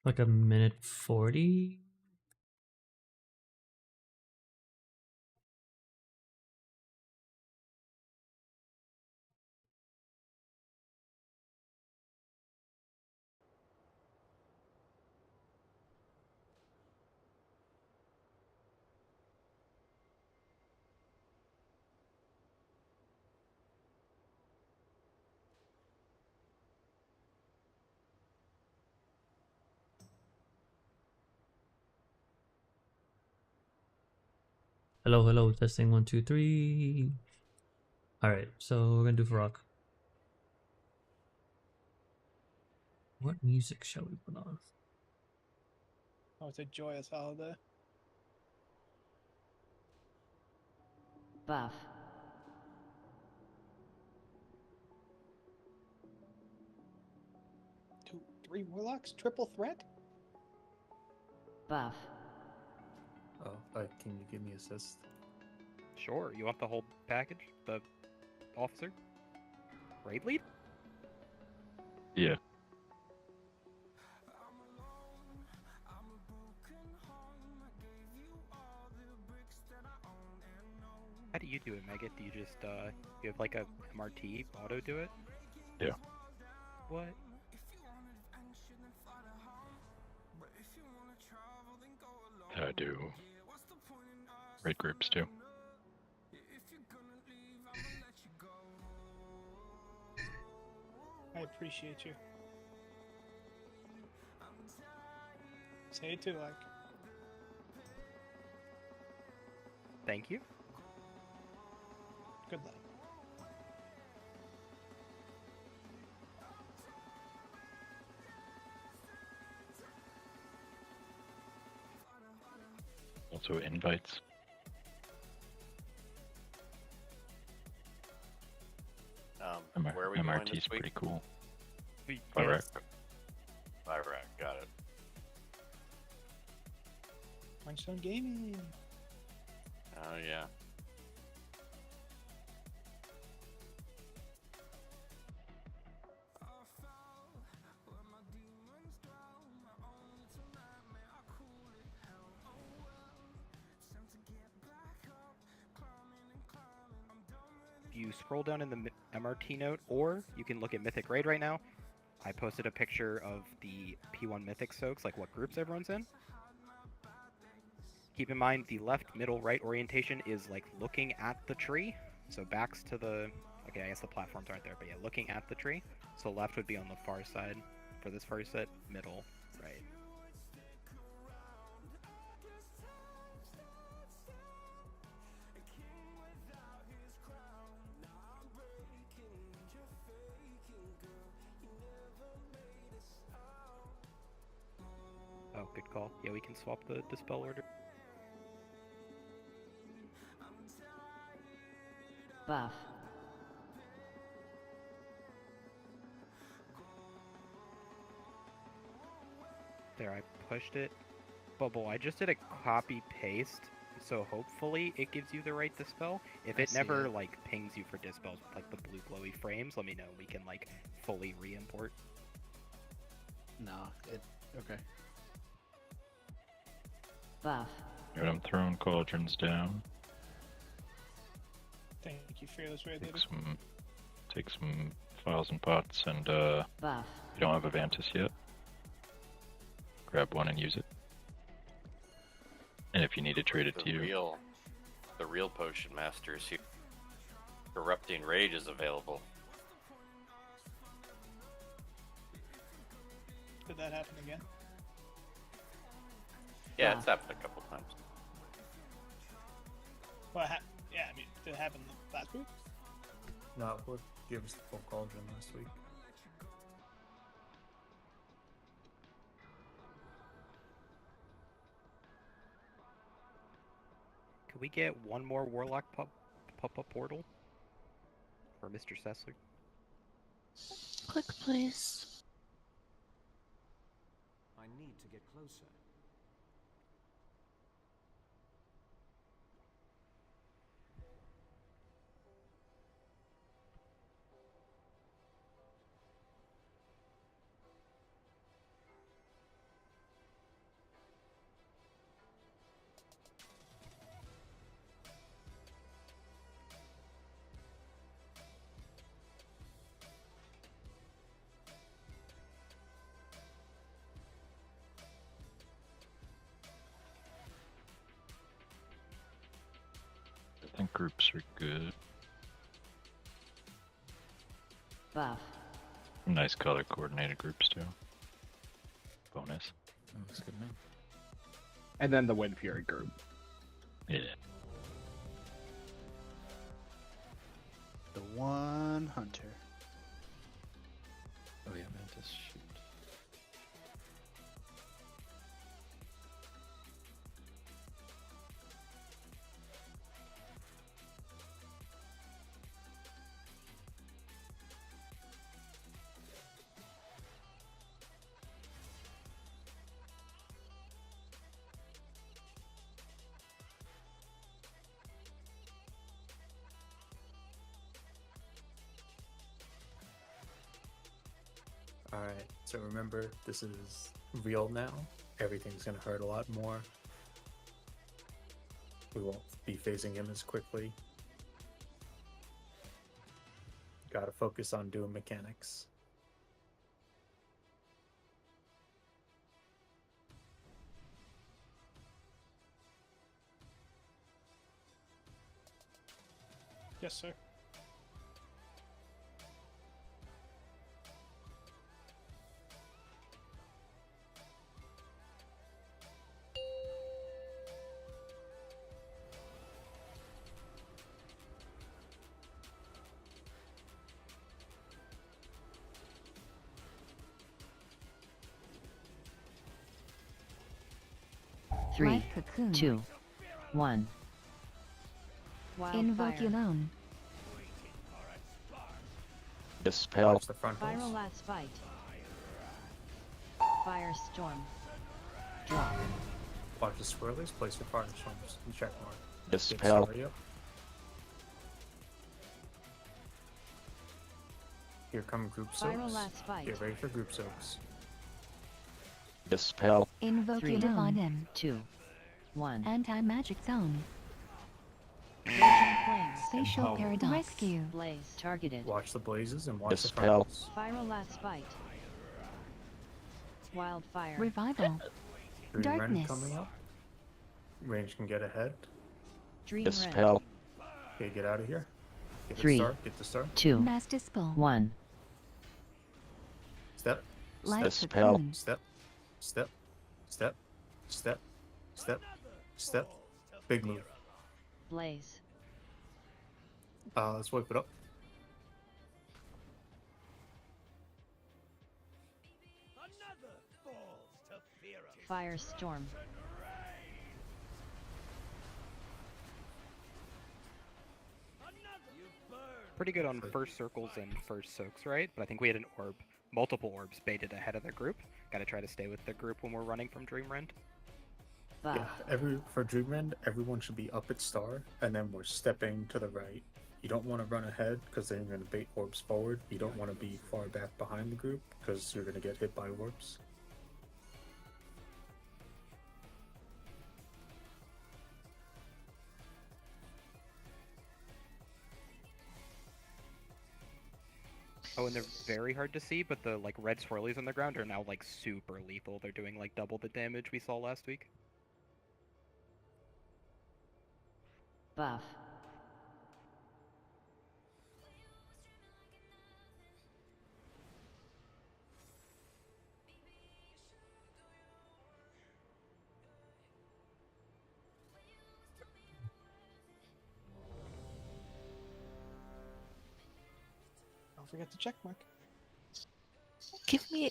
Like a minute 40? Hello, hello, testing 1, 2, 3. Alright, so we're gonna do Fyrakk. What music shall we put on? Oh, it's a joyous holiday. Buff. 2, 3 warlocks, triple threat. Buff. Oh, can you give me assist? Sure. You want the whole package? The officer? Raid lead? Yeah. How do you do it, Megat? Do you just, you have like a MRT auto do it? Yeah. What? I do raid groups too. I appreciate you. Say it too, like. Thank you. Good luck. Also invites. Where are we going MRT's this week? pretty cool. We- Fyrakk. Fyrakk, got it. Punchstone Gaming. Oh yeah. You scroll down in the MRT note, or you can look at Mythic Raid right now. I posted a picture of the P1 Mythic soaks, like what groups everyone's in. Keep in mind the left, middle, right orientation is like looking at the tree. So backs to the, okay, I guess the platforms aren't there, but yeah, looking at the tree. So left would be on the far side for this first set, middle, right. Oh, good call. Yeah, we can swap the dispel order. Buff. There, I pushed it. Bubble, I just did a copy paste, so hopefully it gives you the right dispel. If I it see never it. like pings you for dispels with like the blue glowy frames, let me know. We can like fully re-import. No, okay. Buff. Alright, I'm throwing cauldrons down. Thank you, Fearless Raid Leader. Take some files and pots, and Buff. you don't have a Vantis yet. Grab one and use it. And if you need to trade it to you. The real potion master is here. Corrupting Rage is available. Did that happen again? Yeah, it's happened a couple times. Well, yeah, I mean, did it happen last week? No, what gave us the full cauldron last week? Could we get one more Warlock pop-up portal? For Mr. Sessler? Click, please. I need to get closer. think groups are good. Buff. Nice color coordinated groups too. Bonus. Oh, that's good, man. And then the Wind Fury group. Yeah. The one hunter. Oh yeah, Mantis. Shoot. Alright, so remember, this is real now. Everything's gonna hurt a lot more. We won't be phasing him as quickly. Gotta focus on doing mechanics. Yes, sir. Three, Light cocoon. 2, 1. Invoke Wildfire. alone. Dispel. Watch the front Viral holes. last fight. Firestorm. Drop. Watch the swirlies. Place your firestorms and check mark. Get Dispel. Sorry up. Here come group Viral soaks. last fight. Get ready for group soaks. Dispel. Invoke 3, Divine M. 2, 1. Anti-magic zone. Raging flames. Spatial Empower. paradox. Rescue. Blaze. Targeted. Watch the blazes and watch the front Dispel. holes. Viral last fight. Wildfire. Revival. Dream Rend Darkness. coming up. Range can get ahead. Dream Rend. Dispel. Okay, get out of here. Get 3, the start. Get the start. 2, Mass Dispel. 1. Step. Light Dispel. cocoon. Step. Step. Step. Step. Step. Step. Big move. Blaze. Let's wipe it up. Firestorm. Pretty good on first circles and first soaks, right? But I think we had an orb, multiple orbs baited ahead of the group. Gotta try to stay with the group when we're running from Dream Rend. Buff. Yeah, for Dream Rend, everyone should be up at star, and then we're stepping to the right. You don't want to run ahead because then you're going to bait orbs forward. You don't want to be far back behind the group because you're going to get hit by orbs. Oh, and they're very hard to see, but the like red swirlies on the ground are now like super lethal. They're doing like double the damage we saw last week. Buff. Don't forget to check mark. Give me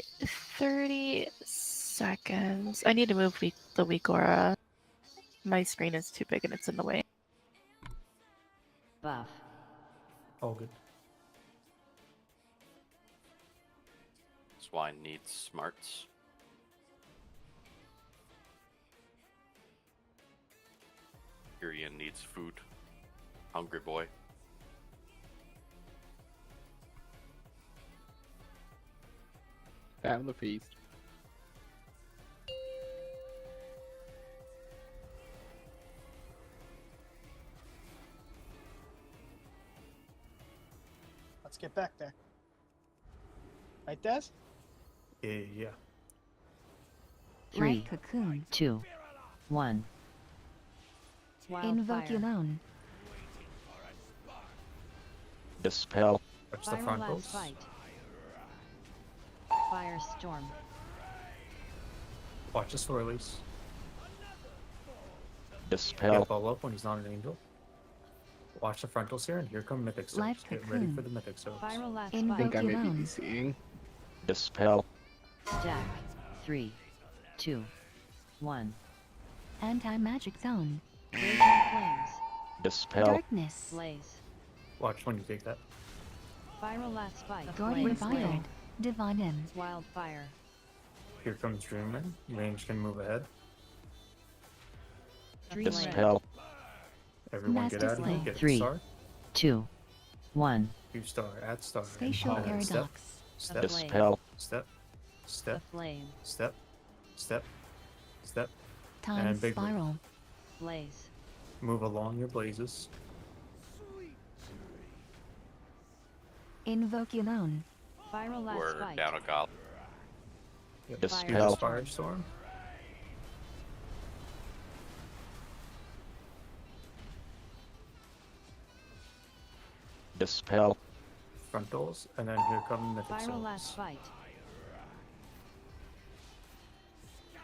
30 seconds. I need to move the weak aura. My screen is too big and it's in the way. Buff. All good. Swine needs smarts. Tyrion needs food. Hungry boy. Have the feast. Let's get back there. Right, Des? Yeah. 3, Light cocoon. 2, 1. Invoke Wildfire. alone. Dispel. Watch the Viral frontals. last fight. Firestorm. Watch the swirlies. Dispel. Get ball up when he's not an angel. Watch the frontals here, and here come Mythic Souls. Life Get ready Cocoon. for the Mythic Souls. Viral last I Invoke think I fight. may be alone. ECing. Dispel. Stack. 3, 2, 1. Anti-magic zone. Raging flames. Dispel. Darkness. Blaze. Watch when you take that. Viral last fight. Guardian Flames. Fired. Divine M. Wildfire. Here comes Dreamman. Range can move ahead. Dream Dispel. Everyone get Master out of here. Slay. Get a 3, star. 2, 1. 2 star. Add star. and Spatial then paradox. Step. Dispel. Step. Step. Flame. Step. Step. Step. Time And big move. spiral. Blaze. Move along your blazes. Invoke alone. Viral last We're fight. down a goblin. Yep. Dispel. Firestorm. Dispel. Frontals. And then here come Mythic Viral last Souls. fight.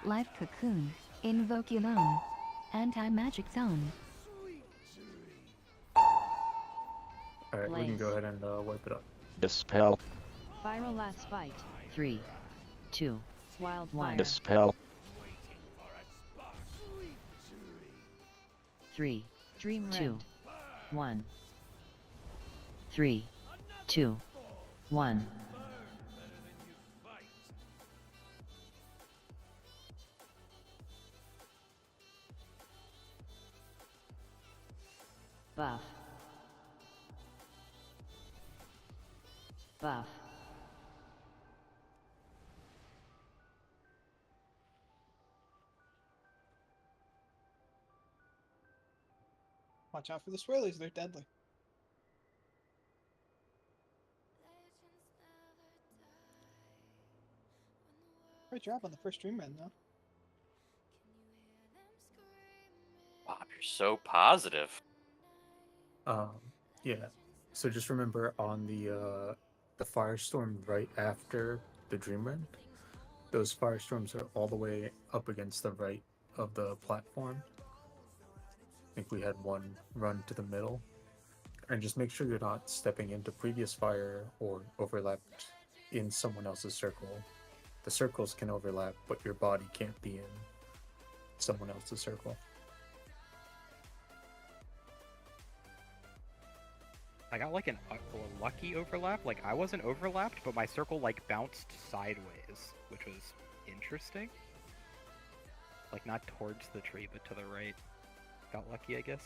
Life Cocoon. Invoke alone. Anti-magic zone. Alright, we can Blaze. go ahead and wipe it up. Dispel. Viral last fight. 3, 2, wildfire. Dispel. 3, Dream 2, 1. 3, 2, 1. Buff. Buff. Watch out for the swirlies, they're deadly. Great job on the first Dream Man, though. Bob, you're so positive. Yeah. So just remember on the firestorm right after the Dream Rend, those firestorms are all the way up against the right of the platform. I think we had one run to the middle. And just make sure you're not stepping into previous fire or overlapped in someone else's circle. The circles can overlap, but your body can't be in someone else's circle. I got like a lucky overlap. Like I wasn't overlapped, but my circle like bounced sideways, which was interesting. Like not towards the tree, but to the right. Got lucky, I guess.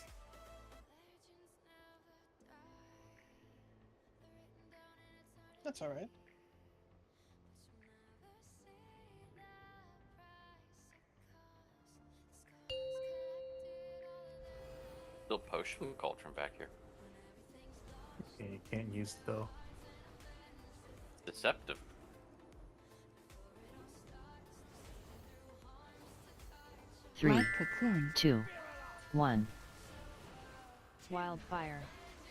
That's alright. Still potion cauldron back here. Yeah, you can't use it though. Deceptive. Three, Life Cocoon. 2, 1. Wildfire.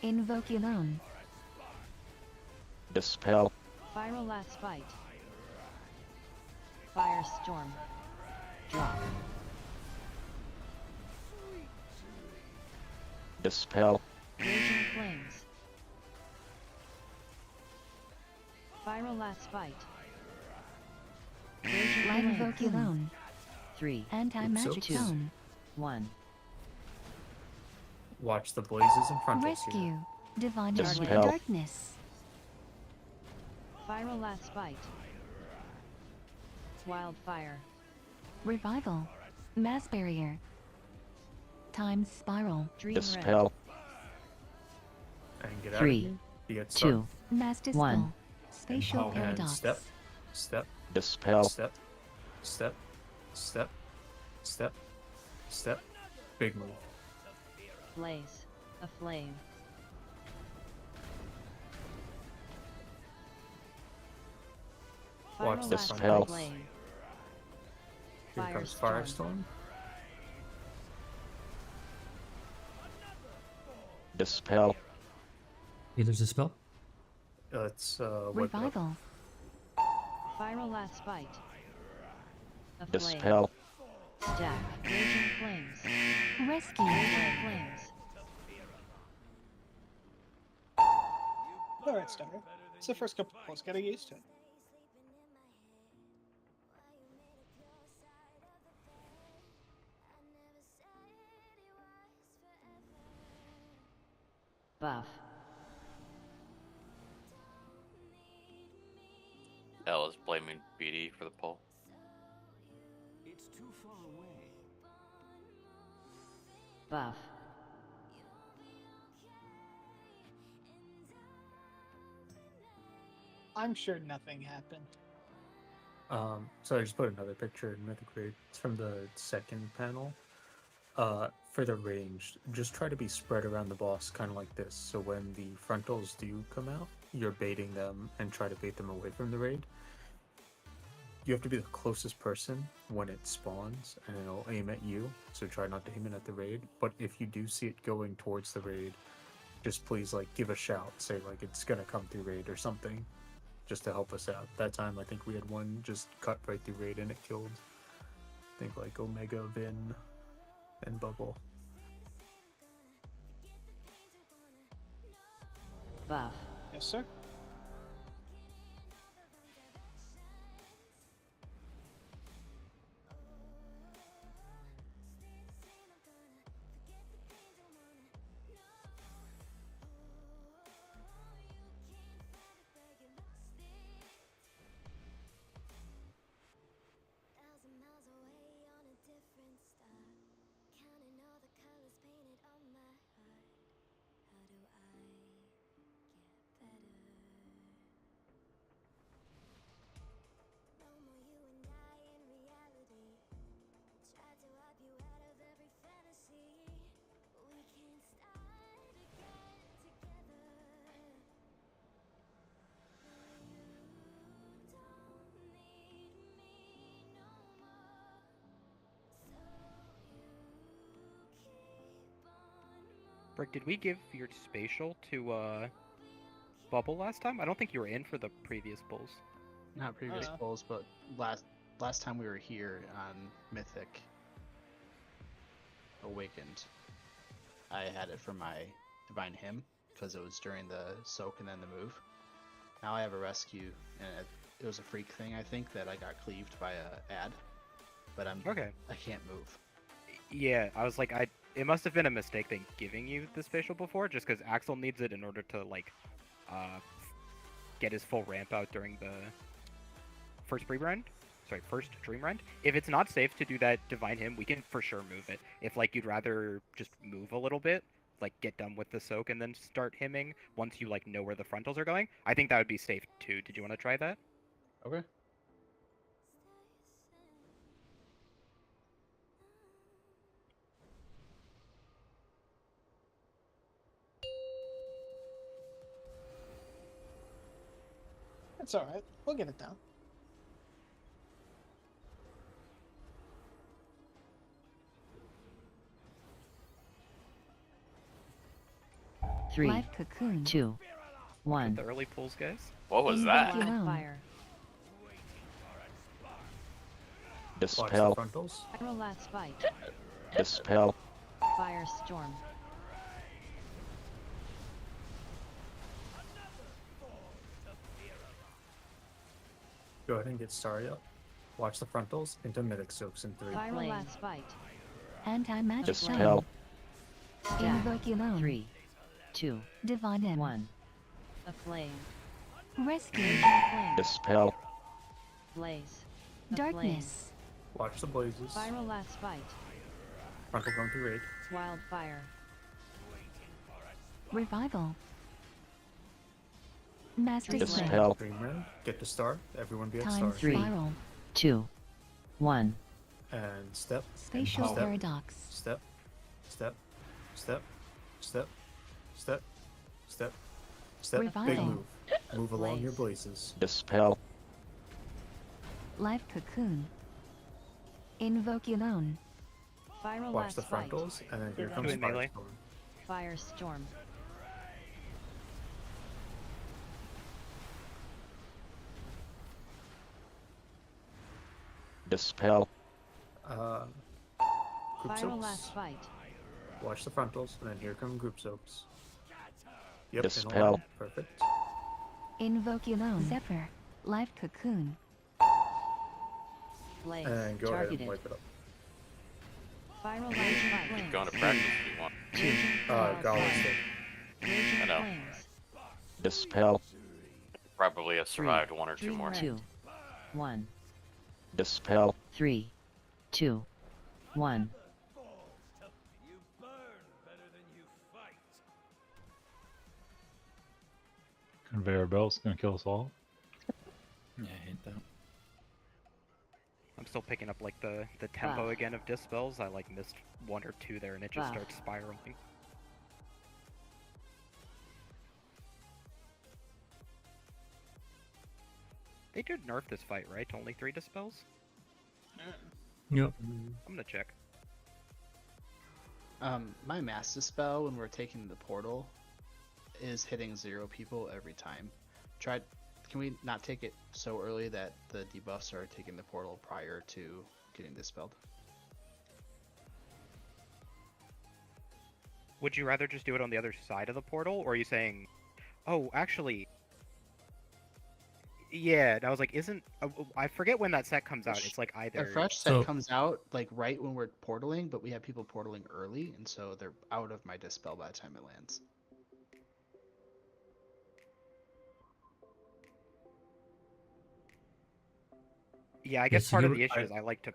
Invoke alone. Dispel. Viral last fight. Firestorm. Drop. Dispel. Raging flames. Viral last fight. Raging Life flames. Invoke alone. 3, Anti-magic Oops. zone. 1. Watch the blazes in front of you. Rescue. Divine Dispel. darkness. Viral last fight. Wildfire. Revival. Mass barrier. Time spiral. Dream Dispel. And get out 3, of here. You get 2, Mass dispel. One. Spatial and paradox. step, step, Dispel. step, step, step, step, step. Big move. Blaze. A flame. Watch Viral the last spell. flame. Here comes Firestorm. Firestorm. Dispel. Healer's Dispel. It's what buff? Revival. Viral last bite. A flame. Dispel. Stack. Raging flames. Rescue. Raging flames. Alright, Starter. It's the first couple pulls, gotta get used to it. Buff. L is blaming BD for the pull. It's too far away. Buff. I'm sure nothing happened. So I just put another picture in Mythic. It's from the second panel. For the ranged, just try to be spread around the boss, kind of like this. So when the frontals do come out, you're baiting them and try to bait them away from the raid. You have to be the closest person when it spawns, and it'll aim at you. So try not to aim it at the raid. But if you do see it going towards the raid, just please like give a shout, say like it's gonna come through raid or something, just to help us out. That time I think we had one just cut right through raid and it killed, I think like Omega, Vin, and Bubble. Buff. Yes, sir. Brick, did we give your spatial to Bubble last time? I don't think you were in for the previous bulls. Not previous polls, but last time we were here on Mythic Awakened, I had it for my Divine Hymn because it was during the soak and then the move. Now I have a rescue, and it was a freak thing, I think, that I got cleaved by a ad, but I can't move. Yeah, I was like, it must have been a mistake than giving you the spatial before, just because Axel needs it in order to like get his full ramp out during the first dream rend. If it's not safe to do that Divine Hymn, we can for sure move it. If like you'd rather just move a little bit, like get done with the soak and then start hymning once you like know where the frontals are going, I think that would be safe too. Did you want to try that? Okay. That's alright. We'll get it down. Three, Life cocoon. 2, 1. The early pulls, guys. What was that? Wildfire. Watch the Dispel. frontals. Viral last bite. Dispel. Firestorm. Go ahead and get Starry up. Watch the frontals into Mythic Soaks in 3. Viral Flame. last bite. Anti-magic Dispel. flame. Invoke your own. 3, 2, Divine Hymn. 1. A flame. Rescue. Raging flame. Dispel. Blaze. A Darkness. Watch the blazes. Flame. Viral last bite. Frontal going through raid. Wildfire. Revival. Master Dispel. Slave. Dispel. Dream Rend. Get to star. Everyone be at Time star. 3, spiral. 2, 1. And step. Spatial Step. paradox. Step. Step. Step. Step. Step. Step. Step. Big Revival. move. Move along your Blaze. blazes. Dispel. Life cocoon. Invoke your own. Viral Watch the last bite. frontals, and then here Doing comes melee. Firestorm. Firestorm. Dispel. Group Viral soaks. last fight. Watch the frontals, and then here come group soaks. Yep, Dispel. in a line. Perfect. Invoculon. Zephyr. Live Cocoon. Blaze. And go ahead Targeted. and wipe it up. Viral last fight. Keep going to practice if you want. Gala's dead. Raging I know. flames. Dispel. Probably have survived one or two Dream more. red. 2. 1. Dispel. 3. 2. 1. Conveyor belt's gonna kill us all. Yeah, I hate that. I'm still picking up like the tempo Buff. again of dispels. I like missed one or two there and it just Buff. starts spiraling. They did nerf this fight, right? To only 3 dispels? Yep. Mm, I'm gonna check. My mass dispel when we're taking the portal is hitting 0 people every time. Can we not take it so early that the debuffs are taking the portal prior to getting dispelled? Would you rather just do it on the other side of the portal, or are you saying, oh, actually, yeah? And I was like, I forget when that set comes out. It's like A either. fresh set So- comes out like right when we're portaling, but we have people portaling early, and so they're out of my dispel by the time it lands. Yeah, I guess so part of you- the issue is I like to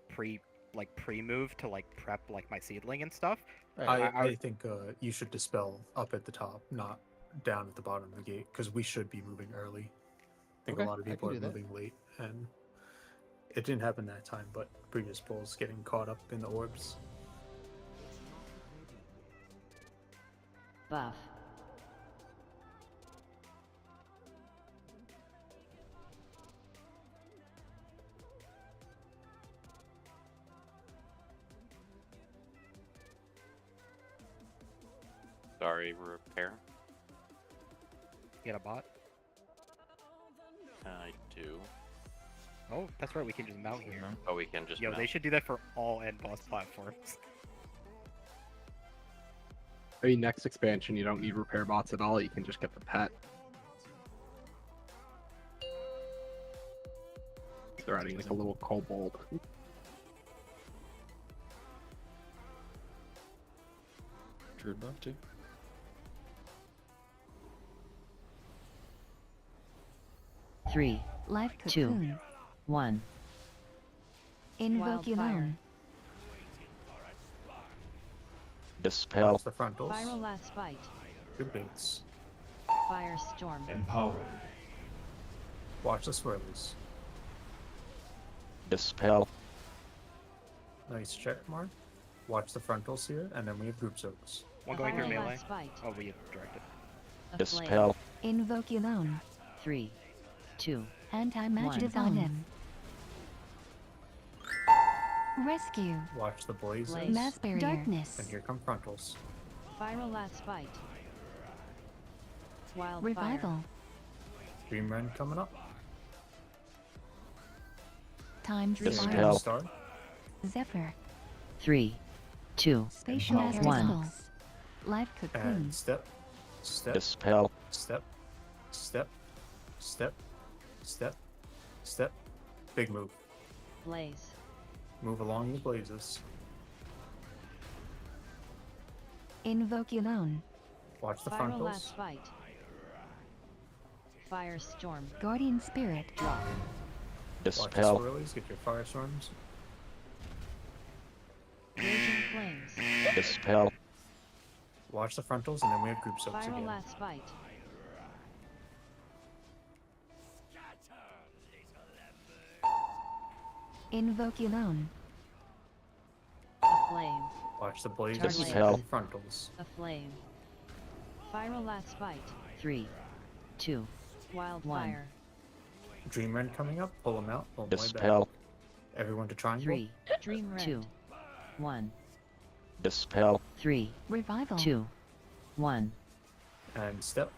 pre-move to like prep like my seedling and stuff. Right. I think you should dispel up at the top, not down at the bottom of the gate, because we should be moving early. I think Okay, a lot of I people can are do that. moving late, and it didn't happen that time, but previous pulls getting caught up in the orbs. Buff. Sorry, repair. You got a bot? I do. Oh, that's right. We can just mount here. Oh, we can just. Yo, mount. they should do that for all end boss platforms. Maybe next expansion you don't need repair bots at all. You can just get the pet. They're adding like a little kobold. Druid buff too. Three. Live 2. cocoon. 1. Wildfire. Invoculon. Dispel. Watch the frontals. Viral last fight. Good baits. Firestorm. Empowered. Watch the swirlies. Dispel. Nice check mark. Watch the frontals here, and then we have group soaks. One going through Viral melee. last fight. Oh, we have directed. Dispel. Invoculon. 3. 2. Anti-magic on him. Rescue. Watch the blazes. Blaze. Mass barrier. Darkness. And here come frontals. Viral last fight. Wildfire. Revival. Dream Rend coming up. Time Dispel. Fire. Star. Zephyr. 3. 2. Spatial Empowered. crystals. Live cocoon. And step. Step. Dispel. Step. Step. Step. Step. Step. Big move. Blaze. Move along the blazes. Invoculon. Watch the Viral frontals. last fight. Firestorm. Guardian Spirit. Drop. Watch the Dispel. swirlies. Get your firestorms. Raging flames. Dispel. Watch the frontals, and then we have group soaks Viral again. last fight. Invoculon. Aflame. Watch the blazes Dispel. and frontals. Aflame. Viral last fight. 3. 2. Wildfire. Dream Rend coming up. Pull them out. Pull them way back. Dispel. Everyone to triangle. 3. Dream Rend. 2. 1. Dispel. 3. Revival. 2. 1. And step.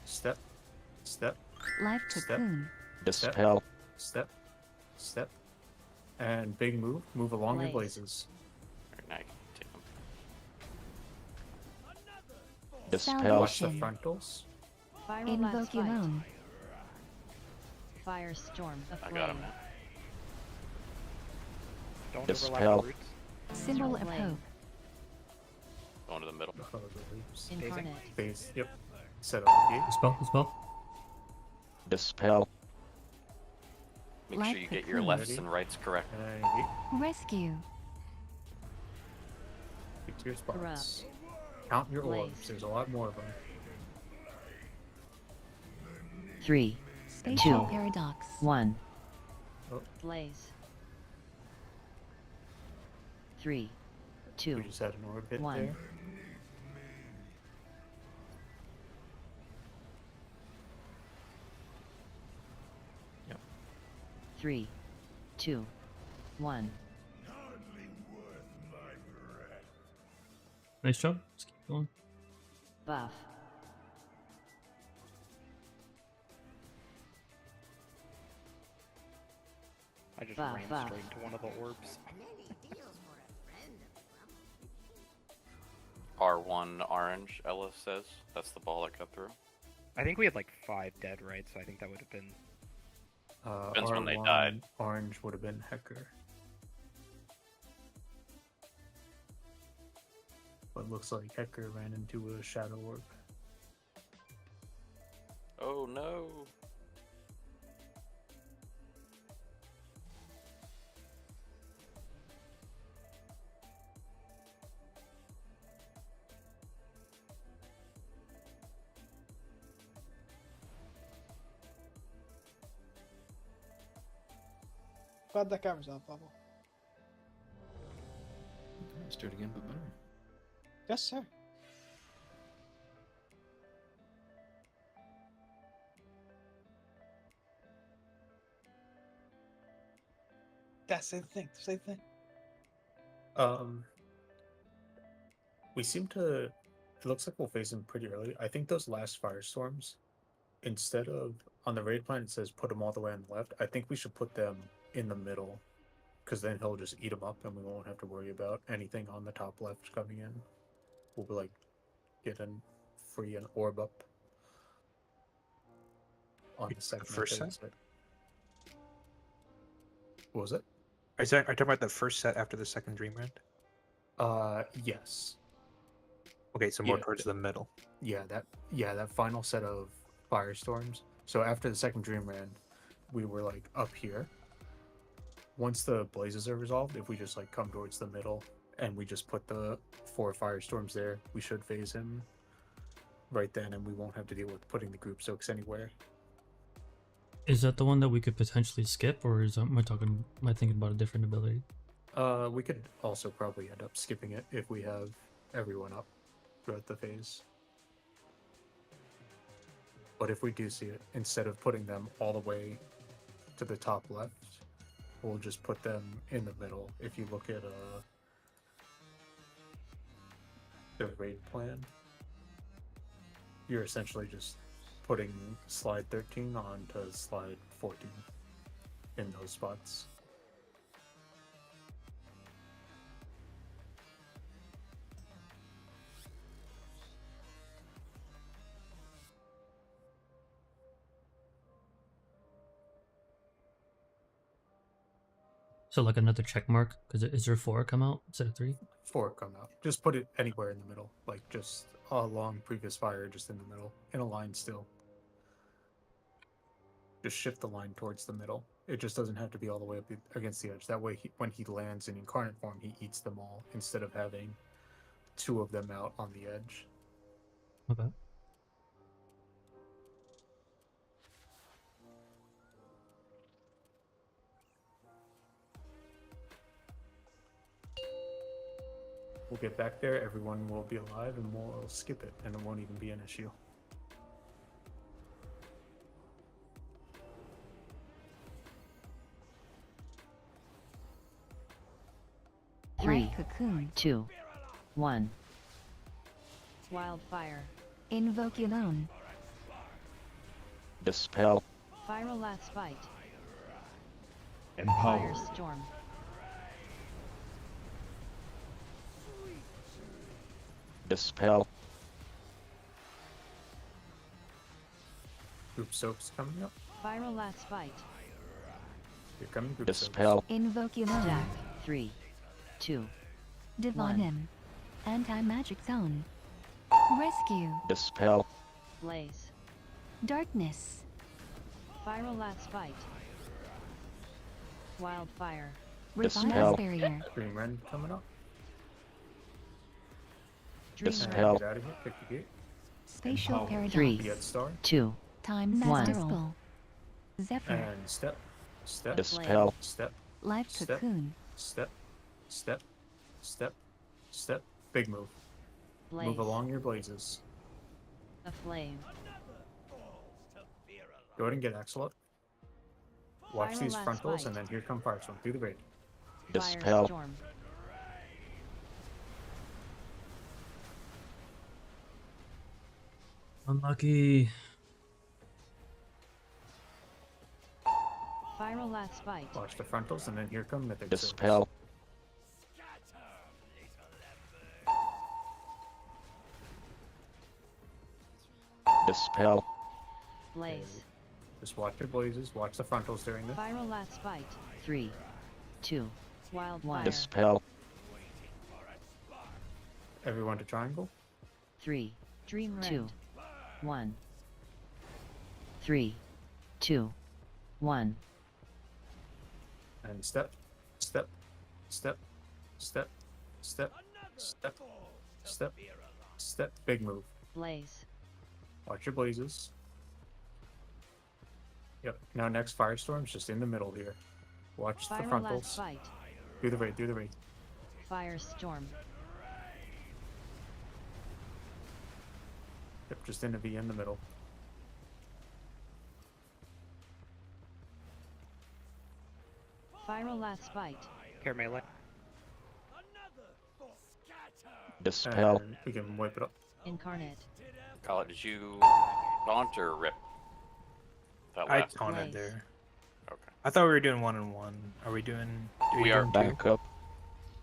Step. Step. Live Step. cocoon. Dispel. Step. Step. And big move. Move along your Blaze. blazes. Alright, now you can take them. Dispel. Watch the Salvation. frontals. Viral last fight. Invoculon. Firestorm I aflame. got him now. Don't Dispel. overlap the roots. Symbol of Flame. hope. Going to the middle. Oh, the leaves. Incarnate. Phase. Yep. Set up the gate. Dispel. Dispel. Make Like sure you the get your queen. lefts and rights correct. And gate. Rescue. Stick to your spots. Count your Blaze. orbs. There's a lot more of them. 3, Spatial Two. paradox. 1, Blaze. 3, 2, We just had an orb hit One. there. 3, 2, 1. Nice job. Let's keep going. Buff. I just Buff, ran buff. straight into one of the orbs. R1 orange, Ella says. That's the ball that cut through. I think we had like 5 dead, right? So I think that would have been. Depends when they R1 died. Orange would have been Hecker. But looks like Hecker ran into a shadow orb. Oh no! Glad that covers that bubble. Let's do it again, but better. Yes, sir. That's the thing. Same thing. We seem to. It looks like we'll face him pretty early. I think those last firestorms, instead of on the raid plan, it says put them all the way on the left. I think we should put them in the middle, because then he'll just eat them up, and we won't have to worry about anything on the top left coming in. We'll be like getting free an orb up on the second. First and third set? What was it? Are you talking about the first set after the second Dream Rend? Yes. Okay, so more Yeah. towards the middle. Yeah, that final set of firestorms. So after the second Dream Rand, we were like up here. Once the blazes are resolved, if we just like come towards the middle and we just put the 4 firestorms there, we should phase him right then, and we won't have to deal with putting the group soaks anywhere. Is that the one that we could potentially skip, or am I thinking about a different ability? We could also probably end up skipping it if we have everyone up throughout the phase. But if we do see it, instead of putting them all the way to the top left, we'll just put them in the middle. If you look at the raid plan, you're essentially just putting slide 13 onto slide 14 in those spots. So like another check mark, because is there 4 come out instead of 3? 4 come out. Just put it anywhere in the middle, like just along previous fire, just in the middle, in a line still. Just shift the line towards the middle. It just doesn't have to be all the way up against the edge. That way, when he lands in incarnate form, he eats them all instead of having 2 of them out on the edge. Okay. We'll get back there, everyone will be alive, and we'll skip it, and it won't even be an issue. Three, Cocoon. 2, 1. Wildfire. Invoculon. Dispel. Viral last fight. Empower. Firestorm. Dispel. Group soaps coming up. Viral last bite. Here coming group Dispel. Invoculon. Stack. 3, 2, Divine 1. M. Anti-magic zone. Rescue. Dispel. Blaze. Darkness. Viral last bite. Wildfire. Mass barrier. Dream Rend coming up. Dream Dispel. Get out of here. Pick the gate. Spatial paradox. 3, Get star. 2, Time One. Master. Zephyr. And step. Step. Dispel. Step. Life Step. cocoon. Step. Step. Step. Step. Big move. Blaze. Move along your blazes. A flame. Go ahead and get Axel up. Watch Viral these last frontals, bite. and then here come Firestorm through the raid. Dispel. Firestorm. Unlucky. Viral last bite. Watch the frontals, and then here come Mythic. Dispel. Dispel. Blaze. Just watch your blazes. Watch the frontals during this. Viral last bite. 3, 2, Wildfire. Dispel. Everyone to triangle. 3, Dream 2, Rend. 1. 3, 2, 1. And step. Step. Step. Step. Step. Step. Step. Step. Big move. Blaze. Watch your blazes. Yep. Now next Firestorm's just in the middle here. Watch the Viral last frontals. bite. Do the raid. Do the raid. Firestorm. Yep. Just in the V in the middle. Viral last bite. Care melee. Dispel. And we can wipe it up. Incarnate. Call it. Did you taunt or rip? That I last one? taunted Blaze. there. Okay. I thought we were doing 1-on-1. Are we doing? We are doing Back up.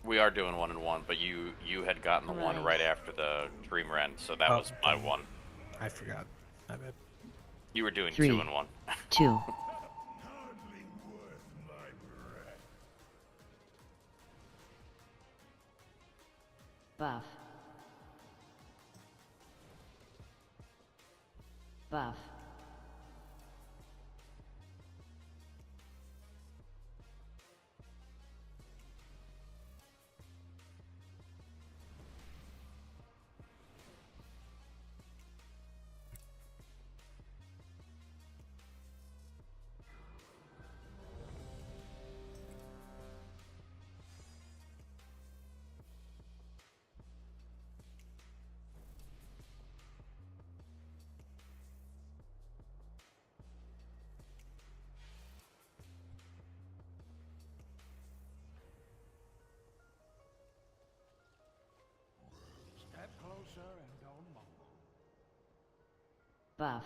We are doing 1-on-1, but you had gotten the one right after the Dream Rend, so that was my one. I forgot. My bad. You were doing 3, 2-on-1. 2. Buff. Buff. Step closer and don't mumble. Buff.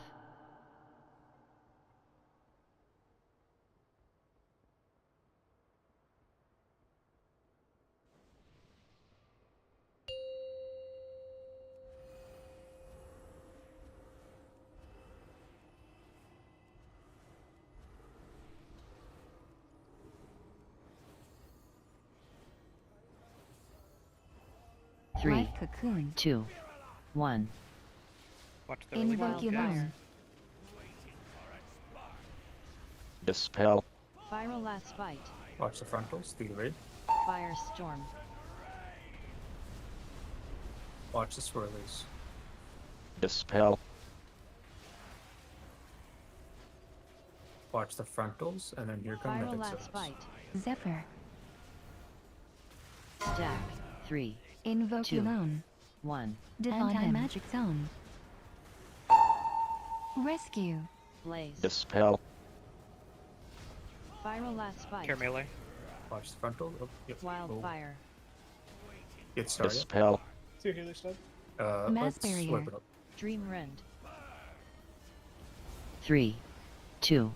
Three, Life cocoon. 2, 1. Watch the Invoculon. Dispel. Viral last bite. Watch the frontals. Do the raid. Firestorm. Watch the swirlies. Dispel. Watch the frontals, and then here come Viral Mythic last Souls. bite. Zephyr. Stack. 3, Invoculon. 1. Divine Anti-magic zone. Rescue. Blaze. Dispel. Viral last bite. Care melee. Watch the frontal. Oh, yep. Wildfire. Get started. Dispel. See your healer stud. Mass Let's barrier. wipe it up. Dream Rend. 3, 2,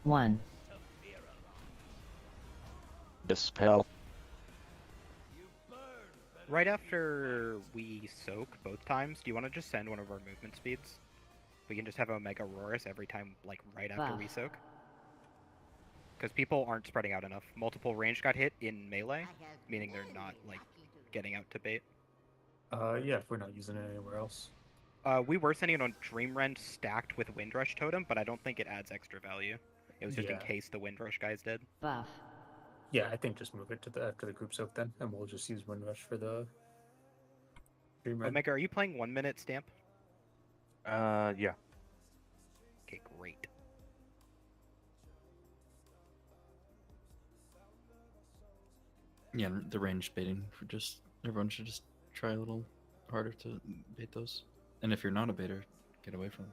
1. Dispel. Right after we soak both times, do you want to just send one of our movement speeds? We can just have Omega Roarus every time, like right after we soak. Because people aren't spreading out enough. Multiple range got hit in melee, meaning they're not like getting out to bait. Yeah, if we're not using it anywhere else. We were sending it on Dreamrend stacked with Windrush Totem, but I don't think it adds extra value. It was just in case the Windrush guys did. Buff. Yeah, I think just move it to the after the group soak then, and we'll just use Windrush for the Dream Red. Omega, are you playing 1 minute stamp? Yeah. Okay, great. Yeah, the range baiting for just everyone should just try a little harder to bait those. And if you're not a baiter, get away from them.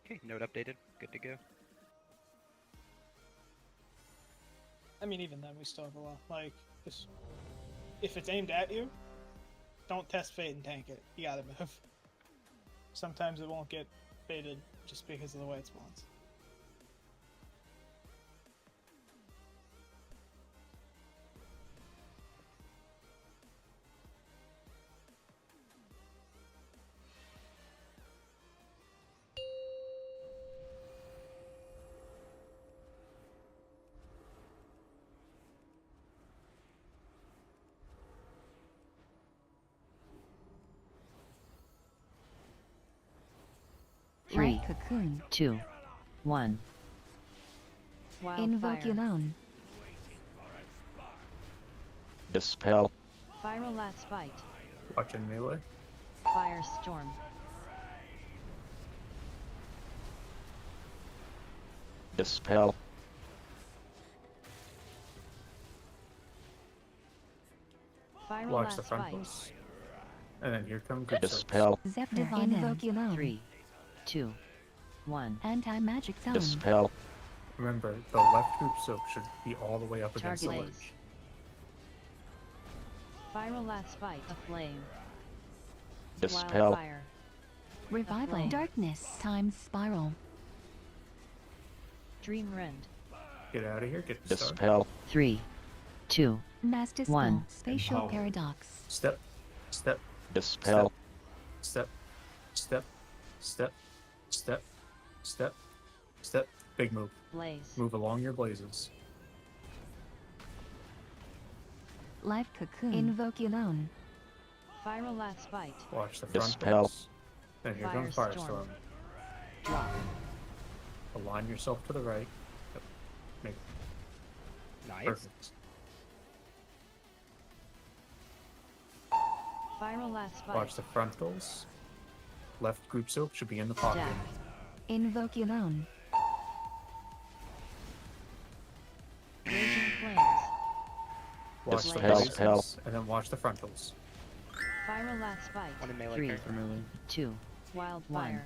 Okay, note updated. Good to go. I mean, even then, we still have a lot. Like, just, if it's aimed at you, don't test fade and tank it. You gotta move. Sometimes it won't get faded just because of the way it spawns. Three, Cocoon. 2, 1. Invoke your own. Dispel. Viral last bite. Watching melee. Firestorm. Dispel. Viral Watch last the bite. frontals. And then here come good Dispel. Zephyr invoke your own. 3, 2, 1. Anti-magic zone. Dispel. Remember, the left group soak should be all the way up against the Target ledge. Viral last bite. Aflame. Dispel. Wildfire. Revival. Aflame. Darkness times spiral. Dream Rend. Get out of here, get the star. Dispel. 3, 2, Master spell. 1. Spatial Empower. paradox. Step, step, Dispel. step, step, step, step, step, step. Big move. Blaze. Move along your blazes. Life cocoon. Invoke your own. Viral last bite. Watch the front Dispel. doors. Then here comes Firestorm. Firestorm. Drop. Align yourself to the right. Yep. Make Nice. perfect. Viral last bite. Watch the frontals. Left group soak should be in the pocket. Death. Invoke your own. Raging flames. Watch the Dispel. blazes, and then watch the frontals. Viral last bite. One in melee 3, character. 2, Wildfire.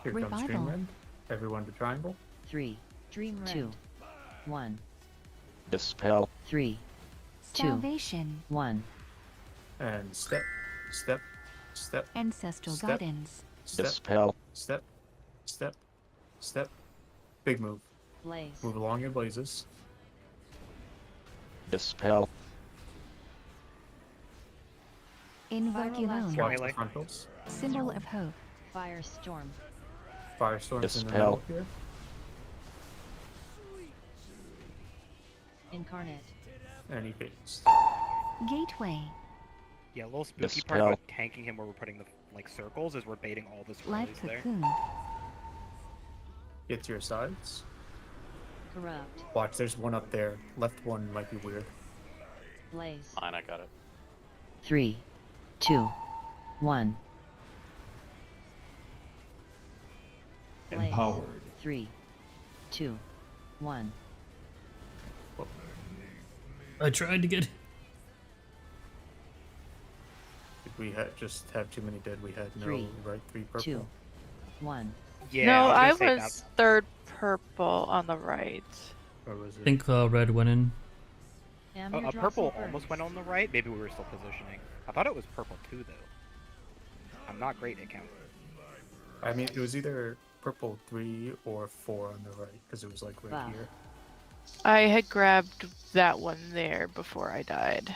Here comes Revival. Dream Rend. Everyone to triangle. 3, Dream Rend. 2, 1. Dispel. 3, 2, Salvation. 1. And step, step, step, Ancestral Step. guidance. step, Dispel. step, step, step. Big move. Blaze. Move along your blazes. Dispel. Invoke your Viral own. Sure. Watch Melee. the frontals. Symbol of hope. Firestorm. Firestorm's in the Dispel. middle here. Incarnate. And he fades. Gateway. Yeah, a little spooky part Dispel. about tanking him where we're putting the like circles is we're baiting all the Life scrollies there. cocoon. Get to your sides. Corrupt. Watch, there's one up there. Left one might be weird. Blaze. Fine, I got it. 3, 2, 1. Blaze. Empowered. 3, 2, 1. I tried to get. Did we just have too many dead? We had no 3, right 3 purple. 2, 1. Yeah, no, I was gonna say was third purple on the right. Or was I it? think red went in. Amir a draws purple some almost birds. went on the right. Maybe we were still positioning. I thought it was purple too, though. I'm not great at counting. I mean, it was either purple 3 or 4 on the right, because it was like right Wow. here. I had grabbed that one there before I died.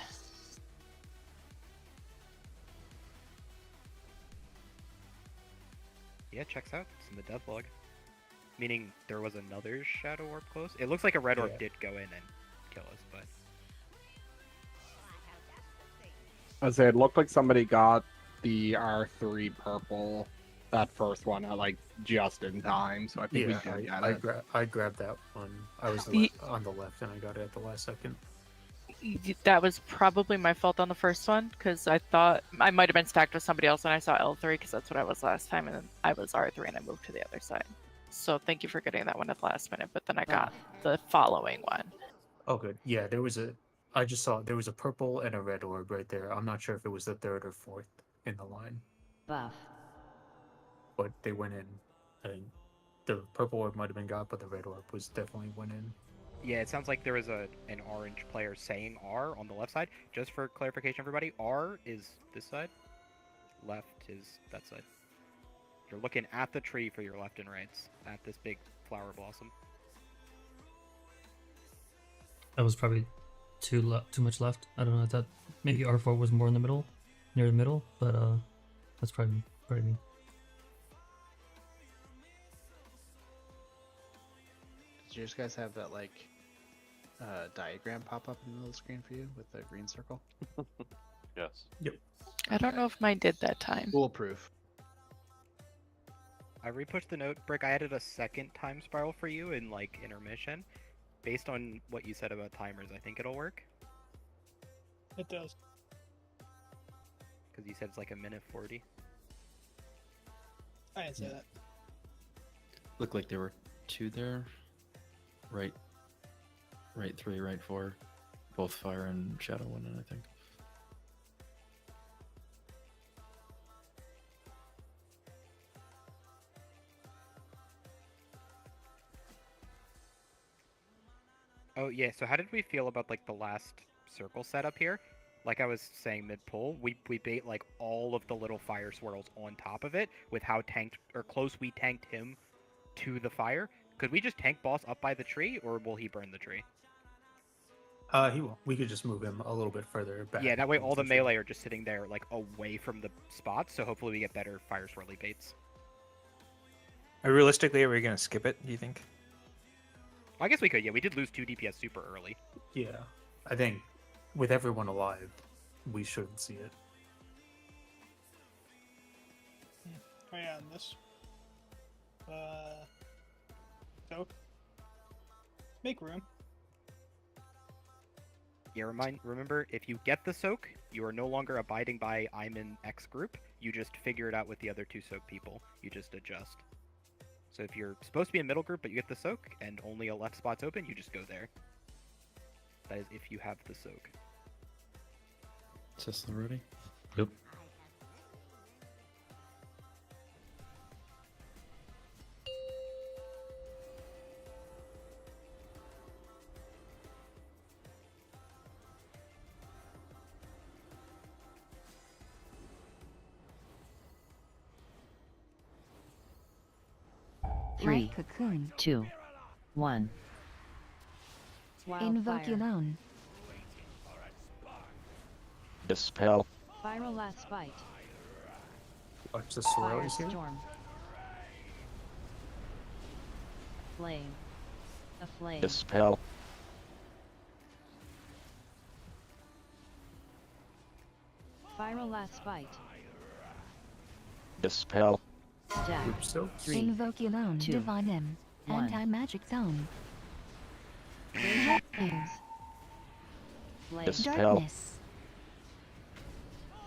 Yeah, checks out. It's in the dev log. Meaning there was another shadow orb close. It looks like a red orb Yeah. did go in and kill us, but I say it looked like somebody got the R3 purple, that first one, at like just in time. So I think Yeah, we did get I it. I grabbed that one. I was Ye- on the left, and I got it at the last second. That was probably my fault on the first one, because I thought I might have been stacked with somebody else and I saw L3 because that's what I was last time, and then I was R3 and I moved to the other side. So thank you for getting that one at the last minute, but then I got the following one. Oh, good. Yeah, there was a. I just saw there was a purple and a red orb right there. I'm not sure if it was the third or fourth in the line, Buff. but they went in. I think the purple orb might have been got, but the red orb was definitely went in. yeah, it sounds like there was an orange player saying R on the left side. Just for clarification, everybody, R is this side, left is that side. You're looking at the tree for your left and rights, at this big flower blossom. That was probably too much left. I don't know. I thought maybe R4 was more in the middle, near the middle, but that's probably me. Did you guys have that like diagram pop up in the middle of the screen for you with the green circle? Yes. Yep. I don't know if mine did that time. Foolproof. I repushed the note, Brick. I added a second time spiral for you in like intermission. Based on what you said about timers, I think it'll work. It does. Because you said it's like a minute 40. I didn't say that. Looked like there were 2 there. Right 3, right 4. Both fire and shadow went in, I think. Oh yeah, so how did we feel about like the last circle setup here? Like I was saying mid-pull, we bait like all of the little fire swirls on top of it with how tanked or close we tanked him to the fire. Could we just tank boss up by the tree, or will he burn the tree? He won't. We could just move him a little bit further back. Yeah, that way into all the tree. melee are just sitting there like away from the spots, so hopefully we get better fire swirly baits. Realistically, are we gonna skip it? Do you think? I guess we could, yeah. We did lose 2 DPS super early. Yeah, I think with everyone alive, we shouldn't see it. Oh yeah, and this. Soak. Make room. Yeah, remember, if you get the soak, you are no longer abiding by I'm in X group. You just figure it out with the other 2 soak people. You just adjust. So if you're supposed to be in middle group but you get the soak and only a left spot's open, you just go there. That is if you have the soak. Is this ready? Yep. Three, Cocoon. 2, 1. Invoke alone. Dispel. Viral last bite. Watch the Fire swirls here. storm. Flame. A flame. Dispel. Viral last bite. Dispel. Stack. Group soak. 3, Invoke alone. 2, Divine M. 1. Anti-magic zone. Things. Flame. Dispel. Darkness.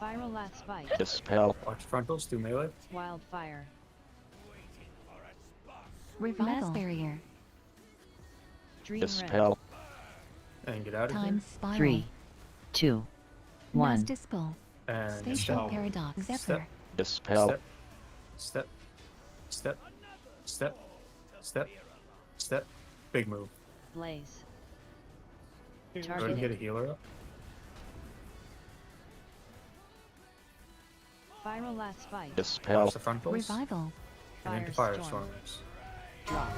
Viral last bite. Dispel. Watch frontals. Do melee. Wildfire. Revival. Mass barrier. Dream Dispel. And get out of Time spiral. 3, 2, 1. Mass dispel. here. And Spatial step. paradox. Zephyr. Step. Dispel. Step. Step. Step. Step. Step. Big move. Blaze. Go ahead and get a Targeted. healer up. Viral last bite. Dispel. Watch the frontals. Revival. And into Firestorm. firestorms. Drop.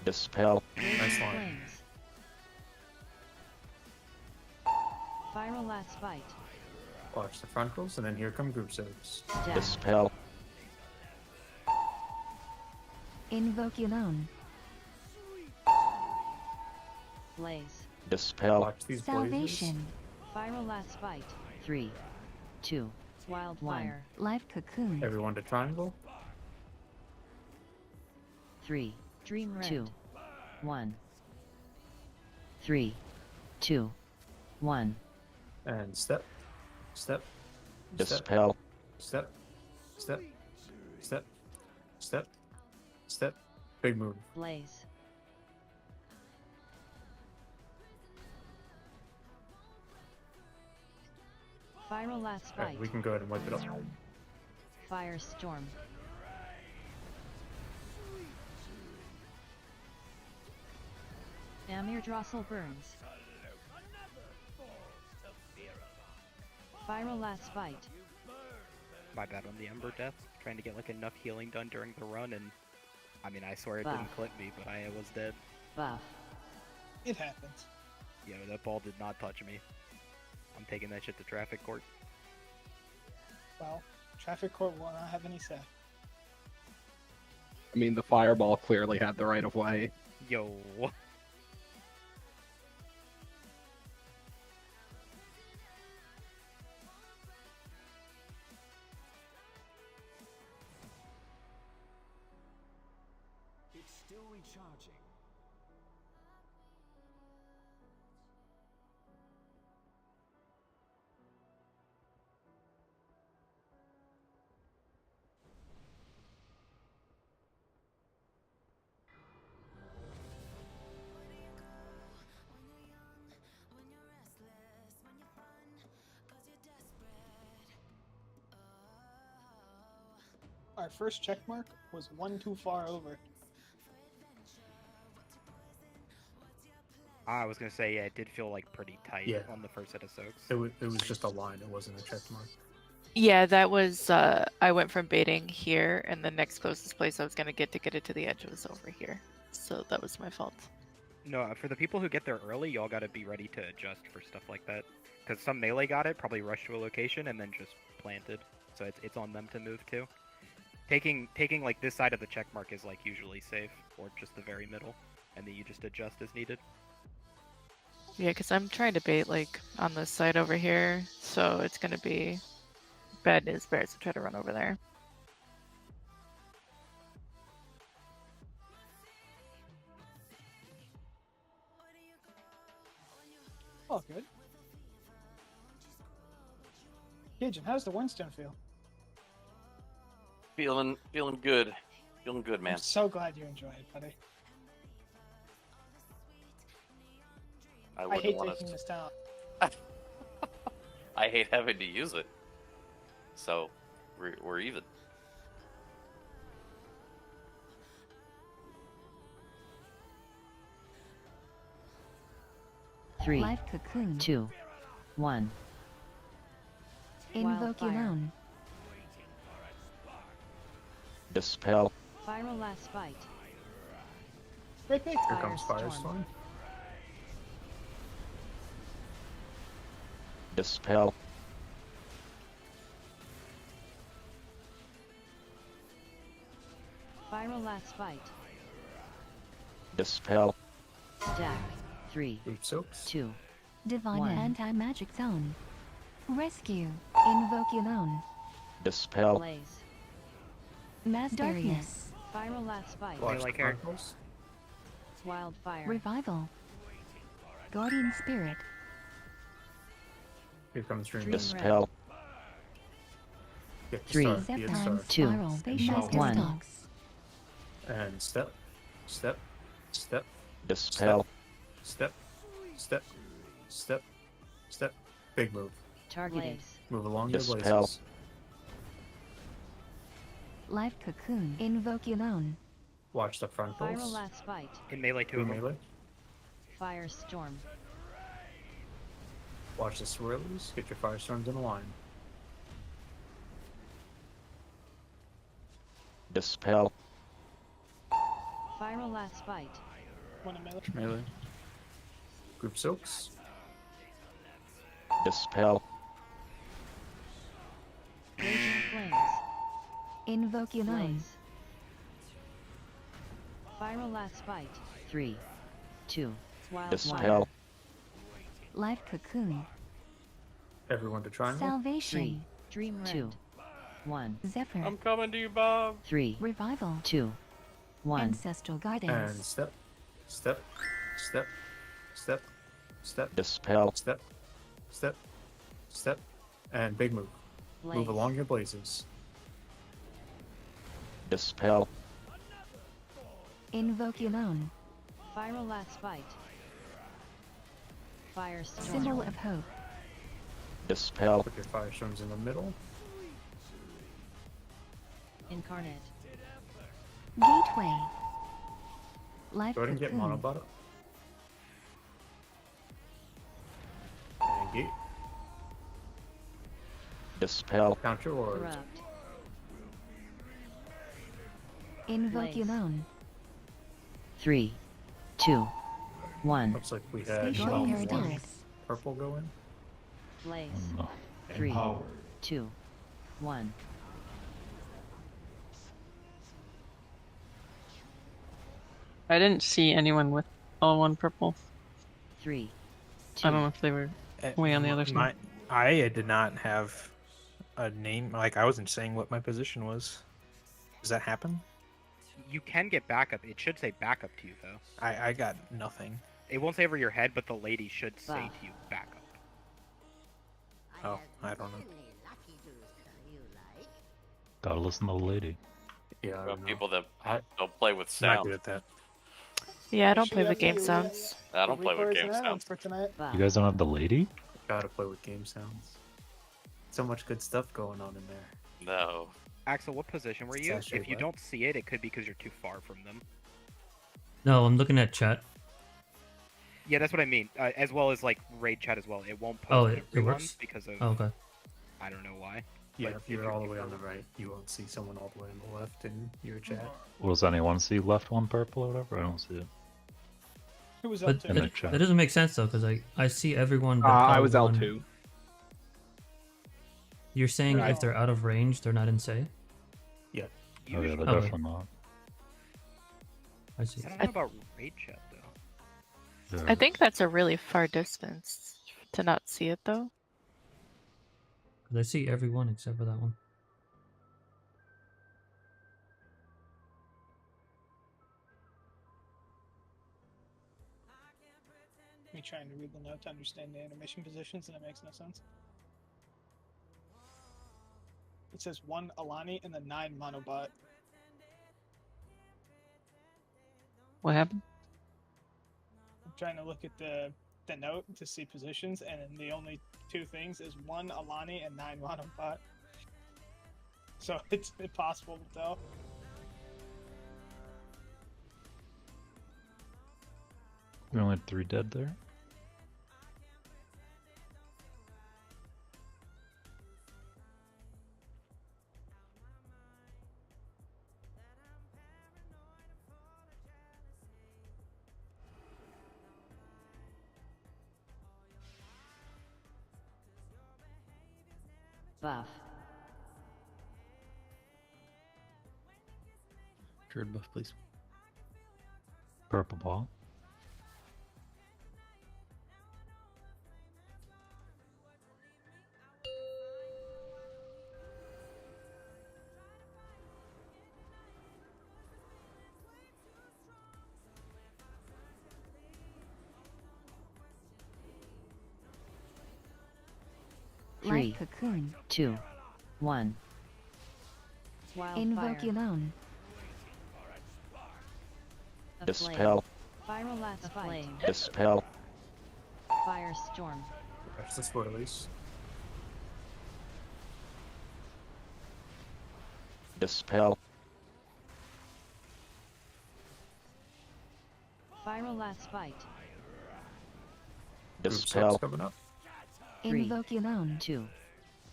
Dispel. Nice line. Flames. Viral last bite. Watch the frontals, and then here come group service. Stack. Dispel. Invoculon. Blaze. Dispel. Watch these blazes. Salvation. Viral last bite. 3, 2, Wildfire. Life cocoon. Everyone to triangle. 3, Dream Rend. 2, 1. 3, 2, 1. And step. Step. Dispel. Step. Step. Step. Step. Step. Big move. Blaze. Viral last Alright, bite. we can go ahead and wipe it up. Firestorm. Amir Drossel burns. Viral last bite. My bad on the Ember Death. Trying to get like enough healing done during the run, and I mean, I swear it didn't Buff. clip me, but I was dead. Buff. It happens. Yo, that ball did not touch me. I'm taking that shit to traffic court. Well, traffic court will not have any say. I mean, the fireball clearly had the right of way. Yo. It's still recharging. Our first check mark was one too far over. I was gonna say, yeah, it did feel like pretty tight Yeah. on the first set of soaks. It was just a line. It wasn't a check mark. Yeah, that was, I went from baiting here, and the next closest place I was gonna get it to the edge was over here. So that was my fault. No, for the people who get there early, y'all gotta be ready to adjust for stuff like that. Because some melee got it, probably rushed to a location, and then just planted. So it's on them to move too. Taking like this side of the check mark is like usually safe, or just the very middle, and then you just adjust as needed. Yeah, because I'm trying to bait, like, on this side over here, so it's gonna be bad news bears to try to run over there. Oh, good. Cajun, how's the Winston feel? Feeling good. Feeling good, man. I'm so glad you enjoy it, buddy. I I wouldn't hate want taking to. this down. I hate having to use it. So, we're even. Three, Life cocoon. 2, 1. Invoculon. Dispel. Viral last bite. Great pick. Here comes Firestorm. Firestorm. Dispel. Viral last bite. Dispel. Stack. 3, Group soaks. 2, Divine One. anti-magic zone. Rescue. Invoculon. Dispel. Blaze. Mass darkness. Viral last bite. Watch like the her. frontals. Wildfire. Revival. Guardian spirit. Here comes Dream Dream Rend. Dispel. Get the 3, star. Be the star. Septime 2, spiral. Master 1. stalks. And step. Step. Step. Dispel. Step. Step. Step. Step. Big move. Targeted. Blaze. Move along your Dispel. blazes. Life cocoon. Invoculon. Watch the Viral frontals. last bite. In melee, two Two of them. melee. Firestorm. Watch the swirlies. Get your firestorms in a line. Dispel. Viral last bite. One a melee. Melee. Group soaks. Dispel. Raging flames. Invoculum. Blaze. Viral last bite. 3, 2, Dispel. Life cocoon. Everyone to triangle. Salvation. Dream 2, rend. 1, Zephyr. I'm coming to you, Bob. 3, Revival. 2, 1. Ancestral And guidance. step, step, step, step, step, Dispel. step, step, step, and big move. Blaze. Move along your blazes. Dispel. Invoculum. Viral last bite. Firestorm. Symbol of hope. Dispel. Put your firestorms in the middle. Incarnate. Gateway. Life Go ahead and get cocoon. monobot up. And gate. Dispel. Counter orbs. Corrupt. Invoculum. 3, 2, 1. Looks like we had Spatial one paradox. purple going. Blaze. 3, 2, 1. I didn't see anyone with all one purple. 3, I don't know if they were way on the other side. I did not have a name. Like, I wasn't saying what my position was. Does that happen? You can get backup. It should say backup to you, though. I got nothing. It won't say over your head, but the lady should say Wow. to you backup. Oh, I don't know. Gotta listen to the lady. Yeah, I About don't know. people that don't play with I'm not sound. good at that. Yeah, I don't Should play we with have game to sounds. I don't play with record game sounds sounds. for tonight. You guys don't have the lady? Gotta play with game sounds. So much good stuff going on in there. No. Axel, what position were you? Actually, If you what? don't see it, it could be because you're too far from them. No, I'm looking at chat. Yeah, that's what I mean. As well as like raid chat as well. It won't post Oh, it everyone works? because of Oh, okay. I don't know why. Yeah, But if you're all the way on the right, you won't see someone all the way on the left in your chat. Well, does anyone see left one purple or whatever? I don't see it. Who was But up to? the that, chat. that doesn't make sense though, because I see everyone. But I was L1. L2. You're saying Right. if they're out of range, they're not in say? Yeah. Oh yeah, Usually- they're Okay. definitely not. I see. I don't know about raid chat though. I think that's a really far distance to not see it though. 'Cause I see everyone except for that one. Me trying to read the note to understand the animation positions, and it makes no sense. It says 1 Alani and then 9 Monobot. What happened? I'm trying to look at the note to see positions, and then the only two things is 1 Alani and 9 Monobot. So it's impossible to tell. We only had 3 dead there. Buff. Druid buff, please. Purple ball. Three, Life cocoon. 2, 1. Wildfire. Invoculum. Dispel. Viral last bite. Dispel. Firestorm. That's the spoilers. Dispel. Viral last bite. Group subs Dispel. coming up. 3, Invoculum. 2,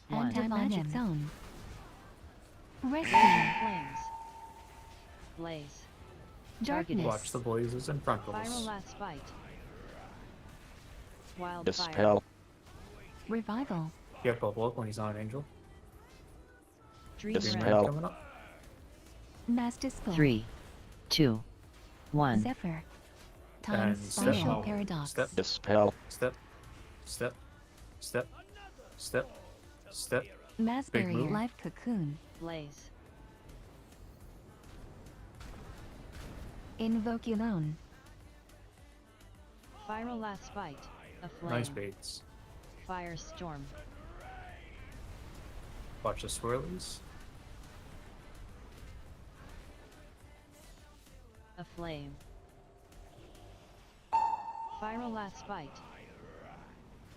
1. Anti-magic zone. Rescue. Flames. Blaze. Darkness. Watch the blazes in front of Viral us. last bite. Wildfire. Dispel. Revival. Get bubble up when he's on Angel. Dream Dispel. Rend. Coming up. Mass Disciple. 3, 2, 1. Zephyr. Time And Spatial step. Paradox. Step. Dispel. Step. Step. Step. Step. Step. Mass Big Barrier. move. Life Cocoon. Blaze. Invoculon. Viral last bite. Aflame. Nice baits. Firestorm. Watch the swirlies. Aflame. Viral last bite.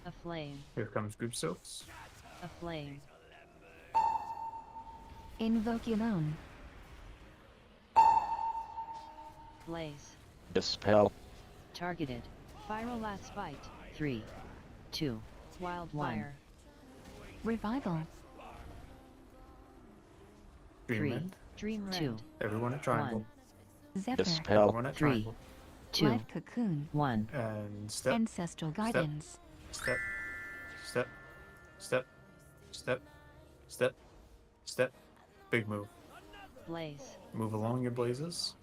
Aflame. Here comes group soaks. Aflame. Invoculon. Blaze. Dispel. Targeted. Viral last bite. 3, 2, Wildfire. Revival. Dream 3, Rend. Dream Rend. 2, Everyone at triangle. Zephyr. Dispel. Everyone at 3, triangle. 2, Life Cocoon. 1. And step. Ancestral Guidance. Step. Step. Step. Step. Step. Step. Big move. Blaze. Move along your blazes.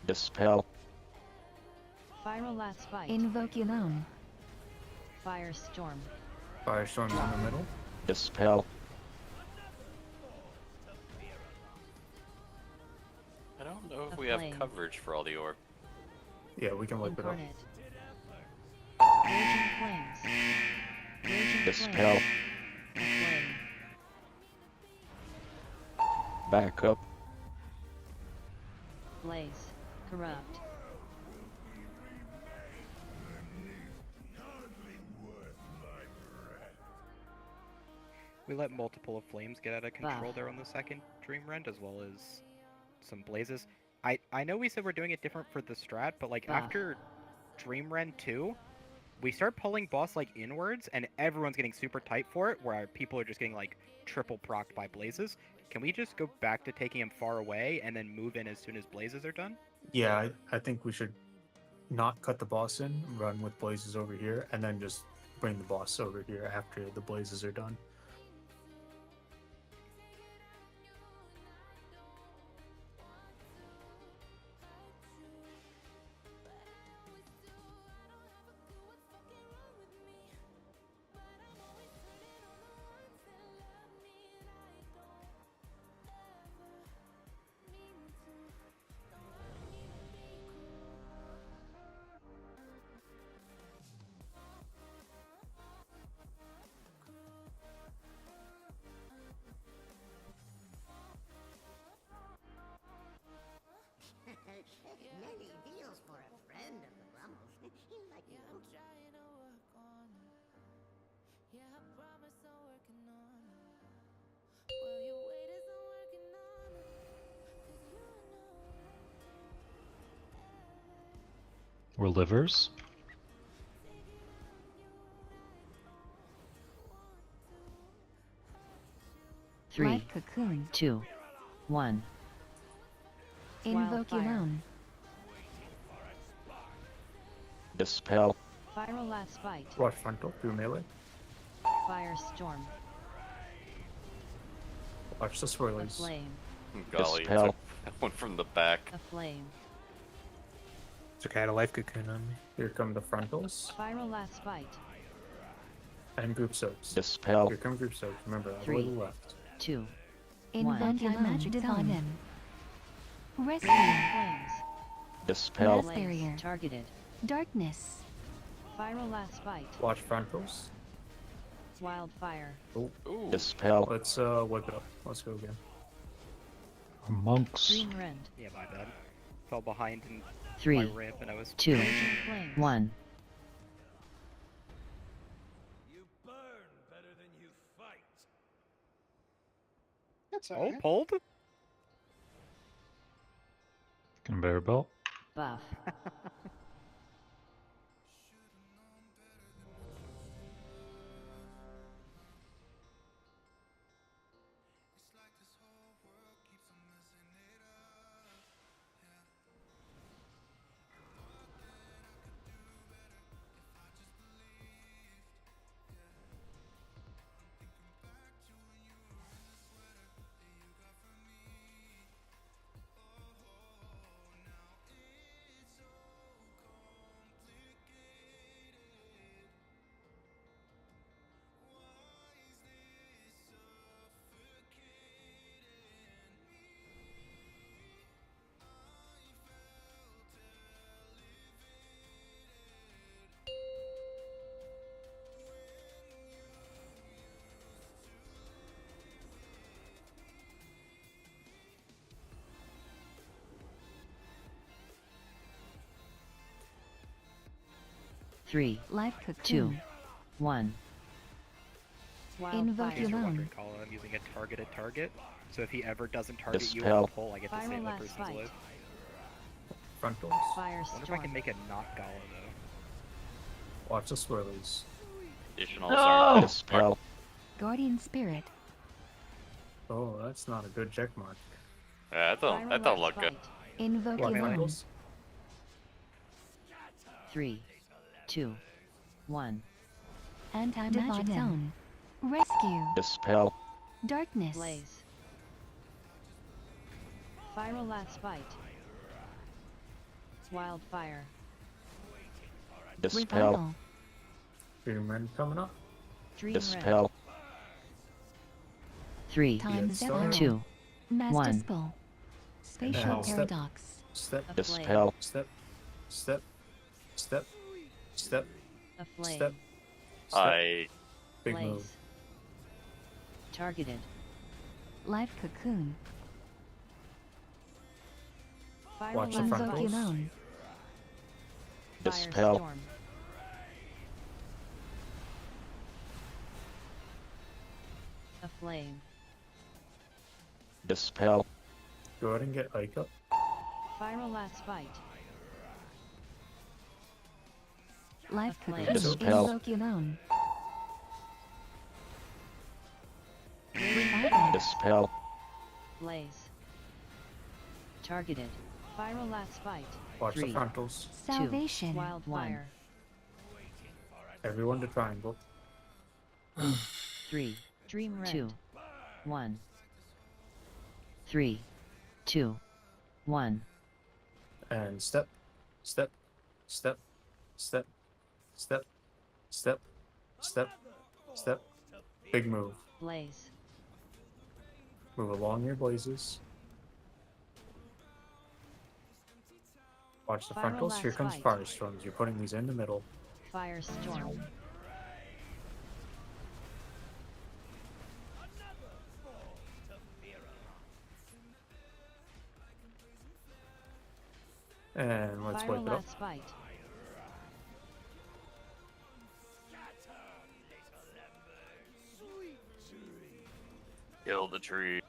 Dispel. Viral last bite. Invoculon. Firestorm. Firestorm's in the middle. Dispel. I don't know if we have Aflame. coverage for all the orb. Yeah, we can wipe it up. Incarnate. Raging flames. Raging Dispel. flames. Aflame. Back up. Blaze. Corrupt. We let multiple of flames get out of control there on the second Dream Rend, as well as some blazes. I know we said we're doing it different for the strat, but like after Dream Rend 2, we start pulling boss like inwards, and everyone's getting super tight for it, where people are just getting like triple procced by blazes. Can we just go back to taking him far away and then move in as soon as blazes are done? Yeah, I think we should not cut the boss in, run with blazes over here, and then just bring the boss over here after the blazes are done. Many deals for a friend of the Grumbles. Like you. I'm trying to work on it. Yeah, I promise I'm working on it. Well, your weight isn't working on it. We're livers. Three, Life Cocoon. 2, 1. Invoculon. Dispel. Viral last bite. Watch frontal through melee. Firestorm. Watch the swirlies. Aflame. Golly, Dispel. took that one from the back. Aflame. It's okay, I had a life cocoon on me. Here come the frontals Viral last bite. and group soaks. Dispel. Here come group soaks. Remember, all the way to the left. 2, Invoculon. Divine. Rescue. Flames. Dispel. Mass Barrier. Targeted. Darkness. Viral last bite. Watch frontals. Wildfire. Oh, Ooh. Dispel. let's wipe it up. Let's go again. Monks. Dream Rend. Yeah, my bad. Fell behind in 3, my ramp and I was 2, Raging flames. 1. You burn better than you fight. That's Oh, alright. pulled? Conveyor belt. Buff. 3, Life 2, cocoon. 1. Invoke In case you're alone. wondering, Kala, I'm using a targeted target. So if he ever doesn't target you on Dispel. the pull, I get to Viral save the last person's fight. life. Frontals. Fire I wonder if I can make a not Gala though. Watch the swirlies. Additional No! Dispel. Guardian spirit. Oh, that's not a good check mark. Yeah, that don't look good. Invoke What, alone. frontals? 3, 2, 1. Anti-magic zone. Rescue. Dispel. Darkness. Blaze. Viral last fight. Wildfire. Dispel. Revival. Dream Rend coming up. Dream Dispel. 3, Time Star. 2, Mass 1. Dispel. Spatial Step. paradox. Step. Dispel. Step. Step. Step. Step. A flame. Step. I Big Blaze. move. Targeted. Life cocoon. Viral Watch the last Invoke frontals. fight. alone. Dispel. Firestorm. A flame. Dispel. Go ahead and get Ike up. Viral last fight. Life A flame. cocoon. Dispel. Invoke alone. Revival. Dispel. Blaze. Targeted. Viral last fight. Watch 3, the frontals. Salvation. Wildfire. Everyone to triangle. 3, Dream Rend. 2, 1. 3, 2, 1. And step. Step. Step. Step. Step. Step. Step. Step. Big move. Blaze. Move along your blazes. Watch the Viral frontals. Here last comes fight. Firestorms. You're putting these in the middle. Firestorm. And let's Viral wake it up. last fight. kill the tree.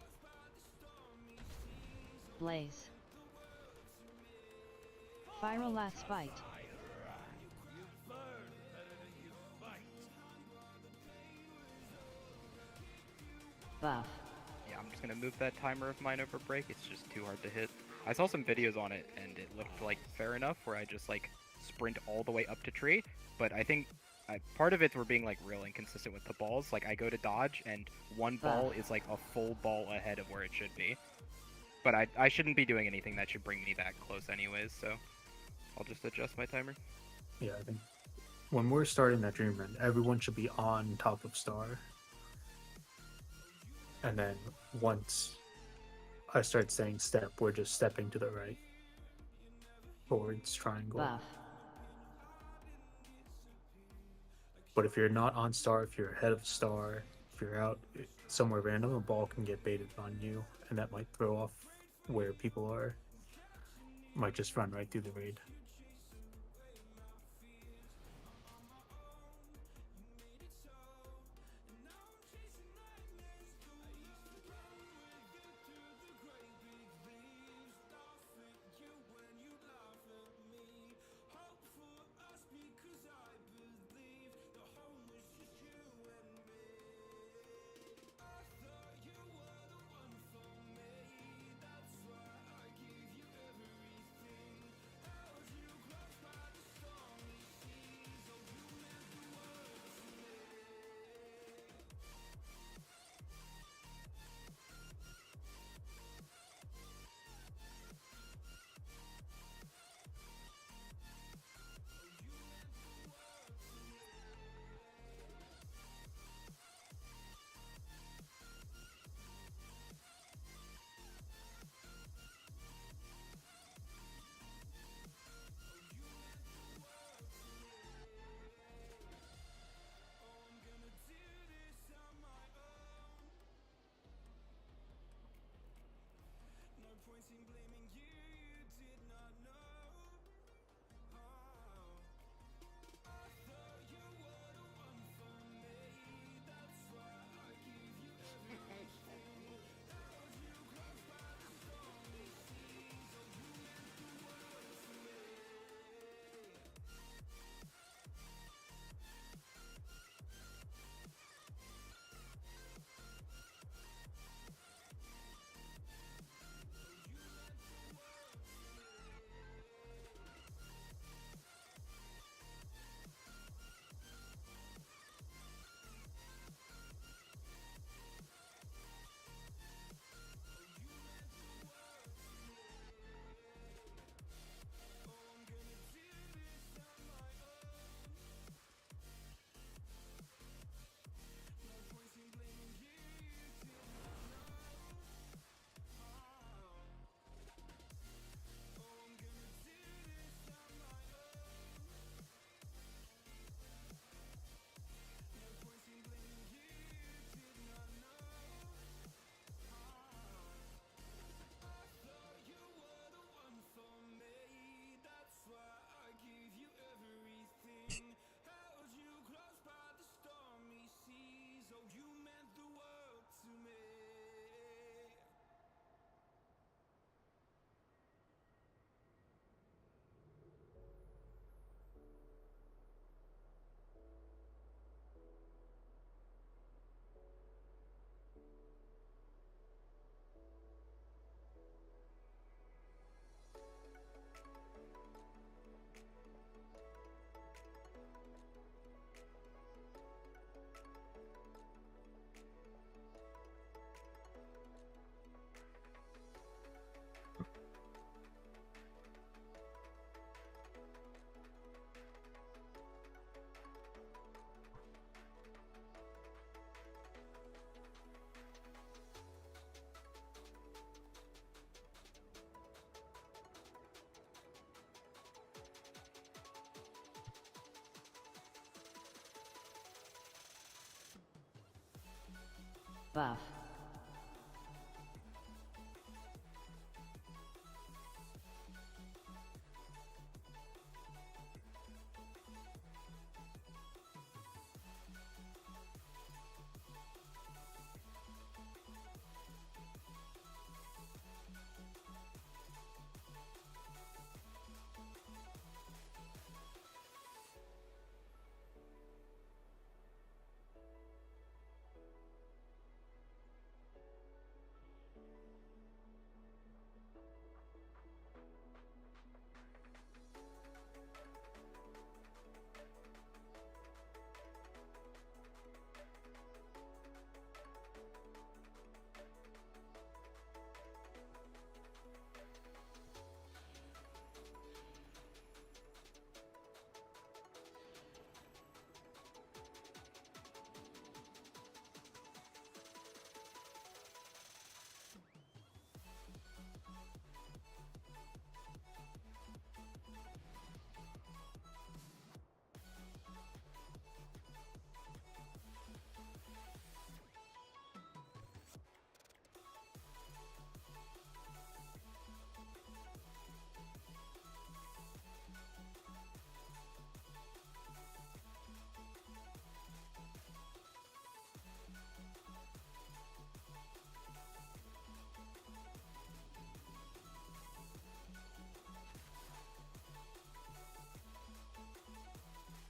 Blaze. Viral last fight. Buff. Yeah, I'm just gonna move that timer of mine over break. It's just too hard to hit. I saw some videos on it, and it looked like fair enough, where I just like sprint all the way up to tree. But I think part of it we're being like real inconsistent with the balls. Like I go to dodge, and one ball is like a full ball ahead of where it should be. But I shouldn't be doing anything that should bring me that close anyways. So I'll just adjust my timer. Yeah, I think when we're starting that Dream Rend, everyone should be on top of Star. And then once I start saying step, we're just stepping to the right. Forwards, triangle. Buff. But if you're not on Star, if you're ahead of Star, if you're out somewhere random, a ball can get baited on you, and that might throw off where people are. Might just run right through the raid. Buff.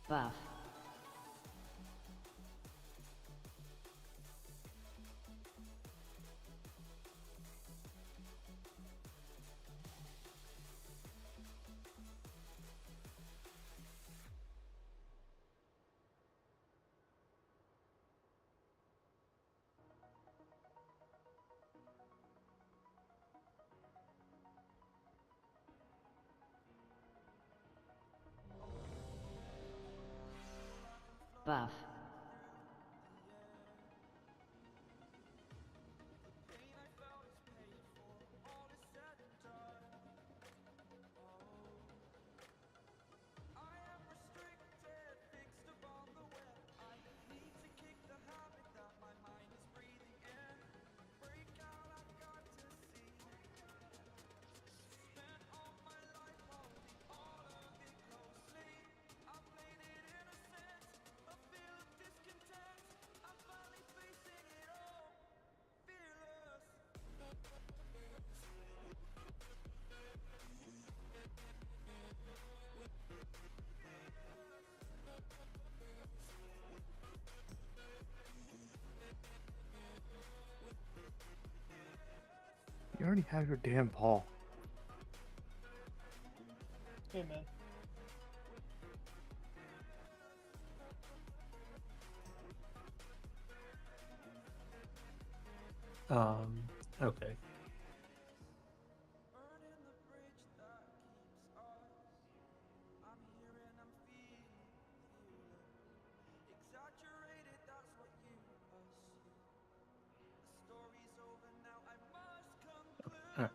Buff. Buff. You already have your damn ball. Hey, man. Okay. Alright.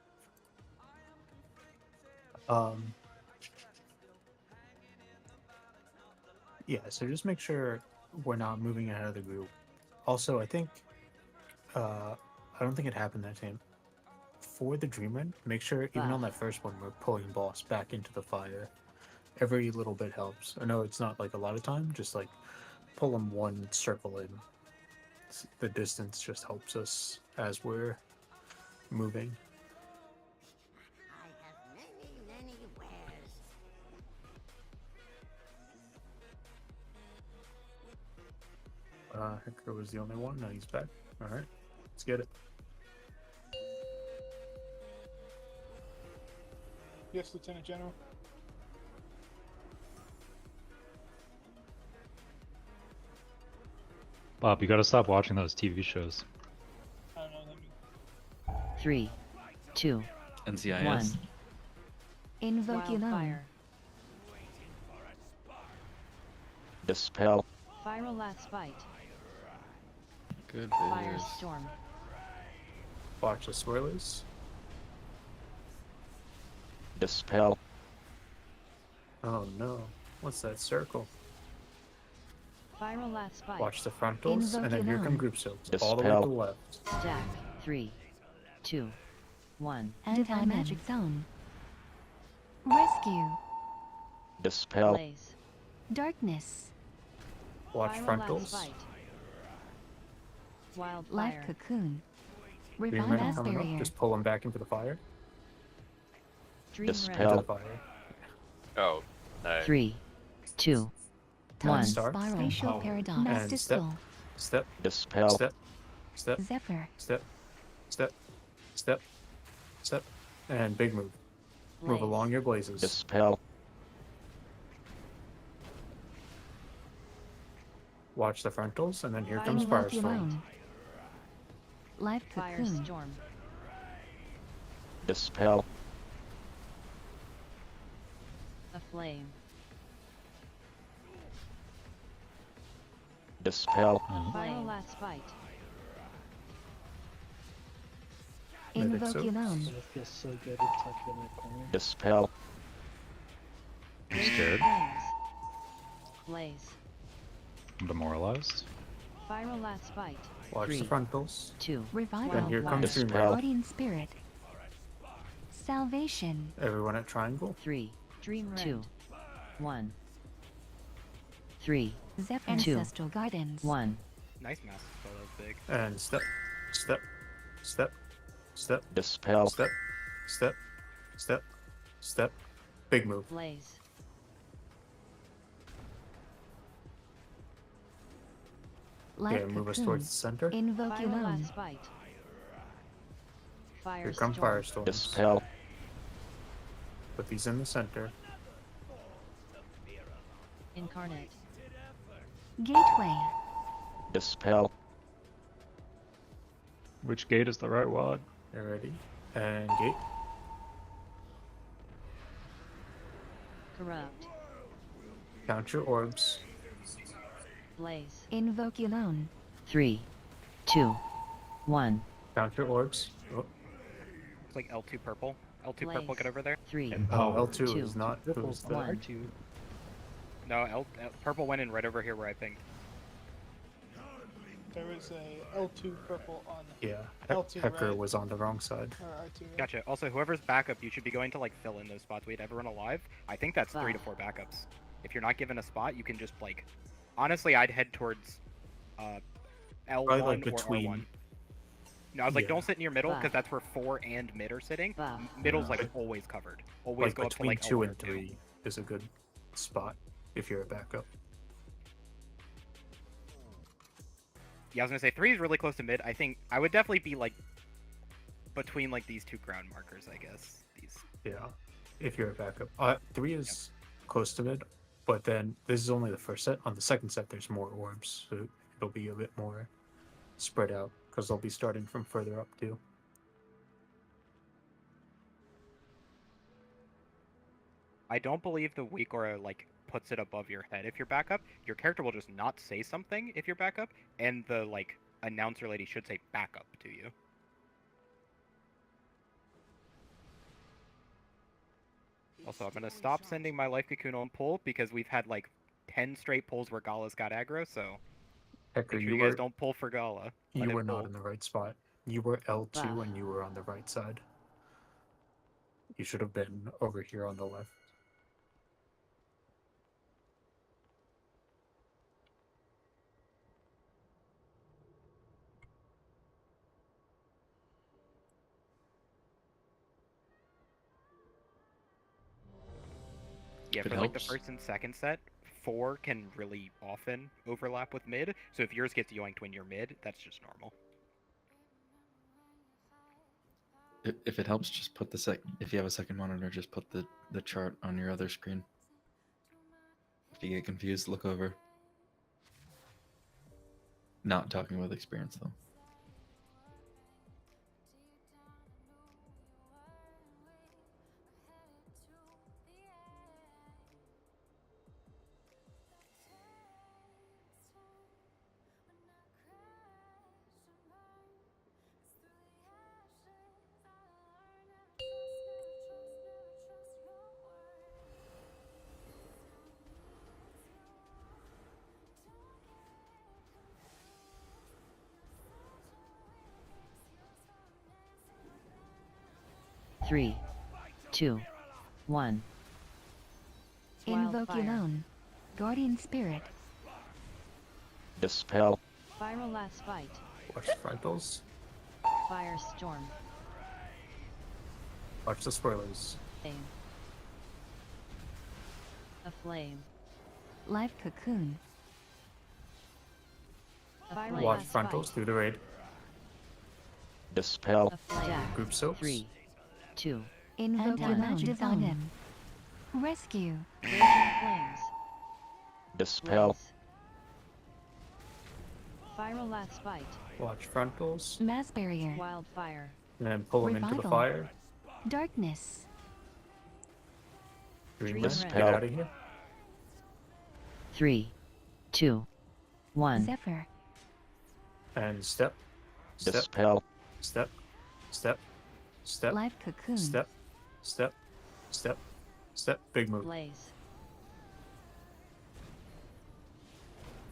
Yeah, so just make sure we're not moving ahead of the group. Also, I think, I don't think it happened that time. For the Dreamland, make sure, even on that first one, we're pulling boss back into the fire. Every little bit helps. I know it's not like a lot of time, just like pull them one circle in. The distance just helps us as we're moving. I have many, many wares. Hector was the only one. Now he's back. Alright, let's get it. Yes, Lieutenant General. Bob, you gotta stop watching those TV shows. I don't know. Let me... 3, 2, NCIS. 1. Invoke your own. Wildfire. Dispel. Fyrakk bite. Good. Firestorm. Watch the swirlers. Dispel. Oh no. What's that circle? Viral last spike. Watch the frontals, and then here come group silks, all the way to the left. Stack. 3, 2, 1. Anti-magic zone. Rescue. Dispel. Blaze. Darkness. Watch Viral frontals. last spike. Wildfire. Life cocoon. Dream Revive Ring mass coming up. barrier. Just pull them back into the fire. Dream Dispel. Into the Red. fire. Oh, nice. 3, 2, Time 1. Star. spiral. Spatial paradox. And Mastistical. Step. Dispel. Step. Step. Zephyr. Step. Step. Step. Step. And big move. Move Blaze. along your blazes. Dispel. Watch the frontals, and then here Fire comes Invoke Firestorm. alone. Life cocoon. Firestorm. Dispel. A flame. Dispel. Viral last spike. Mythic Invoke silks. alone. It feels so good to tuck it in that corner. Dispel. I'm scared. Flames. Blaze. I'm demoralized. Viral last spike. Watch 3, the frontals. 2, Revival. Then here comes Dream Dispel. Ring. Guardian spirit. Salvation. Everyone at triangle. 3, Dream 2, 1. 3, Zephyr. 2, Ancestral guidance. 1. Nice massive spell, that was big. And step. Step. Step. Step. Dispel. Step. Step. Step. Step. Big move. Blaze. Life Okay, move us cocoon. towards the center. Invoke Viral alone. last spike. Here come Firestorm. Firestorms. Dispel. Put these in the center. Incarnate. Gateway. Dispel. Which gate is the right one? You ready? And gate. Corrupt. Count your orbs. Blaze. Invoke alone. 3, 2, 1. Count your orbs. Oh, It's like L2 purple. L2 Blaze. purple, get over there. 3, L2 2, is not. Who's the, one. No, purple went in right over here where I pinged. There was a L2 purple on yeah, L2 Hecker red. was on the wrong side. or R2 red. Gotcha. Also, whoever's backup, you should be going to like fill in those spots. We had everyone alive. I think that's 3 to 4 backups. If you're not given a spot, you can just like. Honestly, I'd head towards L1 Probably like or between. R1. No, I was like, Yeah. don't sit near middle because Buff. that's where 4 and mid are sitting. Buff. Middle's Yeah. like always covered. Always Like go up to between like 2 L1 and or 2. 3 is a good spot if you're a backup. Yeah, I was gonna say 3 is really close to mid. I think I would definitely be like between like these 2 ground markers, I guess. These. Yeah, if you're a backup. 3 is close to mid, but then this is only the first set. On the second set, there's more orbs, so it'll be a bit more spread out because they'll be starting from further up too. I don't believe the weak aura like puts it above your head if you're backup. Your character will just not say something if you're backup, and the like announcer lady should say backup to you. Also, I'm gonna stop sending my life cocoon on pull because we've had like 10 straight pulls where Gala's got aggro, so Hecker, make sure you guys don't pull for Gala. Let You him were not pull. in the right spot. You were L2 Wow. and you were on the right side. You should have been over here on the left. Yeah, If it for like the helps. first and second set, 4 can really often overlap with mid. So if yours gets yoinked when you're mid, that's just normal. If it helps, just put the if you have a second monitor, just put the chart on your other screen. If you get confused, look over. Not talking with experience though. 3, 2, 1. Invoke Wildfire. Elone. Guardian Spirit. Dispel. Last Fight. Watch frontals. Firestorm. Watch the spoilers. Flame. A flame. Life Cocoon. Watch frontals through the raid. Dispel. Group soaks. 3, 2. Invoke Elone. Elone. Rescue. Raging Flames. Dispel. Last Fight. Watch frontals. Mass Barrier. Wildfire. And then pull them into the Revival. fire. Darkness. Dream Dispel. Get out of here. 3, 2, 1. Zephyr. And step. Step. Dispel. Step. Step. Step. Life Cocoon. Step. Step. Step. Step. Big move. Blaze.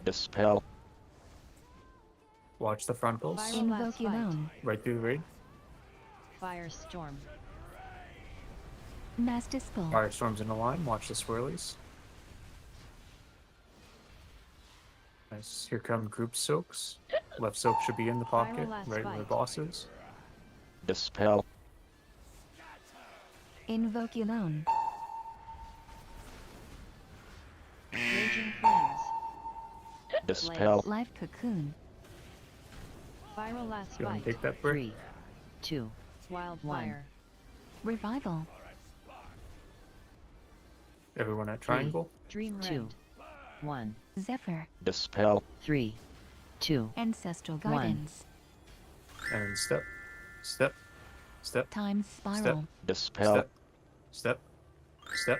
Dispel. Watch the frontals. Invoke Last Fight. Elone. Right through the raid. Firestorm. Mass Dispel. Firestorm's in the line. Watch the swirlies. Nice. Here come group soaks. Left soak should be in the pocket, Last right where the Fight. boss is. Dispel. Invoke Elone. Raging Flames. Dispel. Life Cocoon. Last You want Fight. to take that brick? 3, 2. Wildfire. Revival. Everyone at triangle. Dream 2, 1. Zephyr. Dispel. 3, 2. Ancestral One. Gardens. And step. Step. Step. Time Spiral. Dispel. Step. Step. Step.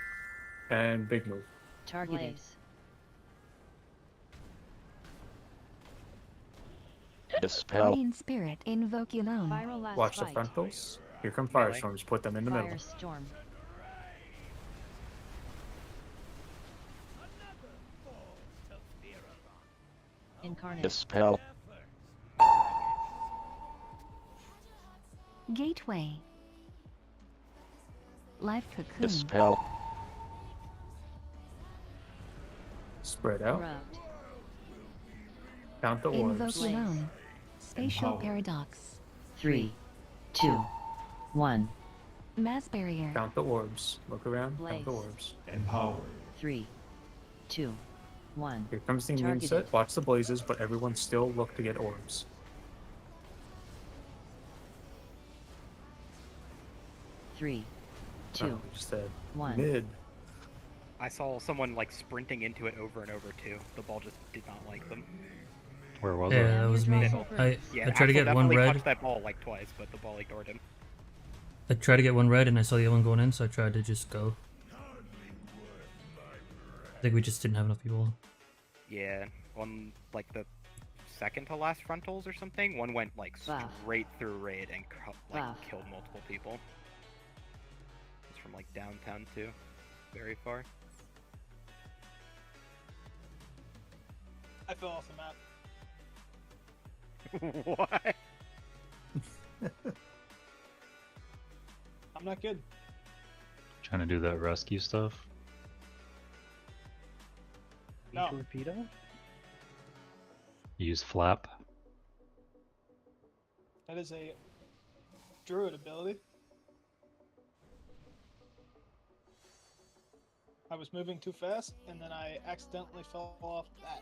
And big move. Targeted. Dispel. Guardian Spirit. Invoke Elone. Last Watch the Fight. frontals. Here come firestorms. Put them in the middle. Firestorm. Incarnate. Dispel. Gateway. Life Cocoon. Dispel. Spread out. Corrupt. Count the Invoke orbs. Elone. Spatial Paradox. 3, 2, 1. Mass Barrier. Count the orbs. Look around. Count the Blaze. orbs. 3, 2, 1. Here comes the immune Targeted. set. Watch the blazes, but everyone still look to get orbs. 3, 2, Oh, we just said 1. mid. I saw someone like sprinting into it over and over too. The ball just did not like them. Where was Yeah, it? that was me. Middle. I Yeah, tried to get one definitely red. touched that ball like twice, but the ball ignored him. I tried to get one red and I saw the other one going in, so I tried to just go. I think we just didn't have enough people. Yeah, on like the second to last frontals or something, one went like Buff. straight through raid and Buff. killed multiple people. It's from like downtown too, very far. I fell off the map. What? I'm not good. Trying to do that rescue stuff. No. Torpedo? Use flap. That is a druid ability. I was moving too fast, and then I accidentally fell off that.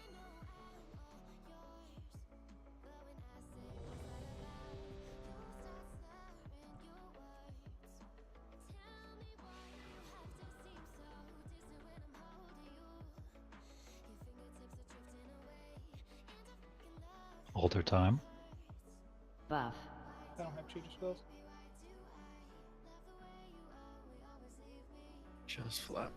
Alter time. Buff. I don't have cheater spells. Just flap.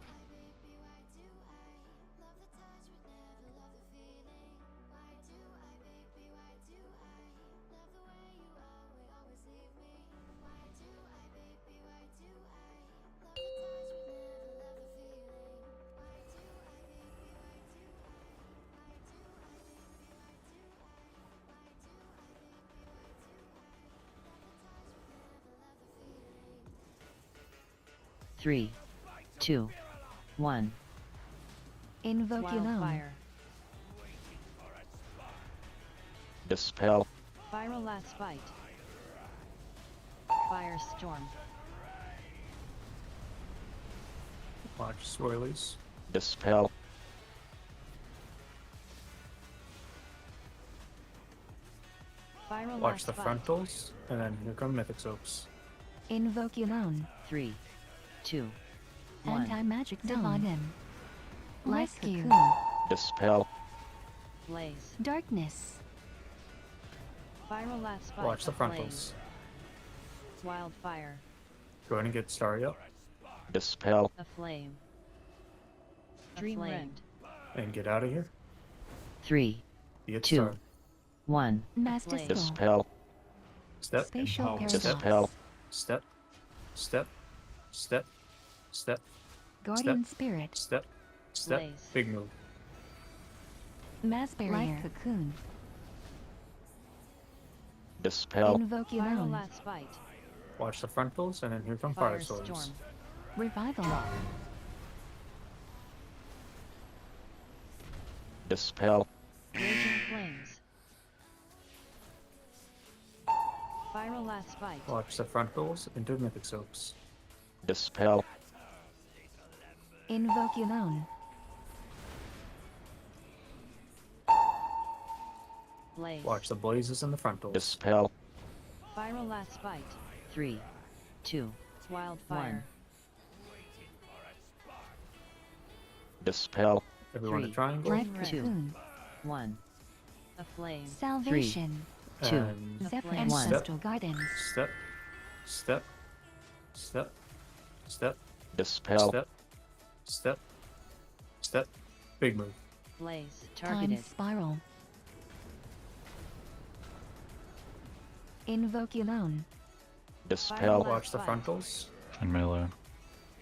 3, 2, 1. Invoculon. Wildfire. Dispel. Viral last bite. Firestorm. Watch swirlies. Dispel. Viral Watch last the bite. frontals, and then here come Mythic Soaps. Invoculon. 3, 2, 1. Anti-magic zone. Rescue. Dispel. Blaze. Darkness. Viral last bite. Watch the Flame. frontals. Wildfire. Go ahead and get Starry up, Dispel. Aflame. Dream Aflame. Rend. and get out of here. 3, Get 2, Star. 1. Master Flame. Skill. Dispel. Step. Spatial paradox. Dispel. Step. Step. Step. Step. Guardian Spirit. Step. Step. Blaze. Big move. Mass Barrier. Life Cocoon. Dispel. Viral Invoculon. last bite. Watch the frontals, and then here come Fire Swords. Firestorm. Revival. Dispel. Raging flames. Viral last bite. Watch the frontals into Mythic Soaps. Dispel. Invoculon. Blaze. Watch the blazes in the frontals. Dispel. Viral last bite. 3, 2, Wildfire. Dispel. Everyone a 3, triangle. Life Red. 2, Cocoon. 1. Aflame. Salvation. Two. And Zephyr One. Ancestral Guidance. step. Step. Step. Step. Dispel. Step. Step. Step. Big move. Blaze. Time Targeted. Spiral. Invoculon. Dispel. Watch the Fight. frontals. And melee.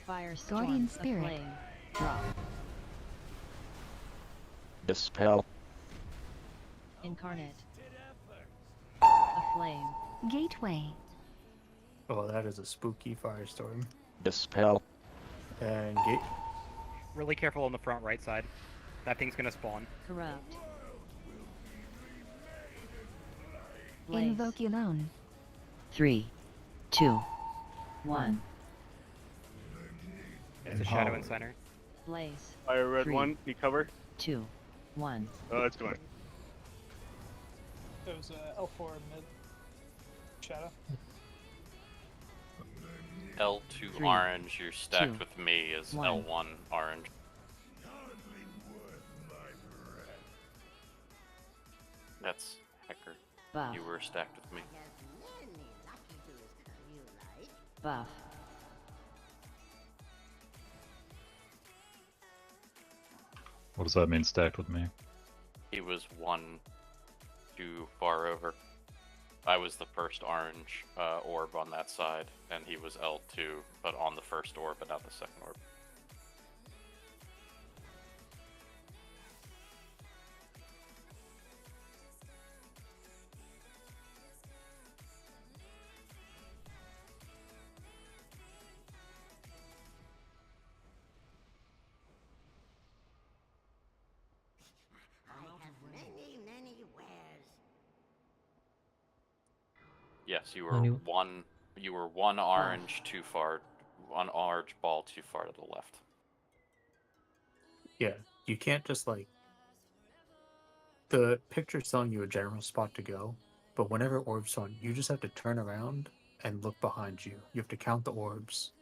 Firestorm. Guardian Spirit. Aflame. Drop. Dispel. Incarnate. Aflame. Gateway. Oh, that is a spooky firestorm. Dispel. And gate. Really careful on the front right side. That thing's gonna spawn. Corrupt. Blaze. Invoculon. 3, 2, 1. It's a shadow in center. Blaze. Fire red 3, one. Need cover. 2, 1. Oh, it's going. There was L4 mid. Shadow. L2 3, orange, you're stacked 2, with me as 1. L1 orange. That's Hecker. Buff. You were stacked with me. Buff. What does that mean, stacked with me? He was one too far over. I was the first orange orb on that side, and he was L2, but on the first orb, but not the second orb. Yes, you were Any- one. You were one orange too far, one orange ball too far to the left. Yeah, you can't just like. The picture's telling you a general spot to go, but whenever orbs spawn, you just have to turn around and look behind you. You have to count the orbs.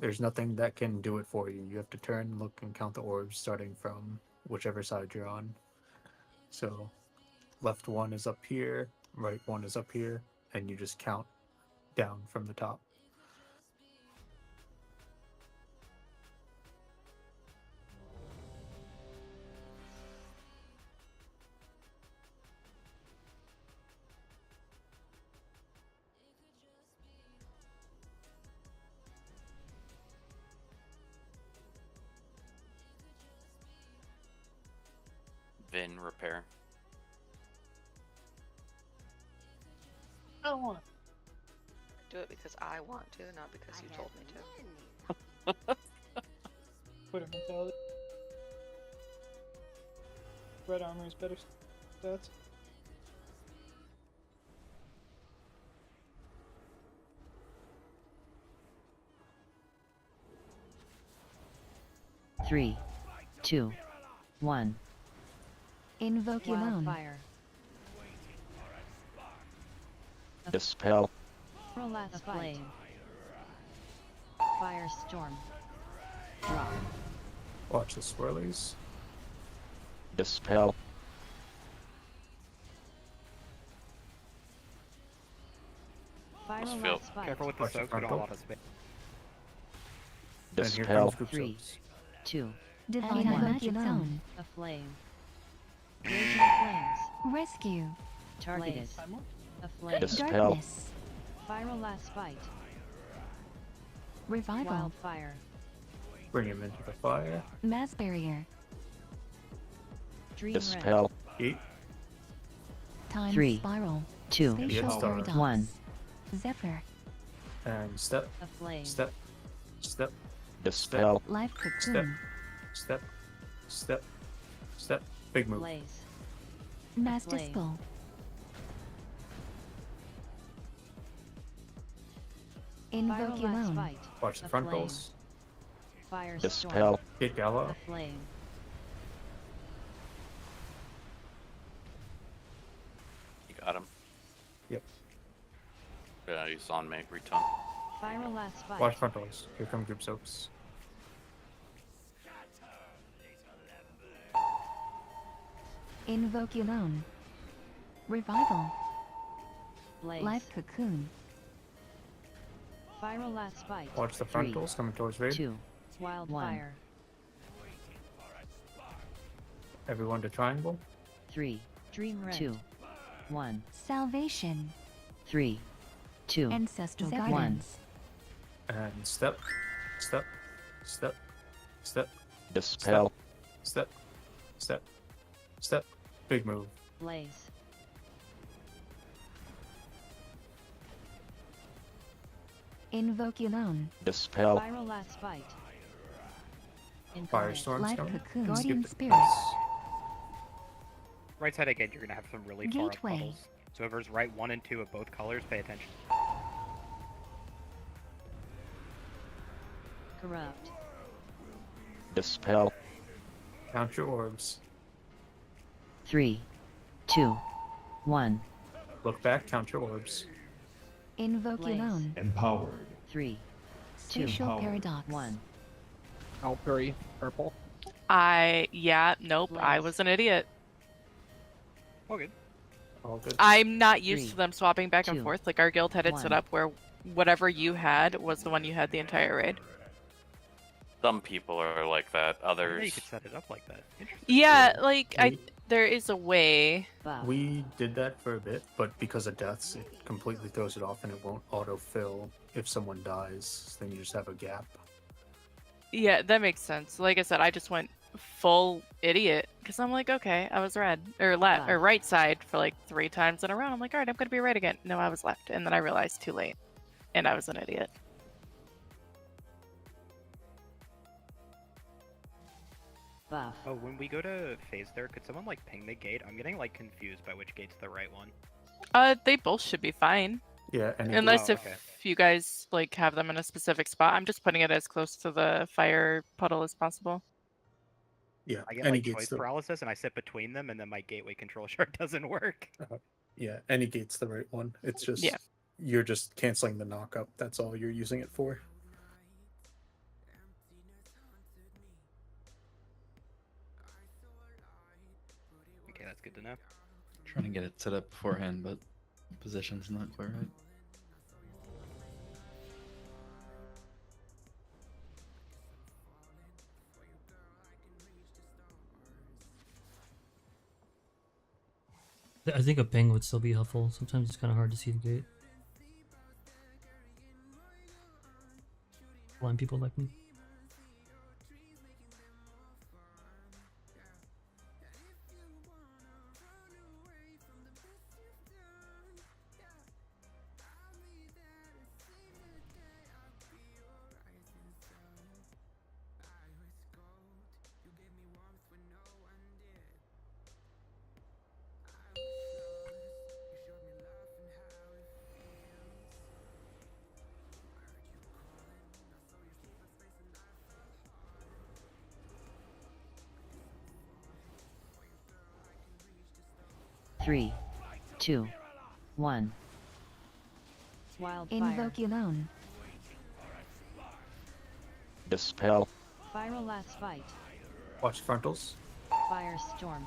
There's nothing that can do it for you. You have to turn, look, and count the orbs starting from whichever side you're on. So, left one is up here, right one is up here, and you just count down from the top. Vin repair. I don't want do it because I want to, not because you told me to. Twitter mentality. Red armor is better stats. Three, two, one. Invoculon. Wildfire. Dispel. Last flame. Firestorm. Drop. Watch the swirlies. Dispel. Viral feel- last fight. Careful with the Watch the soaks, we don't have a frontal. lot of space. And here Dispel. comes group 3, soaks. 2, Divine One. Magic Zone. A flame. Raging flames. Rescue. targeted. Blaze. A flame. Dispel. Darkness. Viral last fight. Revival. Wildfire. Bring him into the fire. Mass Barrier. Dream Dispel. Eat. Time 3, Spiral. 2, Spatial Star. Paradox. 1. Zephyr. And step. A flame. Step. Step. Dispel. Life Step. Cocoon. Step. Step. Step. Big move. Blaze. Mass Flame. Dispel. Viral last Invoculon. fight. Watch the A frontals. Firestorm. Dispel. Hit Gallo. A flame. You got him. Yep. Yeah, he's on me. Return. Viral last fight. Watch frontals. Here come group soaks. Invoculon. Revival. Blaze. Life Cocoon. Viral last fight. Watch the 3, frontals coming towards raid. 2, Wildfire. Everyone to triangle. 3, Dream Rent. 2, 1. Salvation. 3, 2, Ancestral Zephyr. Guidance. And step. Step. Step. Step. Dispel. Step. Step. Step. Big move. Blaze. Invoculon. Dispel. Viral last fight. Incarnate. Firestorm's Life coming. Cocoon. Skip Guardian the Spirit. Right side again, you're gonna have some really far up Gateway. puddles. So whoever's right 1 and 2 of both colors, pay attention. Corrupt. Dispel. Count your orbs. 3, 2, 1. Look back. Count your orbs. Invoculon. Empowered. 3, 2, Spatial Paradox. 1. L3, purple. Nope, I was an idiot. All good. All good. I'm not used 3, to them swapping back and 2, forth. Like, our guild had it set 1. up where whatever you had was the one you had the entire raid. Some people are like that. I didn't know you Others. could set it up like that. Interesting. Yeah, like, We- there is a way. Buff. We did that for a bit, but because of deaths, it completely throws it off and it won't autofill if someone dies. Then you just have a gap. Yeah, that makes sense. Like I said, I just went full idiot because I'm like, okay, I was red or left or right side for like 3 times in a row. I'm like, all right, I'm gonna be right again. No, I was left, and then I realized too late, and I was an idiot. Buff. Oh, when we go to phase there, could someone like ping the gate? I'm getting like confused by which gate's the right one. They both should be fine. Yeah, and Unless Oh, if okay. you guys like have them in a specific spot. I'm just putting it as close to the fire puddle as possible. yeah, I get any like gate's choice the paralysis, and I sit between them, and then my gateway control shard doesn't work. yeah, any gate's the right one. It's just Yeah. you're just canceling the knock up. That's all you're using it for. Okay, that's good to know. Trying to get it set up beforehand, but position's not quite right. I think a ping would still be helpful. Sometimes it's kind of hard to see the gate. Blind people like me. 3, 2, 1. Wildfire. Invoculon. Dispel. Last fight. Watch frontals. Firestorm.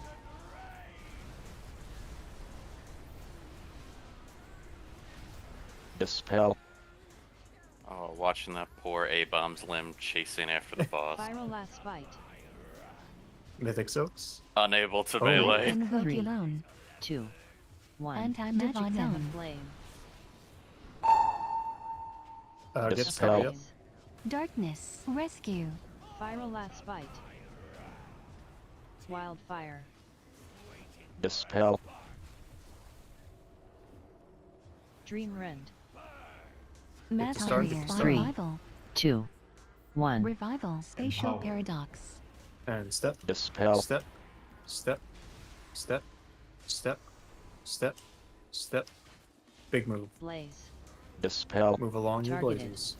Dispel. Oh, watching that poor A-bomb's limb chasing after the boss. Last fight. Mythic Silks. Unable to Oh. melee. Invoculon. 2, 1. Anti-magic Divine zone. Flame. Get Dispel. Scary up. Darkness. Rescue. Last fight. Wildfire. Dispel. Dream Rend. Mass start, barrier. start. 3, Revival. 2, 1. Revival. Spatial paradox. And step. Dispel. Step. Step. Step. Step. Step. Step. Big move. Blaze. Dispel. Move along your Targeted. blazes.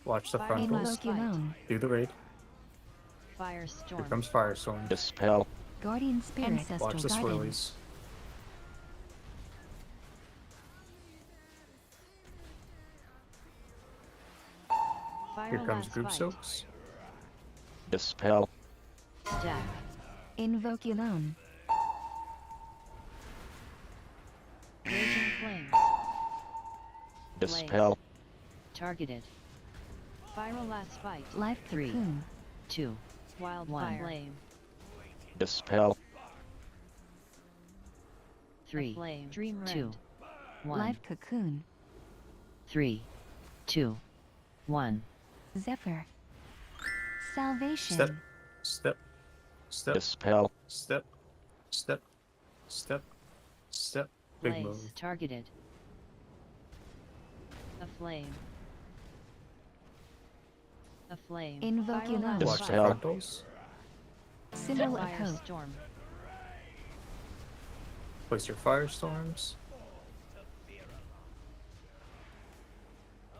Watch the frontals. Invoculon. Do the raid. Firestorm. Here comes Firestorm. Dispel. Guardian Spirit. Ancestral Watch the guidance. swirlies. Here comes Last Group fight. Soaks. Dispel. Death. Invoculon. Raging Flames. Dispel. Targeted. Last fight. Life 3, cocoon. 2, Wildfire. Flame. Dispel. 3, Flame. Dream Rend. 2, 1. Life cocoon. 3, 2, 1. Zephyr. Salvation. Step. Step. Step. Dispel. Step. Step. Step. Step. Big Blaze. move. Targeted. A flame. A flame. Invoculon. Watch the Dispel. frontals. Symbol of hope. Firestorm. Place your Firestorms.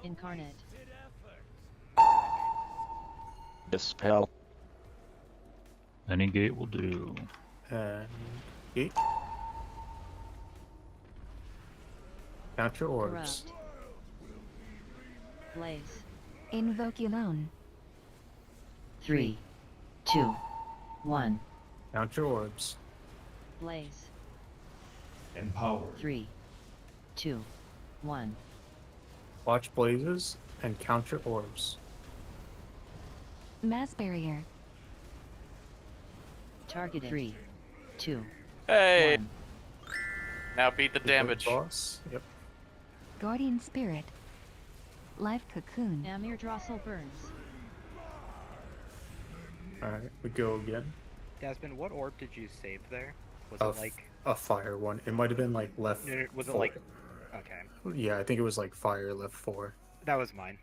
Incarnate. Dispel. Any gate will do. And gate. Count your orbs. Corrupt. Blaze. Invoculon. 3, 2, 1. Count your orbs. Blaze. Empowered. 3, 2, 1. Watch blazes and count your orbs. Mass barrier. Targeted. 3, 2, Hey! 1. Now beat the Good damage. Boss. Yep. Guardian Spirit. Life cocoon. Amir Drossel burns. Alright, we go again. Desmond, what orb did you save there? Was A it like? a fire one. It might have been like left. Was it 4. like? Okay, Yeah, I think it was like fire left 4. that was mine.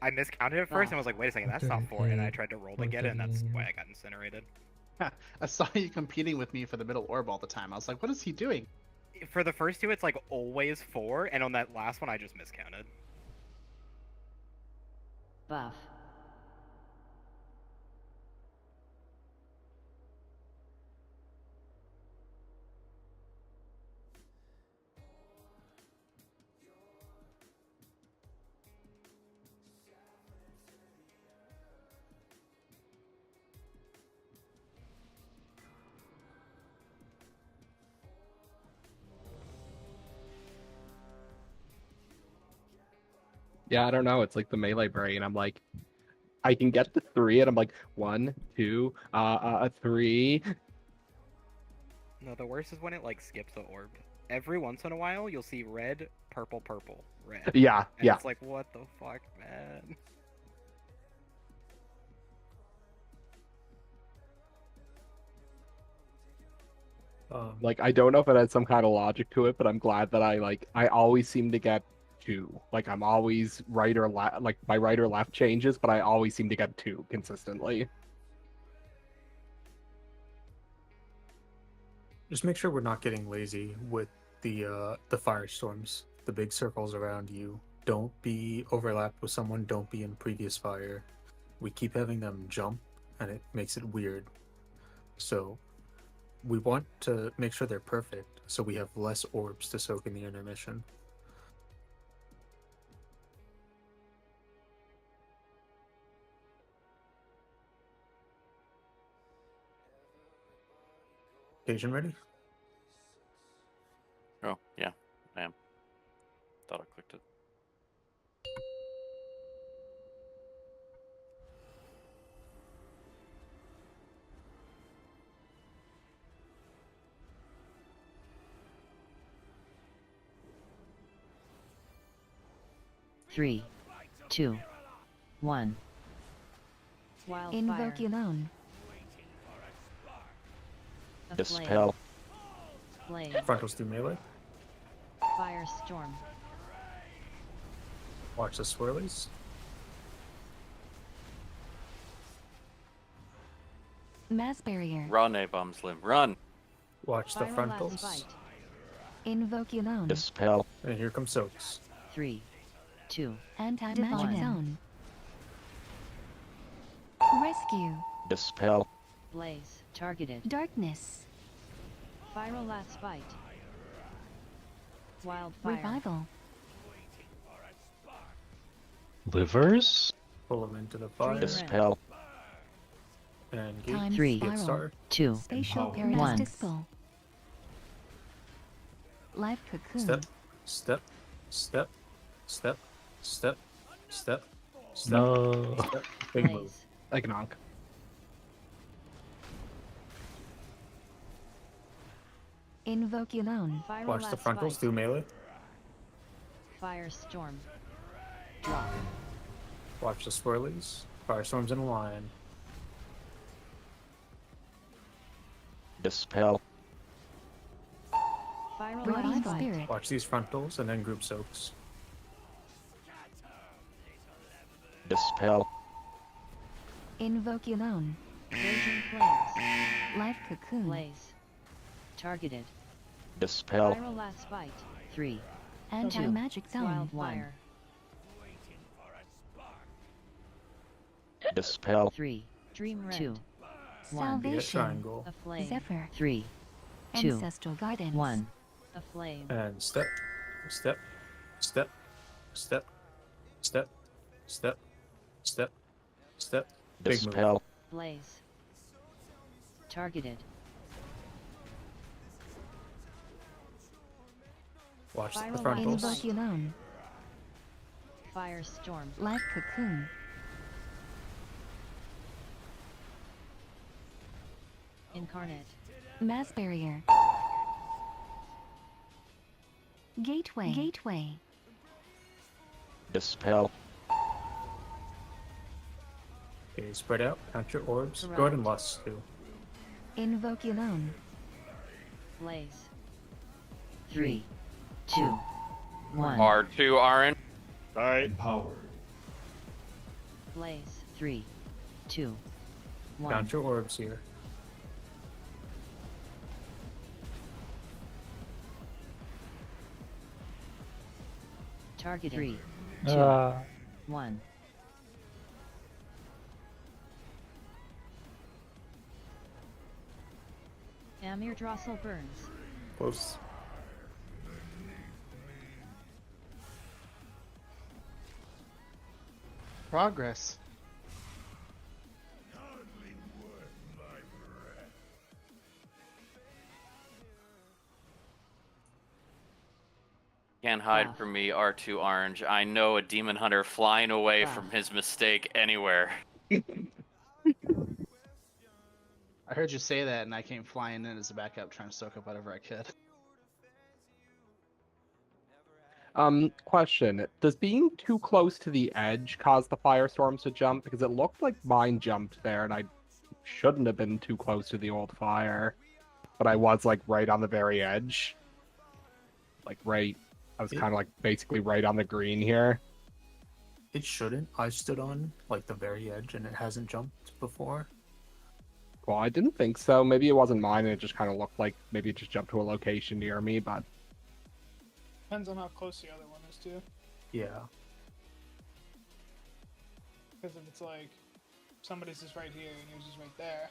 I miscounted it first and was like, wait a second, that's not 4. And I tried to roll to get it, and that's why I got incinerated. I saw you competing with me for the middle orb all the time. I was like, what is he doing? For the first two, it's like always 4, and on that last one, I just miscounted. Buff. Yeah, I don't know. It's like the melee brain. I'm like, I can get the 3, and I'm like, 1, 2, 3. No, the worst is when it like skips the orb. Every once in a while, you'll see red, purple, purple, red. Yeah, And yeah. It's like, what the fuck, man? Like, I don't know if it has some kind of logic to it, but I'm glad that I always seem to get 2. Like, I'm always right or left, like my right or left changes, but I always seem to get 2 consistently. Just make sure we're not getting lazy with the firestorms, the big circles around you. Don't be overlapped with someone. Don't be in previous fire. We keep having them jump, and it makes it weird. So we want to make sure they're perfect, so we have less orbs to soak in the intermission. Occasion ready? Oh, yeah, I am. Thought I clicked it. Three, two, one. Wildfire. Invoke alone. Dispel. Flame. Frontals do melee. Firestorm. Watch the swirlies. Mass barrier. Run, A-Bomb Slim, run! Watch the Viral frontals. last bite. Invoke alone. Dispel. And here comes soaks. 3, 2, Anti-magic zone. Rescue. Dispel. blaze. Targeted. Darkness. Viral last bite. Wildfire. Revival. Livers? Pull them into the fire. Dispel. And gate. Time 3, spiral. Star. 2, Spatial One. paradoxical. Life cocoon. Step. Step. Step. Step. Step. Step. Step. No. Step. Big move. blaze. Like an onk. Invoke alone. Viral Watch the last frontals bite. do melee. Firestorm. Drop. Watch the swirlies. Firestorms in a line. Dispel. Viral Radiant last bite. spirit. Watch these frontals and then group soaks. Dispel. Invoke alone. Raging flames. Life cocoon. Blaze. Targeted. Dispel. Viral last bite. 3, Anti-magic zone. wildfire. Dispel. 3, Dream rend. 2, Be a Salvation. triangle. a flame. Zephyr. 3, 2, Ancestral guidance. 1, a flame. And step. Step. Step. Step. Step. Step. Step. Step. Big move. Dispel. Blaze. Targeted. Watch the Viral frontals. Invoke alone. Firestorm. Life cocoon. Incarnate. Mass barrier. Gateway. Gateway. Dispel. Okay, spread out. Count your orbs. Go ahead Correct. and lust too. Invoke alone. Blaze. 3, 2, 1. R2 orange. Blaze. 3, 2, 1. Count your orbs here. Targeted. 3, 2, 1. Amir Drossel burns. Close. Progress. Can't hide Wow. from me, R2 orange. I know a demon hunter flying away Wow. from his mistake anywhere. I heard you say that, and I came flying in as a backup, trying to soak up whatever I could. Question. Does being too close to the edge cause the firestorms to jump? Because it looked like mine jumped there, and I shouldn't have been too close to the old fire. But I was, like, right on the very edge. Like, right... I was kind of, like, basically right on the green here. It shouldn't. I stood on like the very edge and it hasn't jumped before. Well, I didn't think so. Maybe it wasn't mine, and it just kind of looked like maybe it just jumped to a location near me, but... Depends on how close the other one is too. Yeah. Because if it's like somebody's just right here and yours is right there,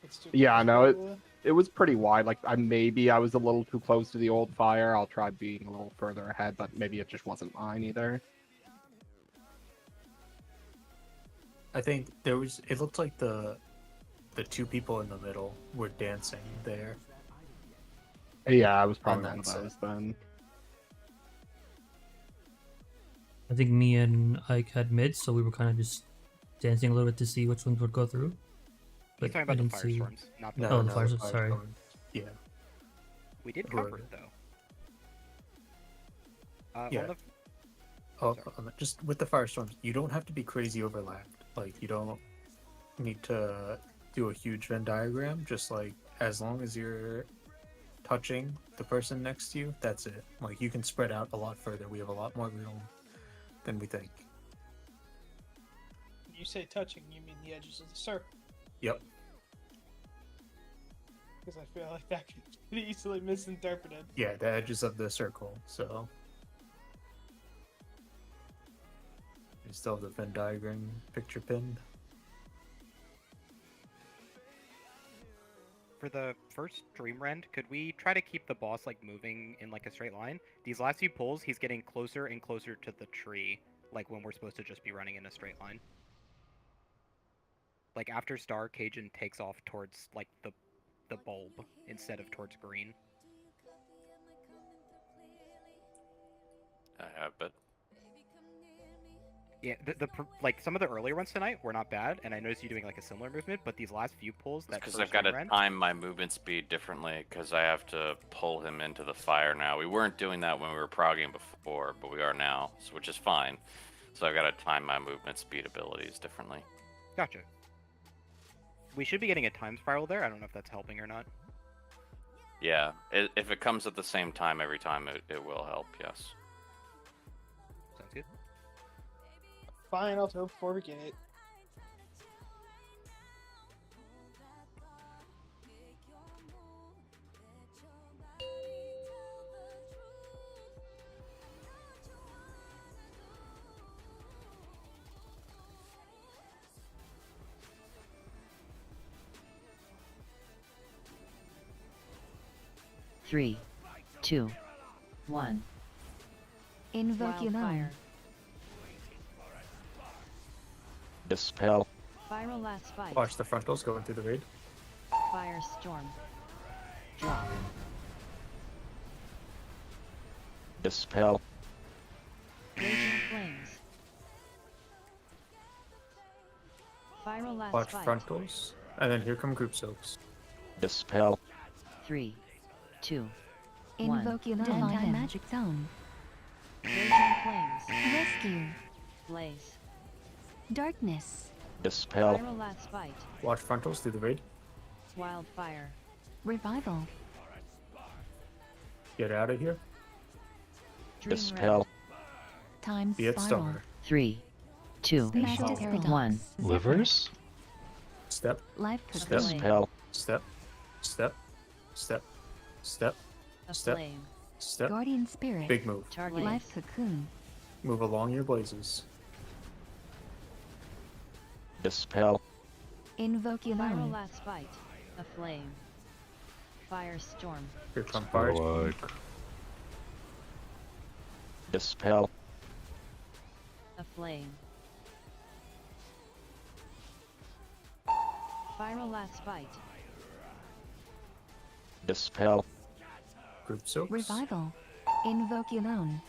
It's too Yeah, close, no, probably. it was pretty wide. Like I was a little too close to the old fire. I'll try being a little further ahead, but maybe it just wasn't mine either. I think there was. It looked like the two people in the middle were dancing there. Yeah, I was probably that one of set. those then. I think me and Ike had mid, so we were kind of just dancing a little bit to see which ones would go through. He's talking I about the didn't see. firestorms, not the. Oh, the firestorms. Sorry. Yeah. We did Right. cover it though. Yeah. On the... Just with the firestorms, you don't have to be crazy overlapped. Like you don't need to do a huge Venn diagram. Just like as long as you're touching the person next to you, that's it. Like you can spread out a lot further. We have a lot more room than we think. When you say touching, you mean the edges of the circle. Yep. Because I feel like that could be easily misinterpreted. Yeah, the edges of the circle. So you still have the Venn diagram picture pinned. For the first Dream Rend, could we try to keep the boss like moving in like a straight line? These last few pulls, he's getting closer and closer to the tree, like when we're supposed to just be running in a straight line. Like after Star, Cajun takes off towards like the bulb instead of towards green. But Yeah, like some of the earlier ones tonight were not bad, and I noticed you doing like a similar movement. But these last few pulls, because I've got to time my movement speed differently because I have to pull him into the fire now. We weren't doing that when we were progging before, but we are now, which is fine. So I've got to time my movement speed abilities differently. Gotcha. We should be getting a time spiral there. I don't know if that's helping or not. Yeah, if it comes at the same time every time, it will help. Yes. Sounds good. Fine, I'll throw before we get it. Three, two, one. Invoke your Wildfire. Dispel. Viral last fight. Watch the frontals going through the raid. Firestorm. Drop. Dispel. Raging flames. Viral last Watch fight. frontals, and then here come group soaks. Dispel. 3, 2, 1. Invoke your divine magic zone. Raging flames. Rescue. Blaze. Darkness. Dispel. Viral last fight. Watch frontals through the raid. Wildfire. Revival. Get out of here. Dream Dispel. Time Be it spiral. star. 3, 2, Master paradox. 1. Livers? Step. Life Step. cocoon. Dispel. Step. Step. Step. Step. A Step. flame. Step. Guardian spirit. Big move. Targeted. Life cocoon. Move along your blazes. Dispel. Invoke your Viral own. last fight. A flame. Firestorm. Here come fire. Dispel. A flame. Viral last fight. Dispel. Group soaks. Revival. Invoke your own.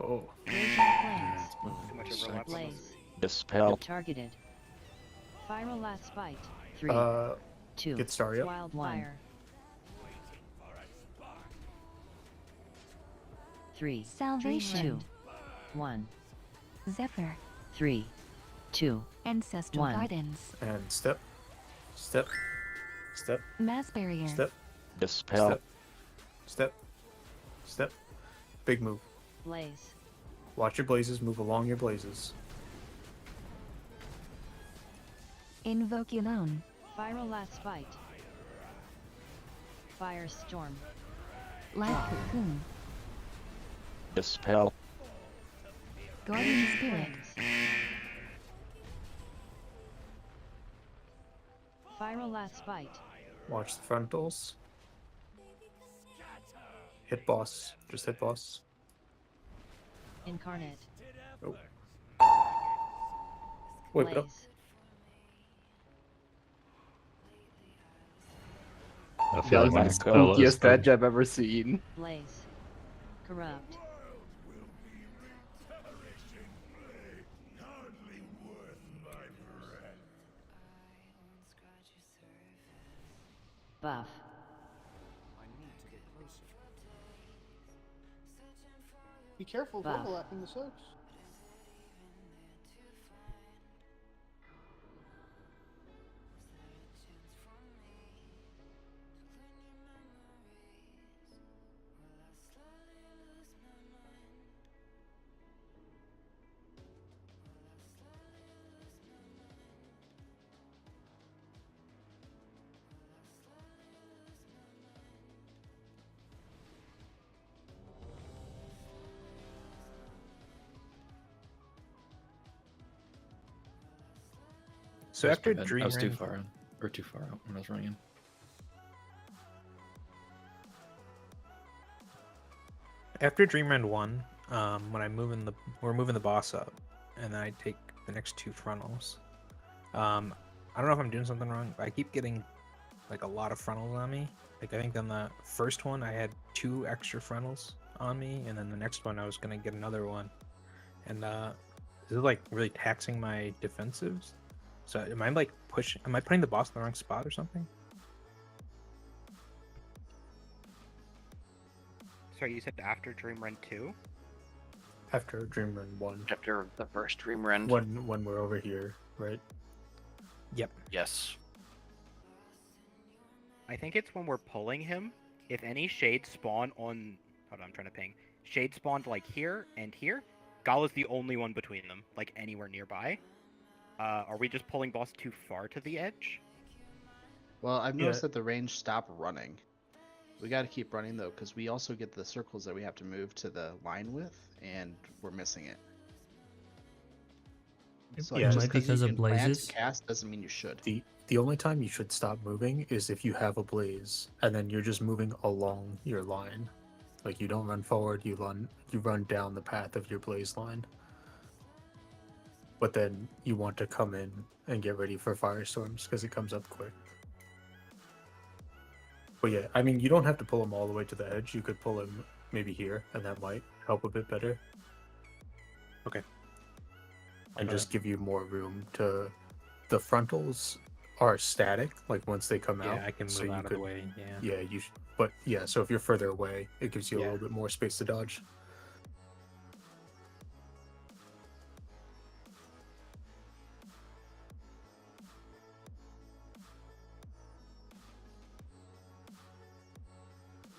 Oh. Raging flames. Too much overlap. Blaze. Dispel. Targeted. Viral last fight. 3, 2, get started. Wildfire. 3, Salvation. 2, 1. Zephyr. 3, 2, Ancestral 1. gardens. And step. Step. Step. Mass barrier. Step. Dispel. Step. Step. Step. Big move. Blaze. Watch your blazes. Move along your blazes. Invoke your own. Viral last fight. Firestorm. Life cocoon. Dispel. Guardian spirit. Flames. Fyrakk bite. Watch the frontals. Hit boss. Just hit boss. Incarnate. Oh. Wait, what up? Blaze. I That feel was like the my spell is spookiest edge I've ever seen. Blaze. Corrupt. Buff. Be careful of Buff. overlapping the soaks. So That was after my bad. Dream I was too Rend- far in, or too far out when I was running in. After Dream Rend 1, when we're moving the boss up, and then I take the next 2 frontals. I don't know if I'm doing something wrong, but I keep getting like a lot of frontals on me. Like I think on the first one I had 2 extra frontals on me, and then the next one I was gonna get another one. And is it like really taxing my defensives? So am I like am I putting the boss in the wrong spot or something? Sorry, you said after Dream Rend 2? After Dream Rend 1. After the first Dream Rend. When we're over here, right? Yep. Yes. I think it's when we're pulling him. If any shades spawn on... Hold on, I'm trying to ping. Shade spawned like here and here. Gala's the only one between them, like anywhere nearby. Are we just pulling boss too far to the edge? Well, I've noticed that the range stopped running. We got to keep running though, because we also get the circles that we have to move to the line with, and we're missing it. So Yeah, it just might be because you of can plan to blazes. cast doesn't mean you should. The only time you should stop moving is if you have a blaze, and then you're just moving along your line. Like you don't run forward, you run down the path of your blaze line. But then you want to come in and get ready for firestorms because it comes up quick. But yeah, I mean, you don't have to pull him all the way to the edge. You could pull him maybe here, and that might help a bit better. Okay. And just give you more room to... The frontals are static, like once they come out. Yeah, I can move so out of the way, yeah. Yeah, you should, but yeah, so if you're further away, it gives you a little bit more space to dodge.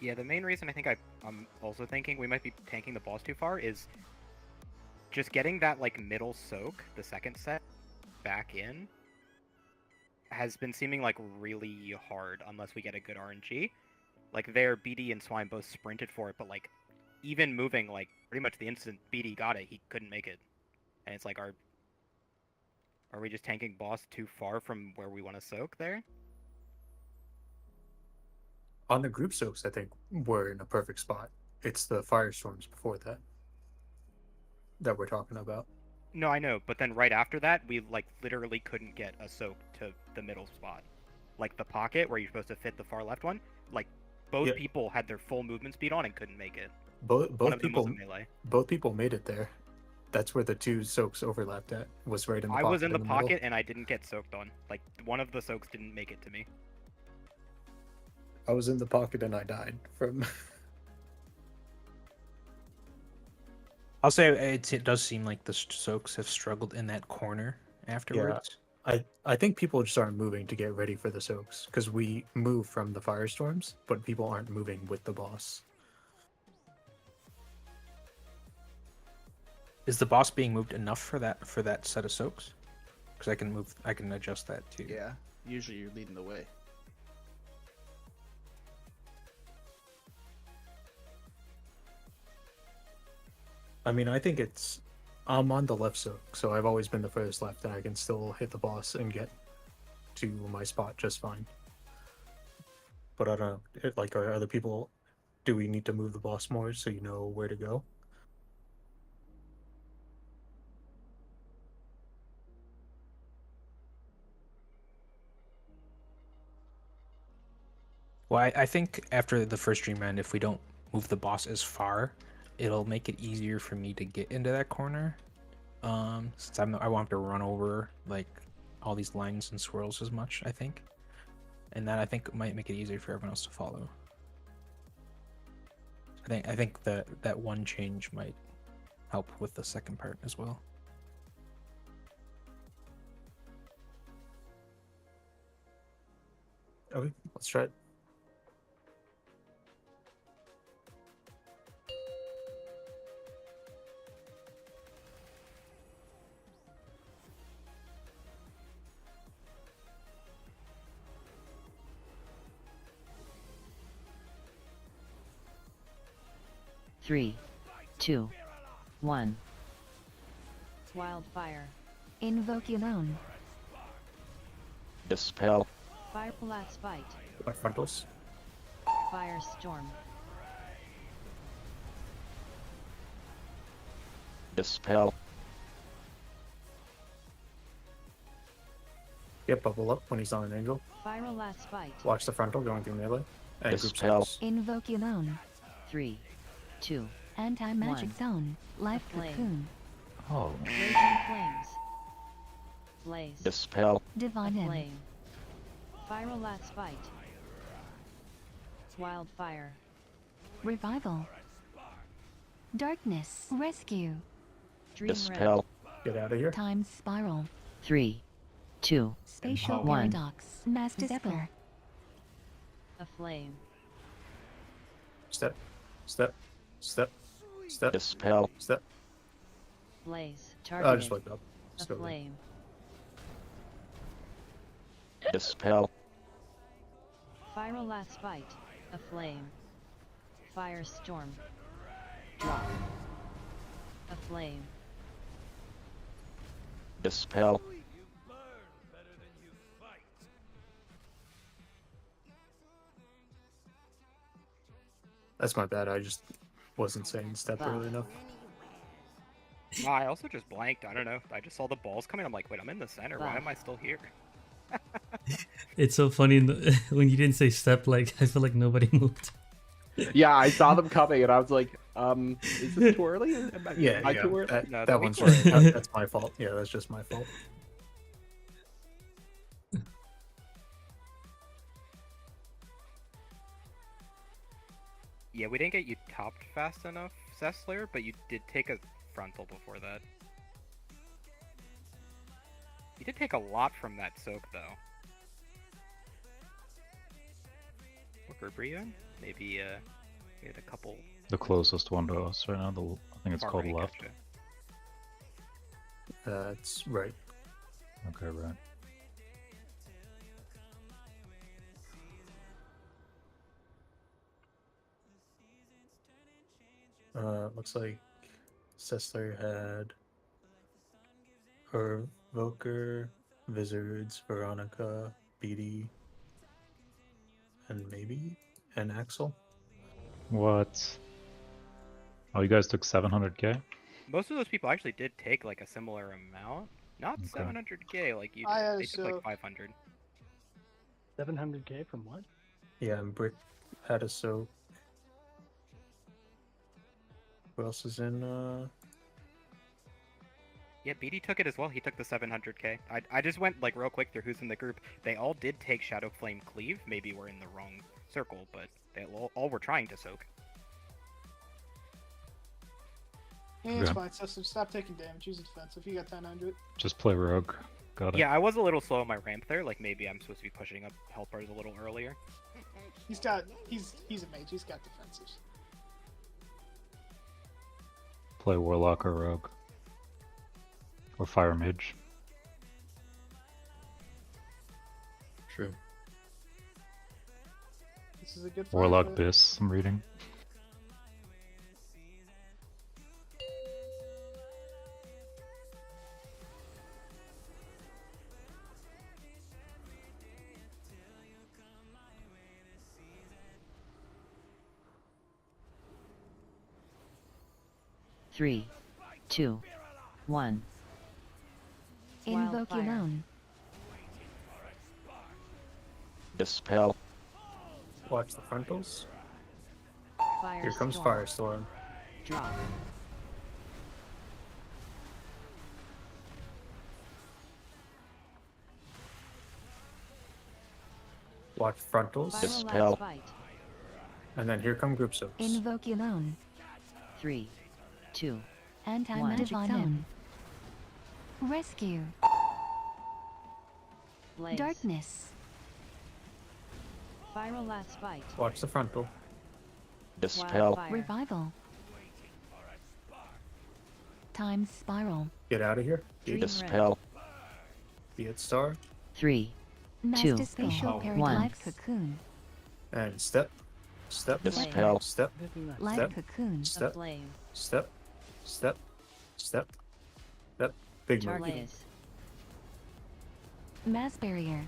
Yeah, the main reason I think I'm also thinking we might be tanking the boss too far is just getting that like middle soak, the second set, back in has been seeming like really hard unless we get a good RNG. Like there, BD and Swine both sprinted for it, but like even moving like pretty much the instant BD got it, he couldn't make it. And it's like, are we just tanking boss too far from where we want to soak there? On the group soaks, I think we're in a perfect spot. It's the firestorms before that we're talking about. No, I know, but then right after that, we like literally couldn't get a soak to the middle spot. Like the pocket where you're supposed to fit the far left one, like both people had their full movement speed on and couldn't make it. Both One of them was people a melee. both people made it there. That's where the 2 soaks overlapped at. Was right in the I pocket. was in the middle. pocket and I didn't get soaked on. Like one of the soaks didn't make it to me. I was in the pocket and I died from. I'll say it does seem like the soaks have struggled in that corner afterwards. I think people just aren't moving to get ready for the soaks because we move from the firestorms, but people aren't moving with the boss. Is the boss being moved enough for that set of soaks? Because I can adjust that too. Yeah, usually you're leading the way. I mean, I think I'm on the left soak, so I've always been the furthest left, and I can still hit the boss and get to my spot just fine. But I don't know, like, are other people, do we need to move the boss more so you know where to go? Well, I think after the first dream end, if we don't move the boss as far, it'll make it easier for me to get into that corner. Since I won't have to run over like all these lines and swirls as much, I think. And that I think might make it easier for everyone else to follow. I think that one change might help with the second part as well. Okay, let's try it. Three, two, one. Wildfire. Invoke alone. Dispel. Fire blast fight. My frontals. Firestorm. Dispel. Get bubble up when he's on an angle. Viral last fight. Watch the frontal going through melee. And group Dispel. steps. Invoke alone. 3, 2. Anti-magic One. zone. Life Flame. cocoon. Oh. Raging flames. Blaze. Dispel. Divine him. Flame. Viral last fight. Wildfire. Revival. Darkness. Rescue. Dream Dispel. Get out of here. Time spiral. 3, 2. Spatial One. paradox. Mass disciple. A flame. Step. Step. Step. Step. Dispel. Step. Blaze. I Targeted. just wiped up. A Just go there. flame. Dispel. Viral last fight. A flame. Firestorm. Drop. A flame. Dispel. That's my bad. I just wasn't saying step early enough. No, I also just blanked. I don't know. I just saw the balls coming. I'm like, wait, I'm in the center. Why am I still here? It's so funny when you didn't say step. Like I feel like nobody moved. Yeah, I saw them coming and I was like, is this too early? Am I too early? That one's right. That's my fault. Yeah, that's just my fault. Yeah, we didn't get you topped fast enough, Zestler, but you did take a frontal before that. You did take a lot from that soak, though. What group are you in? Maybe, we had a couple... The closest one to us right now, I think it's Far called right, left. gotcha. That's right. Okay, right. Looks like Sessler had Voker, Wizards, Veronica, BD, and maybe an Axel. What? Oh, you guys took 700k? Most of those people actually did take, like, a similar amount. Not Okay. 700k, like, you I they took, also- like, 500. 700k from what? Yeah, and Brick had a soak. Who else is in? Yeah, BD took it as well. He took the 700k. I just went, like, real quick through who's in the group. They all did take Shadow Flame Cleave. Maybe we're in the wrong circle, but they all were trying to soak. Yeah, it's Okay. fine. So stop taking damage. Use a defensive. You got 900. Just play rogue. Got it. Yeah, I was a little slow on my ramp there. Like, maybe I'm supposed to be pushing up health bars a little earlier. He's a mage. He's got defensives. Play warlock or rogue. Or fire mage. True. This is a good fight, Warlock but- Biss, I'm reading. 3, 2, 1. Invoke Wildfire. alone. Dispel. Watch the frontals. Firestorm. Here comes Firestorm. Drop. Watch frontals. Viral Dispel. last bite. And then here come group soaks. Invoke alone. 3, 2, Anti-magic Divine zone. Rescue. Blaze. Darkness. Viral last bite. Watch the frontal. Dispel. Wildfire. Revival. Time spiral. Get out of here. Dream Dispel. Be it star. 3, Master 2, spatial One. paraglife cocoon. And step. Step. Dispel. Step. Life Step. cocoon. Step. Flame. Step. Step. Step. Step. Big move. Blaze. Mass barrier.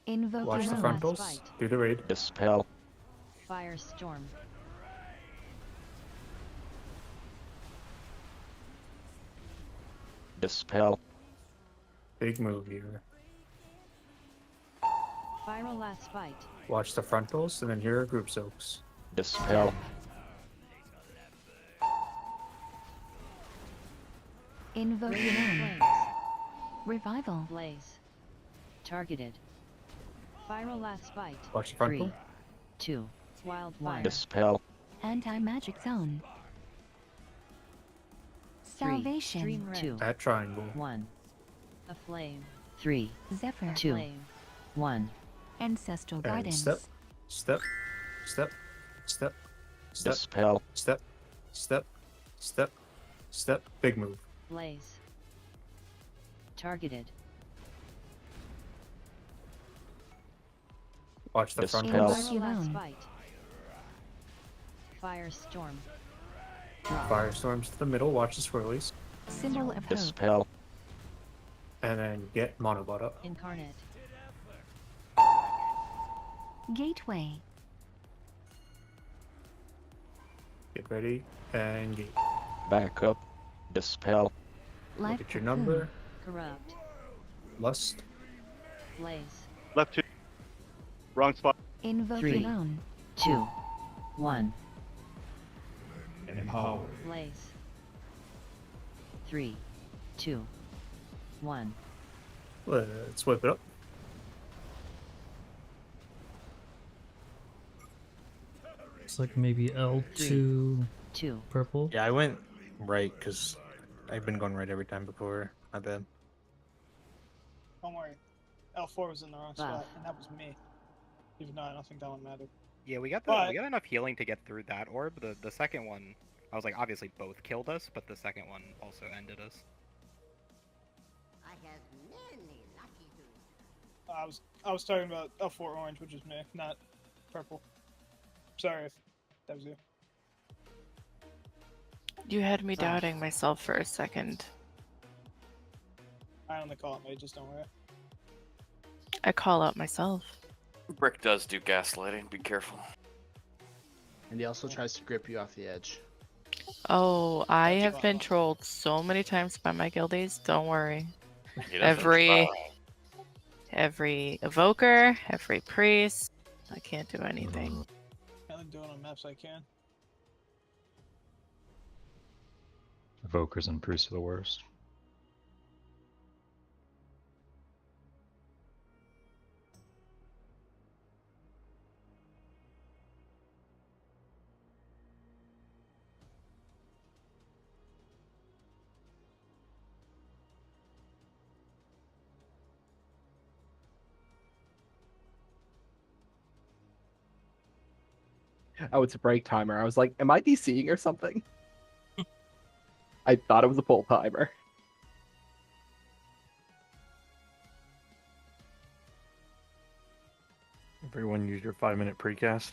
Invoke Watch the alone. frontals. Fight. Do the raid. Dispel. Firestorm. Dispel. Big move here. Viral last bite. Watch the frontals, and then here are group soaks. Dispel. Invoke Raging alone. flames. Revival. Blaze. Targeted. Viral last bite. Watch the frontal. 3, 2, Wildfire. Dispel. Anti-magic zone. 3, Salvation. Dream Red. 2, At triangle. 1. A flame. 3, Zephyr. 2, flame. 1. Ancestral And guidance. step. Step. Step. Step. Step. Dispel. Step. Step. Step. Step. Big move. Blaze. Targeted. Watch the Dispel. frontals. Viral last alone. bite. Firestorm. Drop. Firestorms to the middle. Watch the swirlies. Symbol of hope. Dispel. And then get monobot up. Incarnate. Gateway. Get ready. And gate. Back up. Dispel. Life Look at your cocoon. number. Corrupt. Lust. Blaze. Left 2. Wrong spot. Invoke 3, alone. 2, 1. And empower. Blaze. 3, 2, 1. Let's whip it up. It's like maybe L2 2. purple. Yeah, I went right because I've been going right every time before. Not bad. Don't worry. L4 was in the wrong spot, Buff. and that was me. Even though I don't think that one mattered. Yeah, we got But- enough healing to get through that orb. The second one, I was like, obviously both killed us, but the second one also ended us. I have many lucky boots. I was talking about L4 orange, which is me, not purple. Sorry if that was you. You had me doubting myself for a second. I only call it me, just don't worry. I call out myself. Brick does do gaslighting. Be careful. And he also tries to grip you off the edge. Oh, I have been trolled so many times by my guildies. Don't worry. He doesn't Every try. every evoker, every priest. I can't do anything. I only do it on maps I can. Evokers and priests are the worst. Oh, it's a break timer. I was like, am I DCing or something? I thought it was a pull timer. Everyone use your 5-minute precast.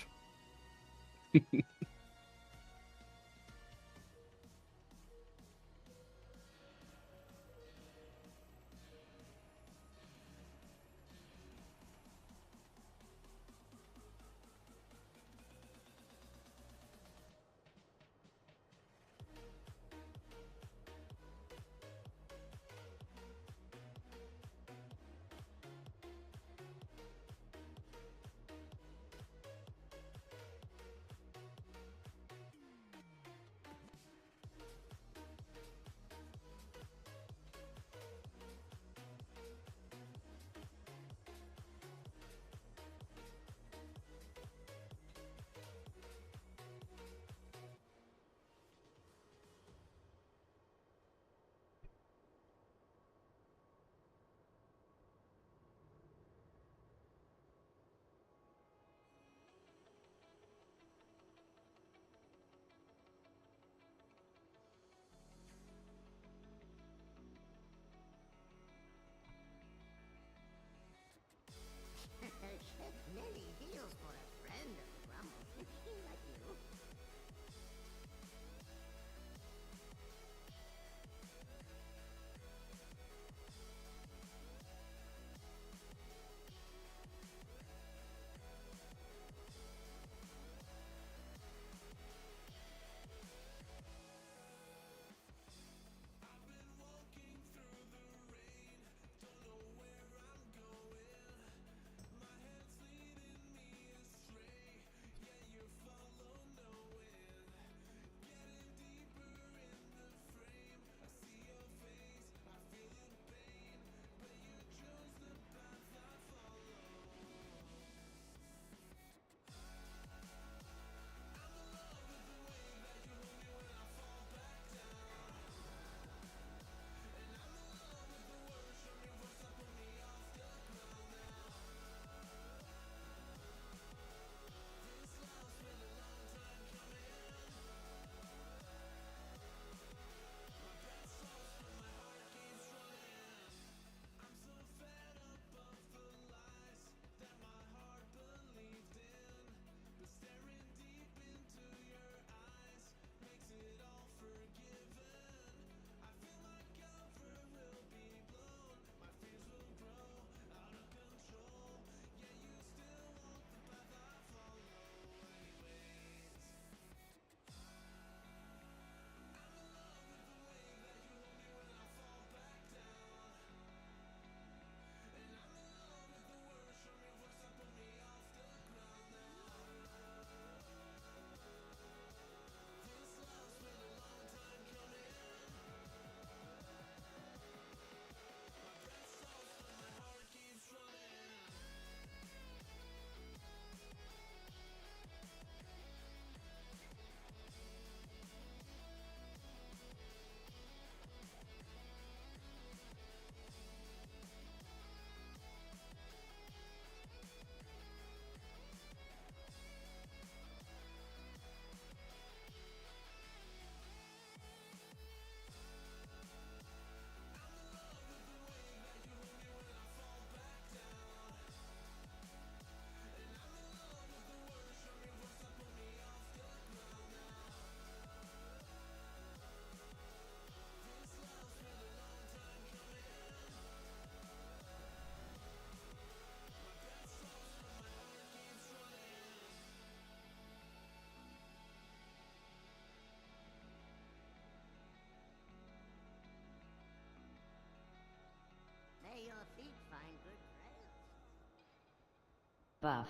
Buff.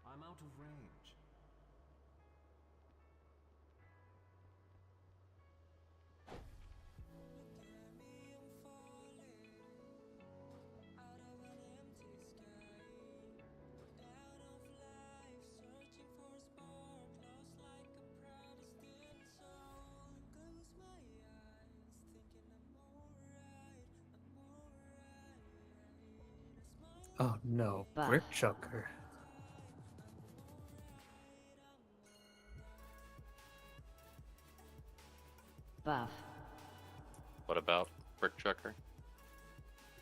I'm out of range. Oh no, Brick Chucker. Buff. What about Brick Chucker?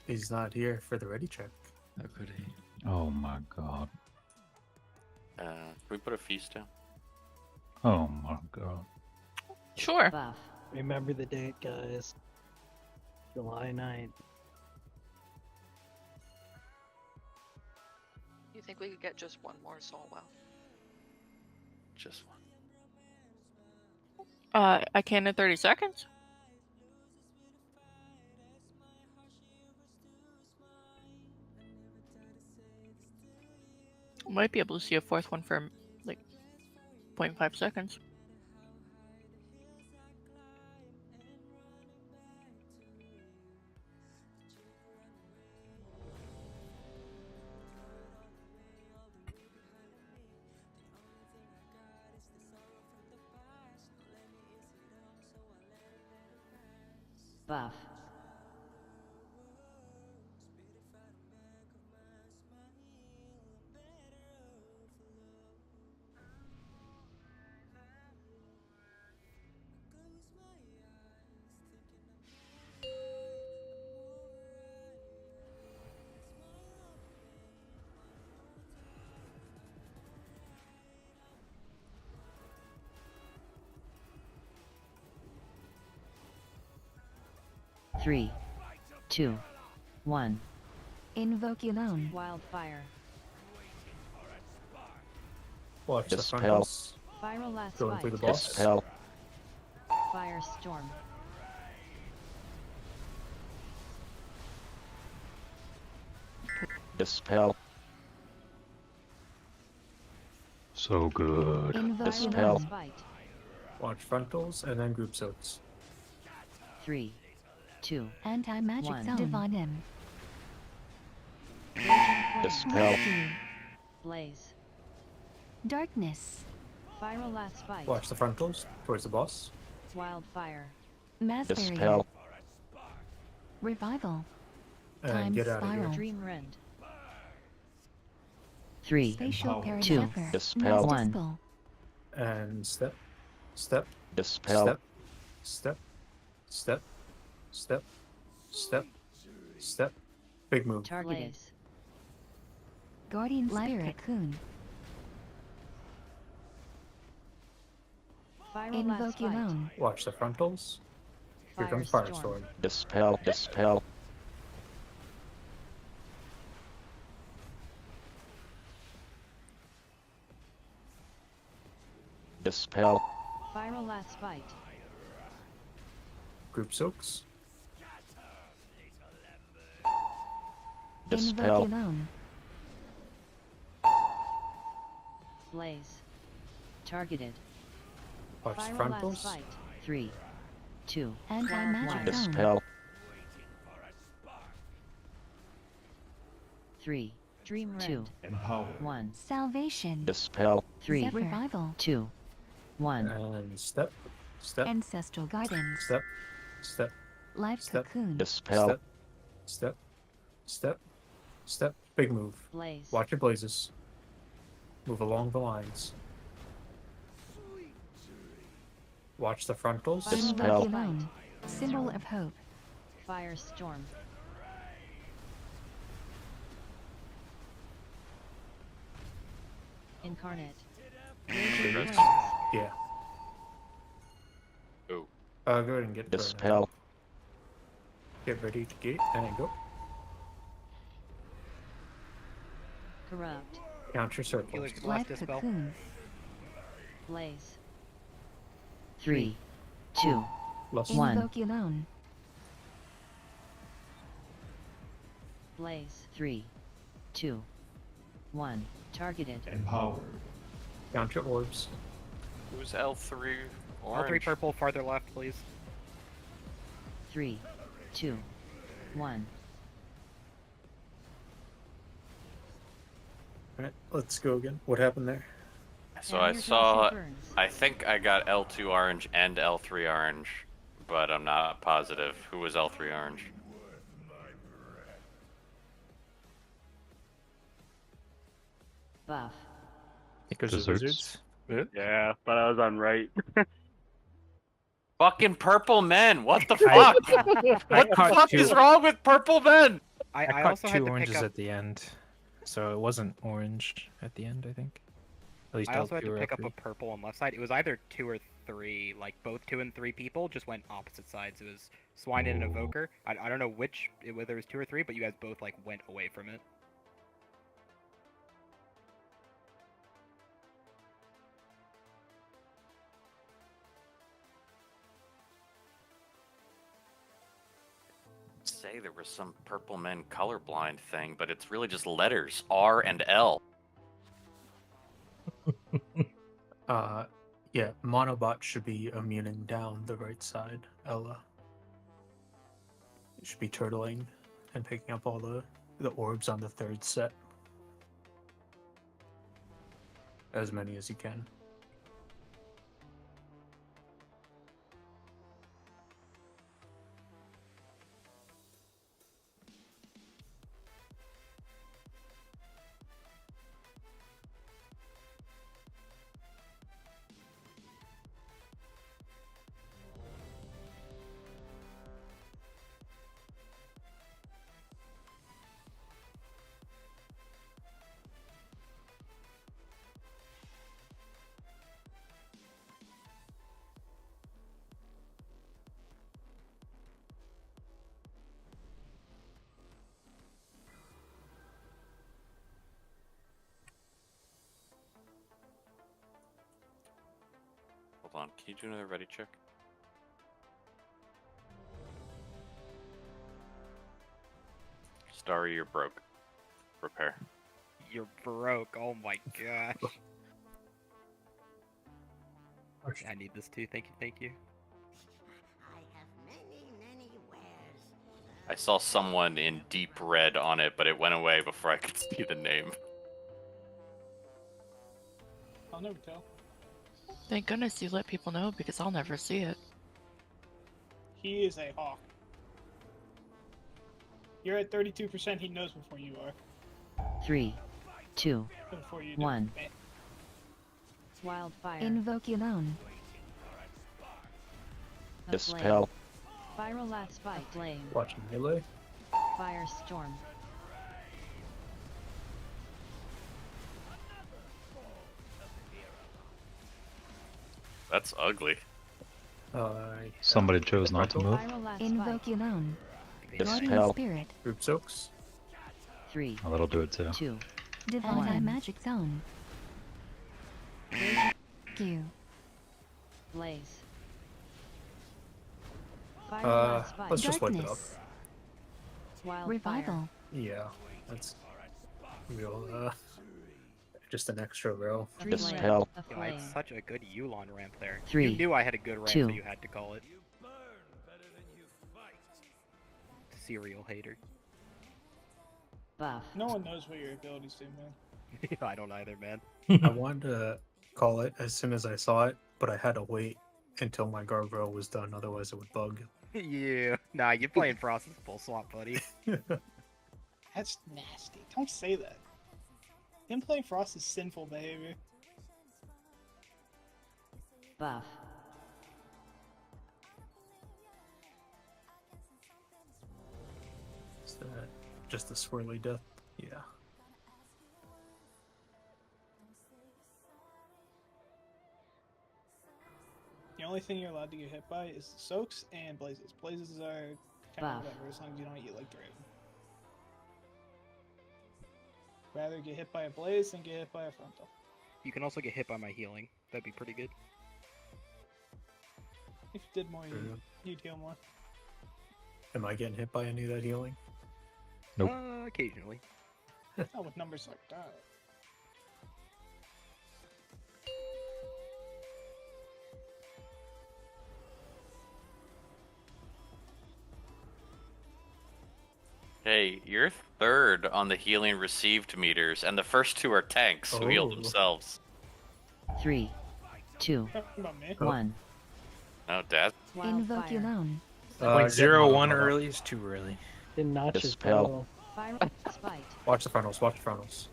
He's not here for the ready check. How could he? Oh my god. Can we put a feast down? Oh my god. Sure. Buff. Remember the date, guys. July 9th. You think we could get just one more soul well? Just one. I can in 30 seconds. Might be able to see a fourth one for like 0.5 seconds. Buff. Three, two, one. Invoke alone. Wildfire. Watch the Dispel. frontals. Viral last Going through the bite. boss. Dispel. Firestorm. Dispel. So good. Invoke Dispel. alone. Bite. Watch frontals and then group soaks. 3, 2, Anti-magic One. zone. Divine him. Dispel. Blaze. Darkness. Viral last bite. Watch the frontals towards the boss. Wildfire. Mass barrier. Dispel. Revival. And Time get out of spiral. here. Dream rend. 3, Spatial Two. parazephyr. Dispel. Mass One. dispel. And step. Step. Dispel. Step. Step. Step. Step. Step. Step. Big move. Targeted. Blaze. Guardian spirit. Cocoon. Viral last Invoke bite. alone. Watch the frontals. Here comes Firestorm. Firestorm. Dispel. Dispel. Dispel. Viral last bite. Group soaks. Dispel. Invoke alone. Blaze. Targeted. Watch the Viral last frontals. bite. 3, 2, Anti-magic zone. Dispel. 3, Dream Two. rend. 1, Salvation. Dispel. 3, Revival. 2, 1. And step. Step. Ancestral guidance. Step. Step. Life Step. cocoon. Dispel. Step. Step. Step. Step. Big move. Blaze. Watch your blazes. Move along the lines. Watch the frontals. Dispel. Invoke alone. Symbol of hope. Firestorm. Incarnate. Raging Regrets? flames. Yeah. Oh. Go ahead and get burned. Dispel. Get ready to gate and go. Corrupt. Count your circles. Healers to the Black left, dispel. cocoon. Blaze. 3, 2, Lost. 1. Invoculon. Blaze. 3, 2, 1. Targeted. Empowered. Count your orbs. Who's L3 All orange? three purple, farther left, please. 3, 2, 1. Alright, let's go again. What happened there? So And I your saw, Joshua burns. I think I got L2 orange and L3 orange, but I'm not positive. Who was L3 orange? Buff. It goes Desserts. to wizards. Yeah, but I was on right. Fucking purple men! What the I- fuck? What the caught fuck two- is wrong with purple men? I caught also had two to oranges pick up. at the end, so it wasn't orange at the end. I think. At least I also had L2 to or pick up L3. a purple on left side. It was either 2 or 3. Like both 2 and 3 people just went opposite sides. It was Swine and an Evoker. I don't know which, whether it was 2 or 3, but you guys both like went away from it. Say there was some purple men colorblind thing, but it's really just letters R and L. Yeah, Monobot should be immuning down the right side, Ella. It should be turtling and picking up all the orbs on the third set. As many as you can. Hold on, can you do another ready check? Starry, you're broke. Repair. You're broke. Oh my gosh. I need this too. Thank you. Thank you. I have many wares. I saw someone in deep red on it, but it went away before I could see the name. I'll never tell. Thank goodness you let people know because I'll never see it. He is a hawk. You're at 32%. He knows before you are. 3, 2, Before you do. 1. Man. Wildfire. Invoculon. Dispel. Viral last spike. Flame. Watching melee. Firestorm. That's ugly. Somebody chose not to move. Viral last spike. Invoculon. Guardian Dispel. Spirit. Group soaks. 3, Oh, that'll do it too. 2, Divine One. Magic Zone. Q. Blaze. Viral last spike. Let's just wipe it up. Darkness. Wildfire. Revival. Yeah, that's real. Just an extra row. Dispel. Yo, I had such a good Yulon ramp there. 3, You knew I had a good ramp, 2. so you had to call it. Serial hater. Buff. No one knows what your abilities do, man. I don't either, man. I wanted to call it as soon as I saw it, but I had to wait until my guardrail was done, otherwise it would bug. Yeah. Nah, you're playing Frost is full swap, buddy. That's nasty. Don't say that. Him playing Frost is sinful behavior. Buff. Is that just a swirly death? Yeah. The only thing you're allowed to get hit by is soaks and blazes. Blazes are kind of Buff. whatever, as long as you don't eat like Draven. Rather get hit by a blaze than get hit by a frontal. You can also get hit by my healing. That'd be pretty good. If you did more, you'd heal more. Am I getting hit by any of that healing? Nope. Occasionally. Not with numbers like that. Hey, you're third on the healing received meters, and the first two are tanks who heal Oh. themselves. 3, 2, About me. 1. No, Dad. Invoke your own. Like get 0-1 knocked out. early is too early. Did not just Dispel. Fire spite. Watch the frontals, watch the frontals.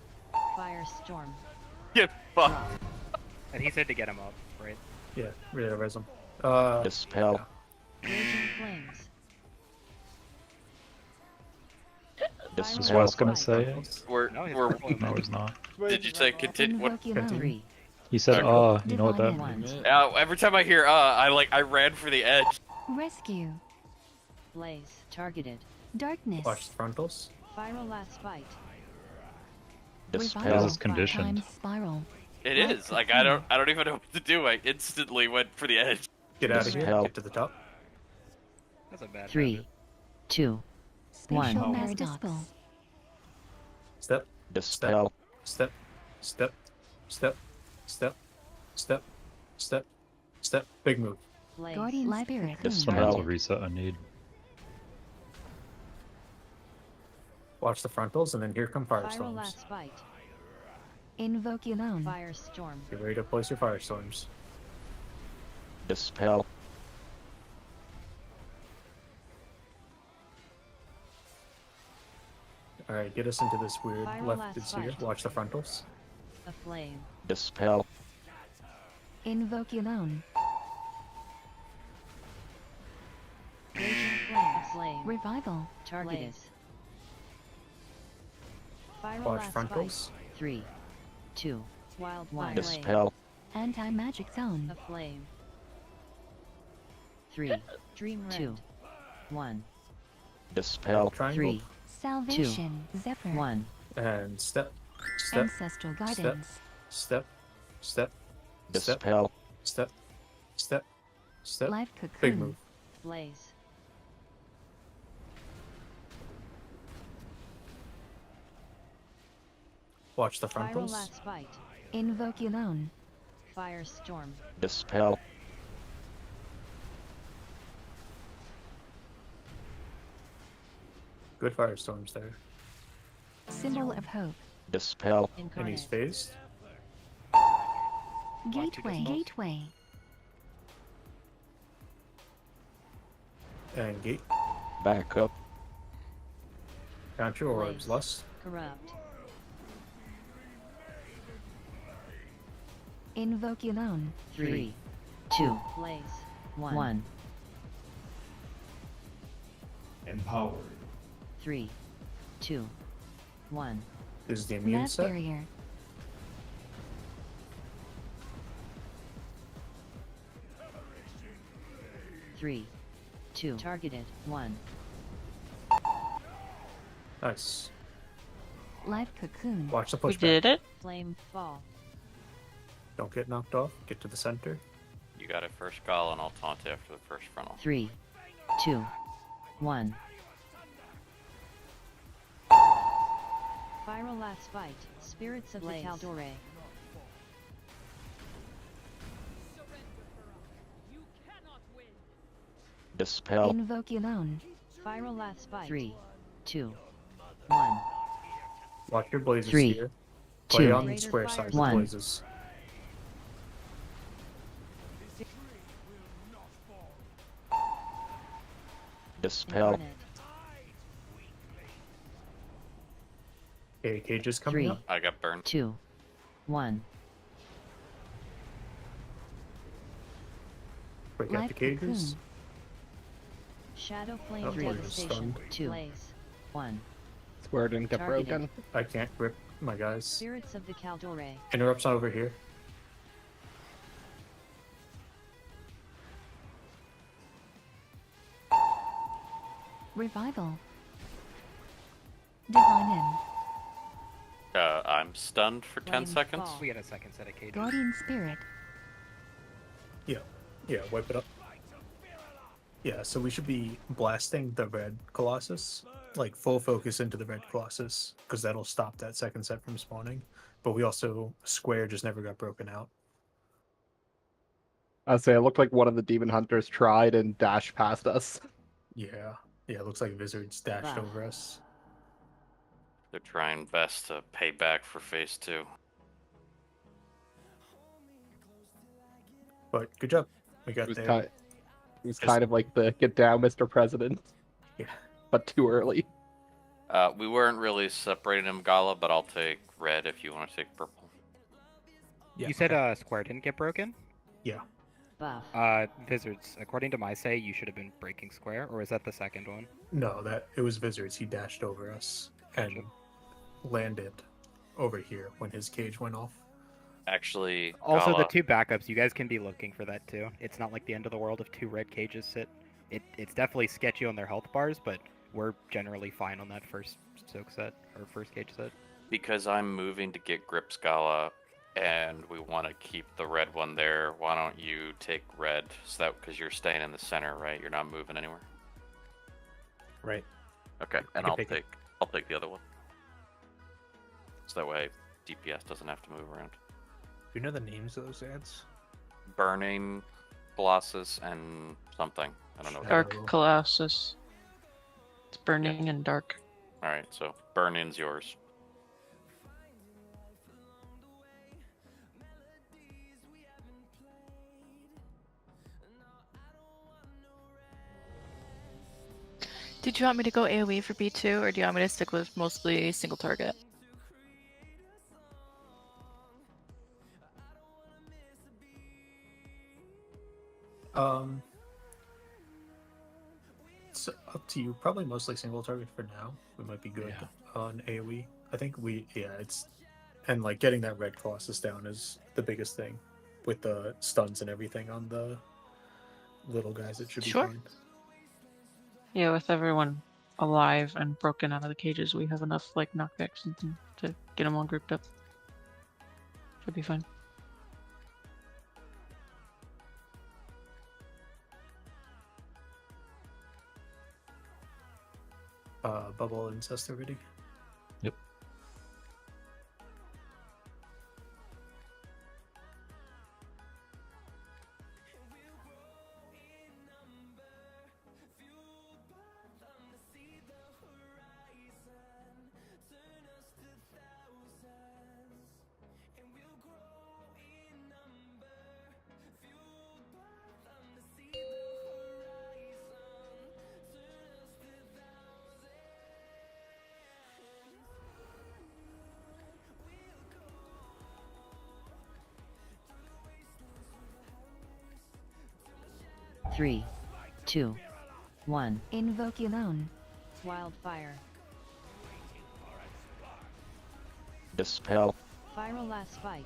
Firestorm. Get fucked. And he said to get him up, right? Yeah, really res them. Dispel. Raging flames. This is Dispel. what I was gonna say. We're No, he's we're. purple. No, he's not. Did you say continue? What? Invoke your own. 3, He said, Okay. you know what that Divine means? Every time I hear I ran for the edge. Rescue. blaze. Targeted. Darkness. Watch the frontals. Last spite. Dispel. Revival. This is conditioned. Time spiral. It is like I don't even know what to do. I instantly went for the edge. Get out of here, Dispel. get to the top. That's a bad 3, habit. 2, Spatial 1. paradox. Step, Dispel. step, step, step, step, step, step, step. Big move. Blaze. Guardian spirit. Dispel. Some mental reset I need. Watch the frontals, and then here come firestorms. Last spite. Invoke your own. Firestorm. Get ready to place your firestorms. Dispel. Alright, get us into this weird Fire left last is here. fight. Watch the frontals. A flame. Dispel. Invoke your own. Raging flame. A flame. Revival. Targeted. Blaze. Watch last frontals. spite. 3, 2, wildfire. Dispel. Anti-magic zone. A flame. 3, dream 2, 1. Dispel. Triangle. 3, Salvation. Zephyr. 1. And step, step, Ancestral guidance. step, step, step, Dispel. step, step, step. Life cocoon. Big move. Blaze. Watch the frontals. Last spite. Invoke your own. Firestorm. Dispel. Good firestorms there. Symbol of hope. Dispel. And he's phased. Gateway. Gateway. And gate. Back up. Count your orbs. Lust. Corrupt. Invoke your own. 3, 2, blaze. 1. Empowered. 3, 2, 1. This is the immune Lab set. barrier. Three, 2. Targeted. 1. Nice. Life cocoon. Watch the We pushback. did it. Flame fall. Don't get knocked off. Get to the center. You got it first call, and I'll taunt after the first frontal. 3, 2, 1. Viral last fight. Spirits of Blaze. the Caldore. Dispel. Invoke your own. Viral last fight. 3, 2, 1. Watch your blazes 3, here. Play 2, on the square side of the 1. blazes. Dispel. Incarnate. Okay, cages coming 3, up. I got burned. 2, 1. Break out Life the cages. cocoon. Shadow flame Oh, we're devastation. stunned. 2, blaze. 1. Swear it didn't get Targeted. broken. I can't grip my guys. Spirits of the Caldore. Interrupts over here. Revival. Divine M. I'm stunned for 10 seconds. We had a second set of cages. Guardian Spirit. Yeah, wipe it up. Yeah, so we should be blasting the red Colossus, like full focus into the red Colossus, because that'll stop that second set from spawning. But we also, square just never got broken out. I'd say it looked like one of the demon hunters tried and dashed past us. Yeah, it looks like Wizards dashed over us. They're trying best to pay back for phase 2. But good job. We got It was there. It was kind of like the get down, Mr. President. Yeah. But too early. We weren't really separating them, Gala, but I'll take red if you want to take purple. Yeah, You said square didn't get broken? Yeah. Buff. Wizards, according to my say, you should have been breaking square, or is that the second one? No, it was Wizards. He dashed over us and landed over here when his cage went off. Actually, Also, the Gala, 2 backups, you guys can be looking for that too. It's not like the end of the world if 2 red cages sit. It's definitely sketchy on their health bars, but we're generally fine on that first soak set, or first cage set. because I'm moving to get Grip Gala, and we want to keep the red one there, why don't you take red? So that, because you're staying in the center, right? You're not moving anywhere. Right. Okay, and can I'll pick it. take the other one. So that way DPS doesn't have to move around. Do you know the names of those ads? Burning, Colossus, and something. I don't know. Dark Colossus. It's burning and dark. Alright, so Burning's yours. Did you want me to go AoE for B2, or do you want me to stick with mostly single target? It's up to you. Probably mostly single target for now. We might be good on AoE. I think it's and like getting that red Colossus down is the biggest thing with the stuns and everything on the little guys. It should be fine. Yeah, with everyone alive and broken out of the cages, we have enough like knockbacks and things to get them all grouped up. Should be fine. Bubble incest already. Yep. Three, two, one. Invoke alone. Wildfire. Dispel. Viral last fight.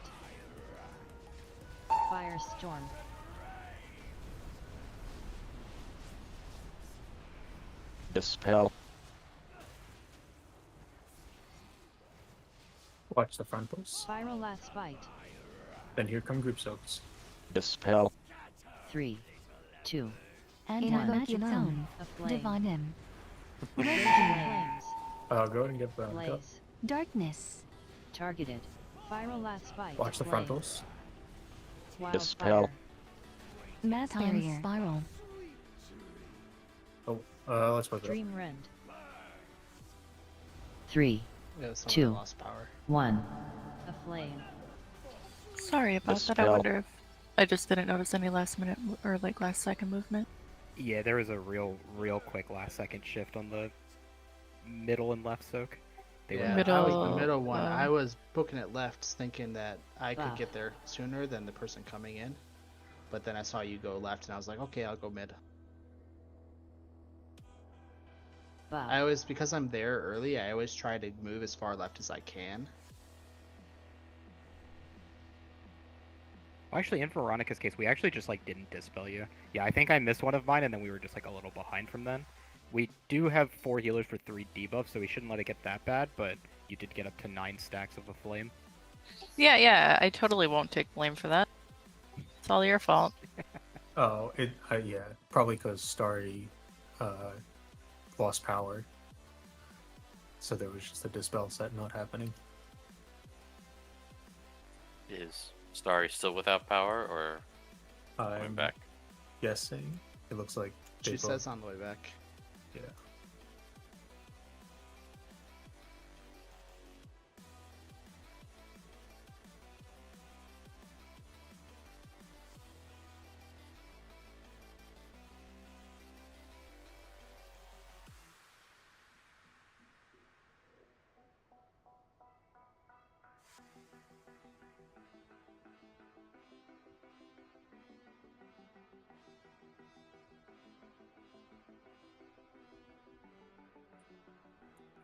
Firestorm. Dispel. Watch the front posts. Viral last fight. Then here come group soaks. Dispel. 3, 2, Invoke alone. Aflame. Divine M. Flames. Go ahead and get burned up. Blaze. Darkness. Targeted. Viral last fight. Watch the front Blaze. posts. Dispel. Mass barrier. Spiral. Oh, let's put it up. Dream Rend. 3, Yeah, some 2, lost power. 1. Aflame. Sorry about that. I Dispel. wonder if I just didn't notice any last minute or like last second movement. Yeah, there was a real quick last second shift on the middle and left soak. They Yeah, were I was the Middle, middle one. I was booking it left, thinking that I could Buff. get there sooner than the person coming in. But then I saw you go left, and I was like, okay, I'll go mid. Buff. I always, because I'm there early, I always try to move as far left as I can. Well, actually, in Veronica's case, we actually just like didn't dispel you. Yeah, I think I missed one of mine, and then we were just like a little behind from then. We do have 4 healers for 3 debuffs, so we shouldn't let it get that bad, but you did get up to 9 stacks of a flame. Yeah, I totally won't take blame for that. It's all your fault. Oh, yeah, probably because Starry lost power. So there was just a dispel set not happening. Is Starry still without power, or coming back? Guessing. It looks like She both- says on the way back. Yeah.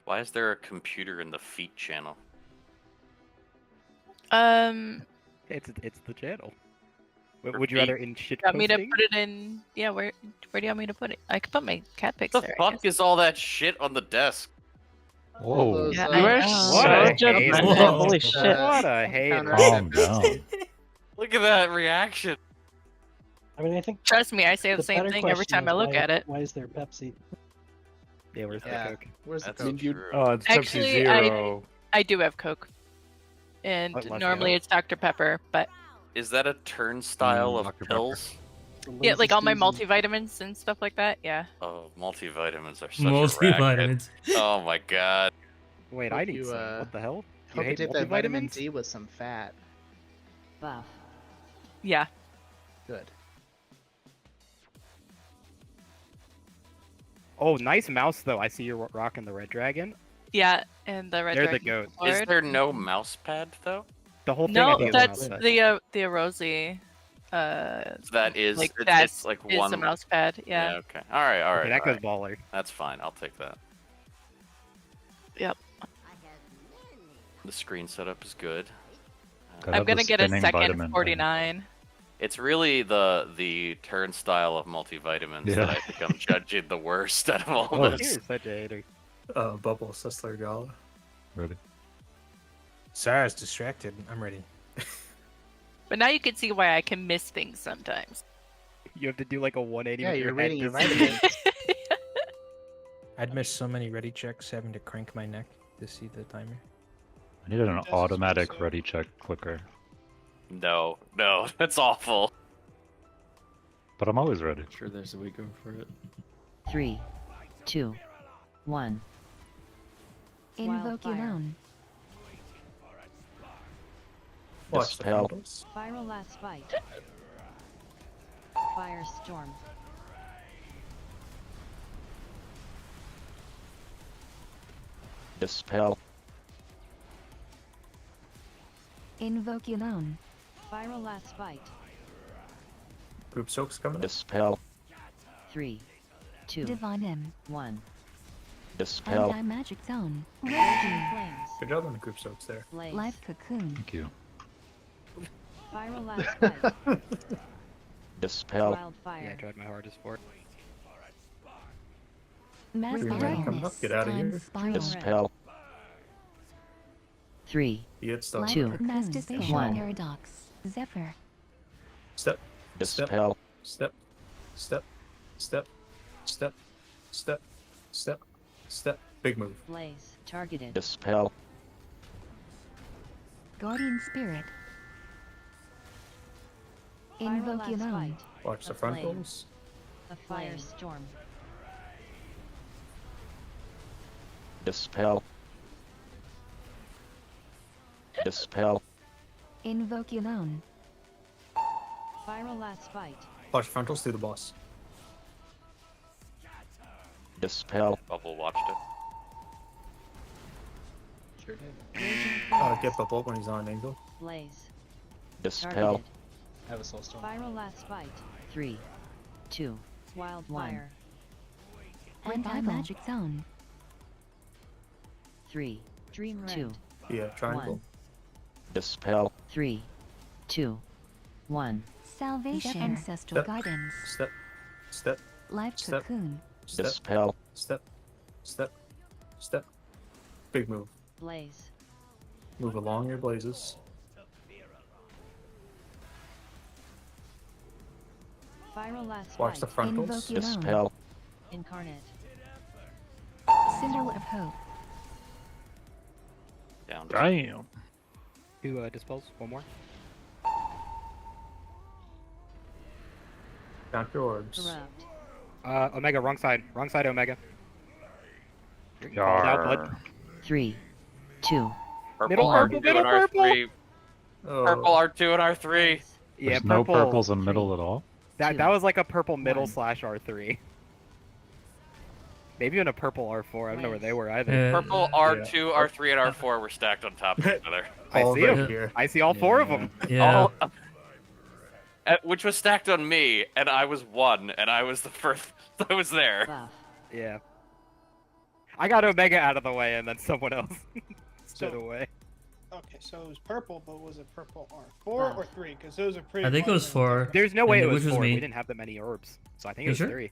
Why is there a computer in the feet channel? It's the channel. Would you rather in shit Want me to posting? put it in? Yeah, where do you want me to put it? I could put my cat pics The there. I fuck is all that shit on the desk? Whoa. Yeah, You I are know. so What a judgmental. hater. Holy shit. What a hater. Calm down. Look at that reaction. I mean, I think. Trust me, I say the the same better thing every question time I is look why- at it. Why is there Pepsi? Yeah, where's the Coke? Where's the That's Coke? true. Oh, it's Actually, Pepsi Zero. I do have Coke, and Let's normally go. it's Dr Pepper, but Is that a turnstile of Dr. pills? yeah, like all my multivitamins and stuff like that. Yeah. Oh, multivitamins are such a Multivitamins. racket. Oh my god. Wait, Hope I need you, some. What the hell? You Hope you hate take that vitamin multivitamins? D with some fat. Buff. Yeah. Good. Oh, nice mouse though. I see you're rocking the red dragon. Yeah, and the red They're the dragon goat. Is sword. there no mouse pad though? The whole thing. I No, think is a that's mouse pad. the Rosie. That is Like it's like is one a mouse pad. Yeah. okay. All right. Okay, that goes all baller. That's fine. I'll take that. Yep. The screen setup is good. Gotta I'm have the gonna get a spinning second vitamin thing. 49. It's really the turnstile of multivitamins Yeah. that I think I'm judging the worst out of all Oh, this. You're such a hater. Bubble Sessler Gala. Ready? Sarah's distracted. I'm ready. But now you can see why I can miss things sometimes. You have to do like a 180. Yeah, with you're your reading your head to- vitamins. I'd miss so many ready checks having to crank my neck to see the timer. I needed an automatic ready check clicker, No, that's awful. but I'm always ready. Sure, there's a way to go for it. 3, 2, 1. Invoke your Wildfire. own. Watch the Dispel. handles. Viral last bite. Firestorm. Dispel. Invoke your own. Viral last bite. Group soaks coming up. Dispel. 3, 2, Divine M. 1. Dispel. Anti-magic zone. Raging flames. Good job on the group soaks there. Blaze. Life cocoon. Thank you. Viral last bite. Dispel. Yeah, I Wildfire. tried my hardest for it. Mass Green light coming up. Get out of here. Spiral. Dispel. 3, Be it stuff. Life Two. cocoon. Mastication. One. Paradox. Zephyr. Step. Dispel. Step. Step. Step. Step. Step. Step. Step. Big move. Blaze. Targeted. Dispel. Guardian spirit. Viral Invoke your last own. bite. Watch the A flame. frontals. A firestorm. Dispel. Dispel. Invoke your own. Viral last bite. Watch frontals through the boss. Dispel. Bubble watched it. Sure did. Raging flames. Get Bubble when he's on an angle. Blaze. Dispel. Targeted. I have a soul stone. Viral last bite. 3, 2, wildfire. Anti-magic zone. 3, dream rent. 2, Yeah, triangle. 1. Dispel. 3, 2, 1. Salvation. Zephyr. Ancestral Step. guidance. Step. Step. Life Step. cocoon. Step. Dispel. Step. Step. Step. Big move. Blaze. Move along your blazes. Viral last Watch the fight. frontals. Dispel. Incarnate. Symbol of hope. Down. Damn. Two dispels. One more. Count your orbs. Corrupt. Omega, wrong side. Wrong side, Omega. You're called out, bud. Yarr. 3, 2. Purple Middle R2 purple, middle and R3. Oh. Purple R2 and R3. Yeah, There's purple. no purples in middle at all. That was like a purple middle One. / R3. Maybe even a purple R4. I don't know where they were either. Yeah. Purple R2, R3, and R4 were stacked on top of each other. I All see right them. here. I see all four of them. Yeah. All, which was stacked on me, and I was one, and I was the first. I was there. Buff. Yeah. I got Omega out of the way, and then someone else stood So- away. Okay, so it was purple, but was it purple R4 or 3? Because those are pretty. I think it was fundamentally 4. There's no way it And was which was 4. me. We didn't have that many orbs, so I think it You was sure? 3.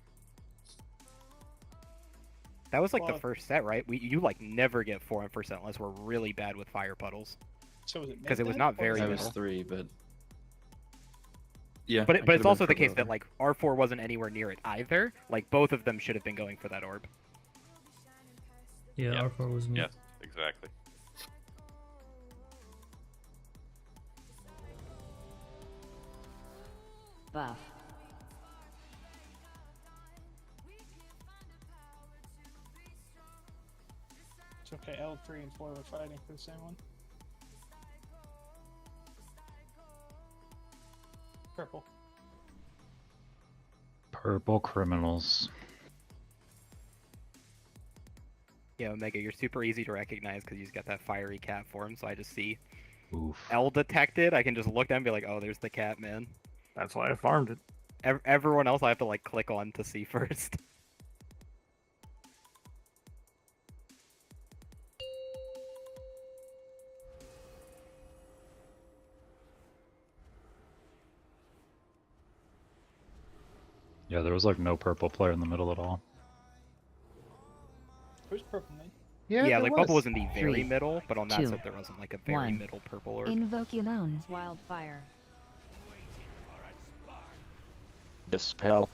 That was like Well- the first set, right? You like never get 4 on first set unless we're really bad with fire puddles. different. So was it? Because it was mid-deck, not or very I it was middle. 3, but yeah. But I it's could've also been the case further that like R4 wasn't anywhere near it either. Like both of them should have been going for that orb. Yeah, Yeah. R4 was me. Yes, exactly. Buff. It's okay. L3 and 4 were fighting for the same one. Purple. Purple criminals. Yeah, Omega, you're super easy to recognize because you've got that fiery cat form. So I just see Oof. L detected. I can just look down and be like, oh, there's the cat, man. That's why I farmed it. Everyone else I have to like click on to see first. Yeah, there was like no purple player in the middle at all. Who's purple main? Yeah, like Bubble was in the very 3, middle, but on that 2, set there wasn't like a very 1. middle purple orb. Invoke alone. Wildfire. Dispel.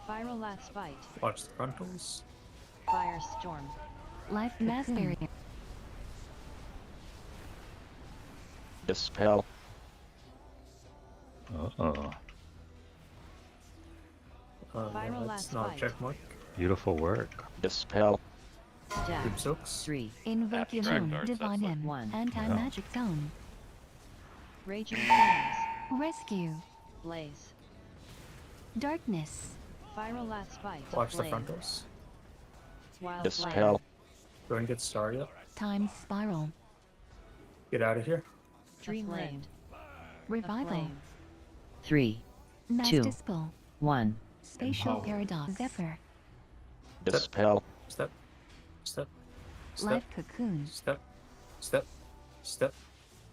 Viral last fight. Watch the frontals. Firestorm. Life mass barrier. Dispel. Uh-oh. Viral That's last not a fight. check mark. Beautiful work. Dispel. Stack. Group silks. 3, Invoke Abstract alone. arts, Divine that's M. 1. Anti-magic zone. Raging flames. Rescue. Blaze. Darkness. Viral last fight. Watch the Flame. frontals. Wildfire. Dispel. Go and get Starry. Time spiral. Get out of here. Dreamland. Revival. 3, Mass 2, dispel. 1. Spatial paradox. Zephyr. Dispel. Step. Step. Step. Life cocoon. Step. Step. Step.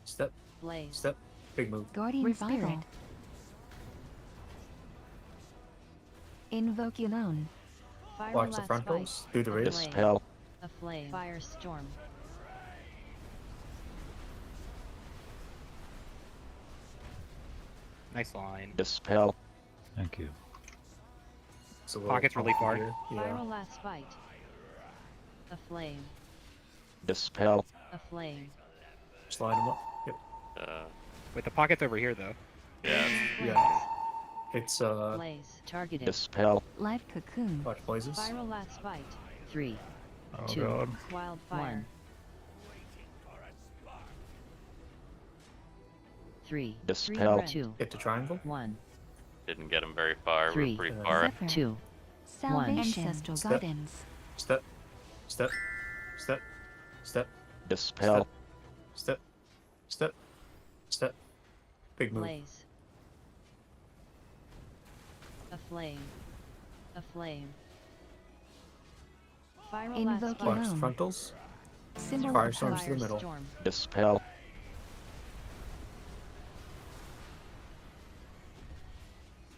Step. Blaze. Step. Big move. Guardian Revival. spirit. Invoke alone. Viral Watch the last frontals. fight. Do the race. Dispel. A flame. Firestorm. Nice line. Dispel. Thank you. It's a little Pocket's really far. complicated. Yeah. Viral last fight. A flame. Dispel. A flame. Slide them up. Yep. Wait, the pocket's over here though. Yeah. Yeah. It's Blaze. Targeted. Dispel. Life cocoon. watch blazes. Viral last fight. 3, Oh 2. god. Wildfire. 3. Dispel. 2. Hit the triangle. 1. Didn't get him very far. We 3. were pretty far. Zephyr. 2. Salvation. Ancestral Step. guidance. Step. Step. Step. Step. Dispel. Step. Step. Step. Big move. Blaze. A flame. A flame. Viral last Invoke fight. Watch the alone. frontals. Symbol of Firestorms hope. to the middle. Firestorm. Dispel.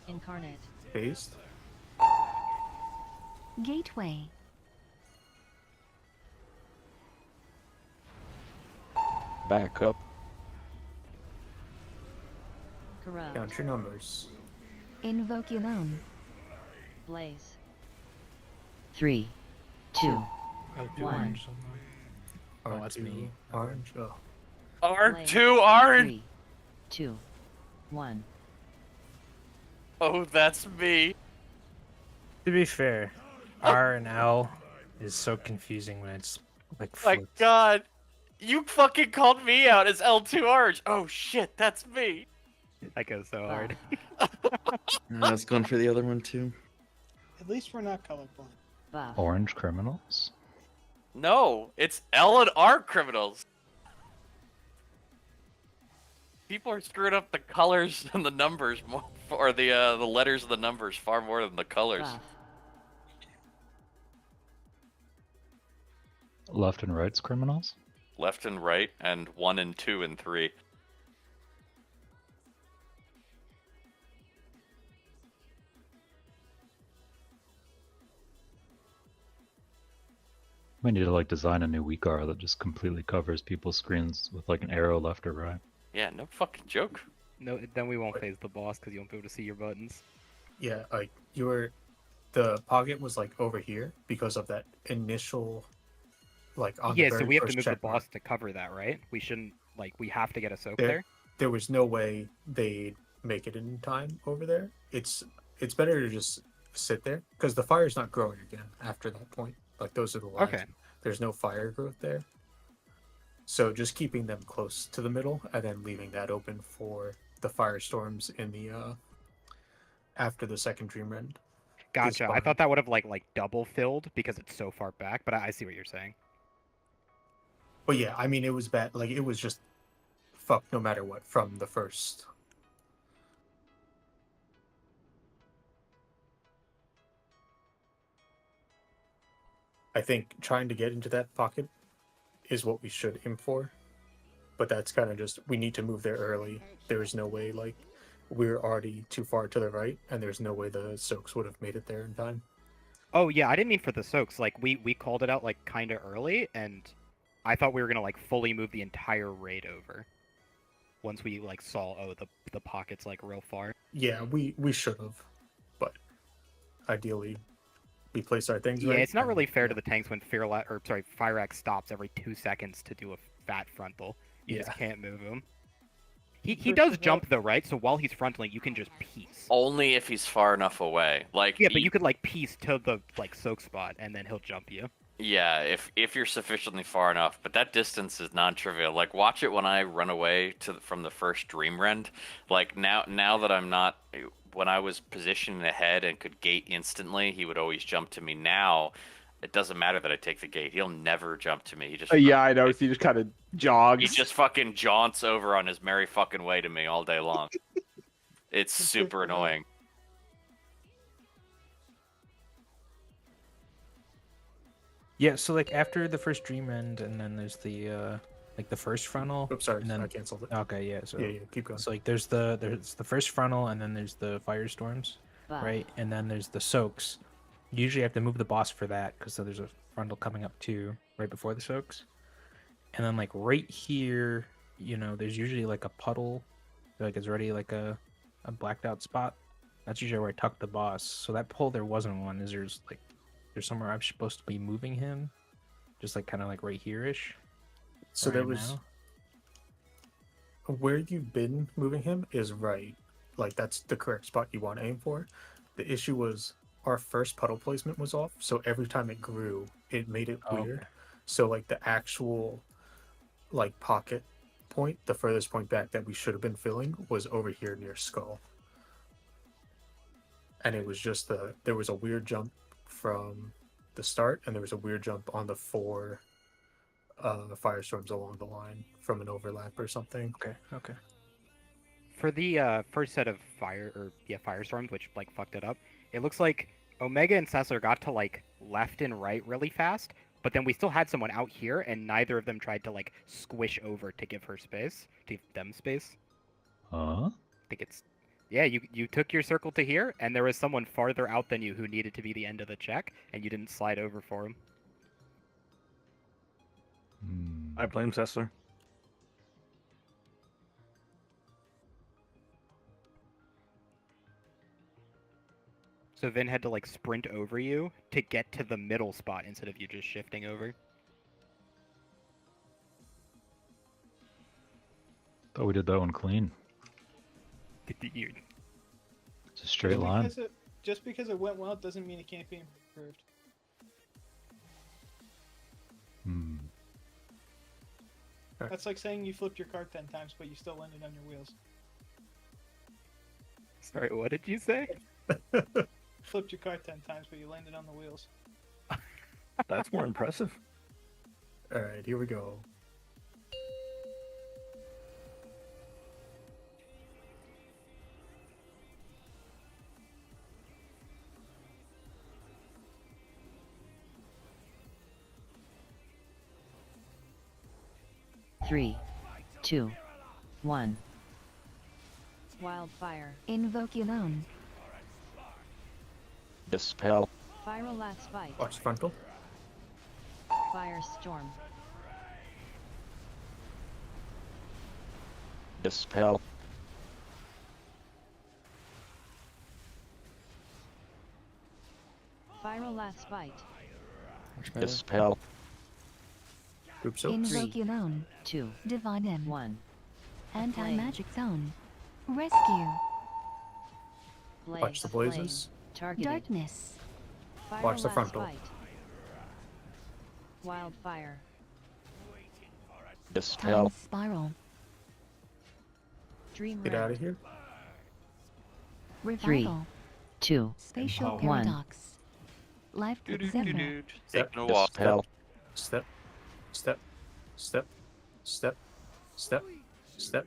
Incarnate. Phased. Gateway. Back up. Corrupt. Count your numbers. Invoke alone. Blaze. 3, 2, Oh, 1. orange. Oh, that's me. Orange. Oh. R2 orange. 3, 2, 1. Oh, that's me. To be fair, R and L is so confusing when it's like My flipped. God, you fucking called me out as L2 orange. Oh shit, that's me. I go so hard. I was going for the other one too. At least we're not colorblind. Orange criminals? No, it's L and R criminals. People are screwing up the colors and the numbers more, or the letters and the numbers far more than the colors. Left and right's criminals? Left and right, and 1 and 2 and 3. We need to like design a new WeakR that just completely covers people's screens with like an arrow left or right. Yeah, no fucking joke. No, then we won't phase the boss because you won't be able to see your buttons. Yeah, like the pocket was like over here because of that initial, like on Yeah, the very so we have to first move the check mark. boss to cover that, right? We shouldn't, like, we have to get a soak There, there. there was no way they'd make it in time over there. It's better to just sit there because the fire's not growing again after that point. Like those are the lines. Okay. There's no fire growth there. So just keeping them close to the middle and then leaving that open for the firestorms in the after the second Dream Rend. Gotcha. I thought that would have like double filled because it's so far back, but I see what you're saying. But yeah, I mean it was bad. Like it was just fucked no matter what from the first. I think trying to get into that pocket is what we should aim for. But that's kind of just, we need to move there early. There is no way, like, we're already too far to the right, and there's no way the soaks would have made it there in time. Oh yeah, I didn't mean for the soaks. Like we called it out like kind of early, and I thought we were gonna like fully move the entire raid over. Once we like saw the pocket's like real far. Yeah, we should have. But ideally, we place our things Yeah, right. it's not and- really fair to the tanks when Fyrakk stops every 2 seconds to do a fat frontal. You just can't move him. He does jump though, right? So while he's frontaling, you can just piece. Only if he's far enough away. Like Yeah, but you could like piece to the like soak spot, and then he'll jump you. Yeah, if you're sufficiently far enough, but that distance is non-trivial. Like, watch it when I run away from the first Dream Rend. Like, now that I'm not... When I was positioning ahead and could gate instantly, he would always jump to me. Now, it doesn't matter that I take the gate. He'll never jump to me. He just... Yeah, I know. So he just kind of jogs. He just fucking jaunts over on his merry fucking way to me all day long. It's super annoying. Yeah, so like after the first Dream End, and then there's the like the first frontal. Oops, sorry, and then I canceled it. Okay, yeah. So Yeah, keep going. So like there's the first frontal, and then there's the firestorms, right? And then there's the soaks. You usually have to move the boss for that because there's a frontal coming up too, right before the soaks. And then like right here, you know, there's usually like a puddle, like it's already like a blacked out spot. That's usually where I tuck the boss. So that pull there wasn't one. Is there's somewhere I'm supposed to be moving him, just like kind of like right here-ish. So there was where you've been moving him is right. Like that's the correct spot you want to aim for. The issue was our first puddle placement was off, so every time it grew, it made it weird. Okay. So like the actual like pocket point, the furthest point back that we should have been filling was over here near Skull. And it was just there was a weird jump from the start, and there was a weird jump on the 4 firestorms along the line from an overlap or something. Okay. For the first set of firestorms, which like fucked it up, it looks like Omega and Sessler got to like left and right really fast, but then we still had someone out here, and neither of them tried to like squish over to give her space, to give them space. Huh? I think it's you took your circle to here, and there was someone farther out than you who needed to be the end of the check, and you didn't slide over for him. I blame Sessler. So Vin had to like sprint over you to get to the middle spot instead of you just shifting over. Thought we did that one clean. It's a straight line. Just because it went well doesn't mean it can't be improved. Hmm. That's like saying you flipped your car 10 times, but you still landed on your wheels. Sorry, what did you say? Flipped your car 10 times, but you landed on the wheels. That's more impressive. Alright, here we go. Three, two, one. Wildfire. Invoke alone. Dispel. Viral last fight. Watch frontal. Firestorm. Dispel. Viral last fight. Dispel. Group soaps. Invoke alone. 2, Divine M. 1. Anti-magic zone. Rescue. Watch the blazes. Targeted. Darkness. Viral Watch the last frontal. fight. Wildfire. Dispel. Time spiral. Dream Get Red. out of here. Revival. 2, Spatial 1. paradox. Life could Taking a walk. Dispel. Step. Step. Step. Step. Step. Step.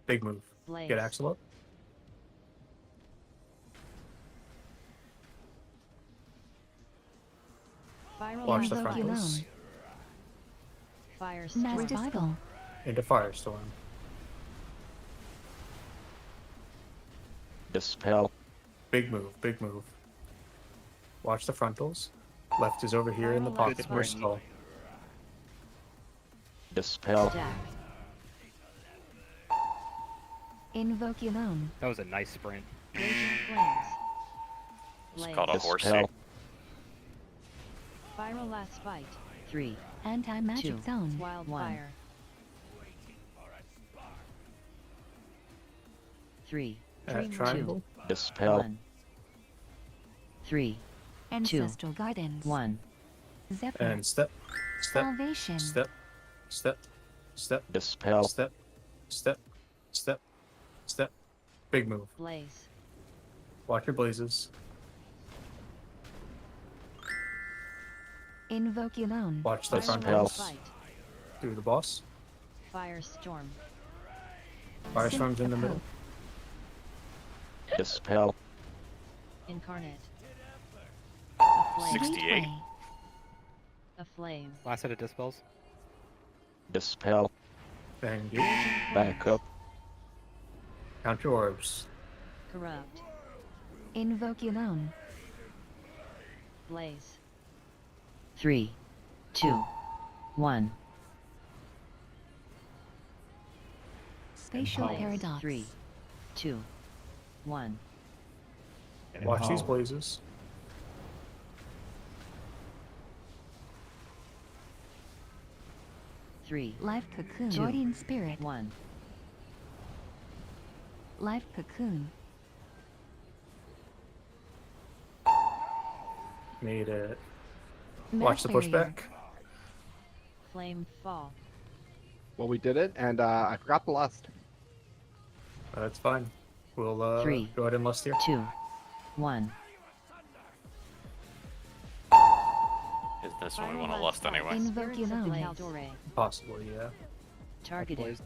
Big move. Blaze. Get Axel up. Viral Watch last the Invoke fight. frontals. Firestorm. Revival. Into Firestorm. Dispel. Big move. Big move. Watch the frontals. Left is over here in the Viral pocket last near fight. skull. Dispel. Stack. Invoke alone. That was a nice sprint. Raging flames. It's Blaze. called a horsey. Dispel. Viral last fight. 3, Anti-magic 2, zone. Wildfire. 3, Dream Triangle. Dispel. 1. 3, Ancestral guidance. 1. Zephyr. And step. Step. Salvation. Step. Step. Step. Dispel. Step. Step. Step. Step. Big move. Blaze. Watch your blazes. Invoke alone. Watch the Viral frontals. last fight. Do the boss. Firestorm. Firestorm's in the middle. Dispel. Incarnate. Aflame. 68. Aflame. Last set of dispels. Dispel. Thank you. Back up. Count your orbs. Corrupt. Invoke alone. Blaze. 3, 2, 1. Spatial Blaze. paradox. 3, 2, 1. Watch these blazes. Three. Life cocoon. 2, Guardian spirit. 1. Life cocoon. Made it. Watch the Mass barrier. pushback. Flame fall. Well, we did it, and I forgot the lust. That's fine. We'll 3, go ahead and lust here. 2, 1. Is this one we want to lust anyway? Invoke Spirits of the alone. Caldore. Possibly, yeah. Targeted.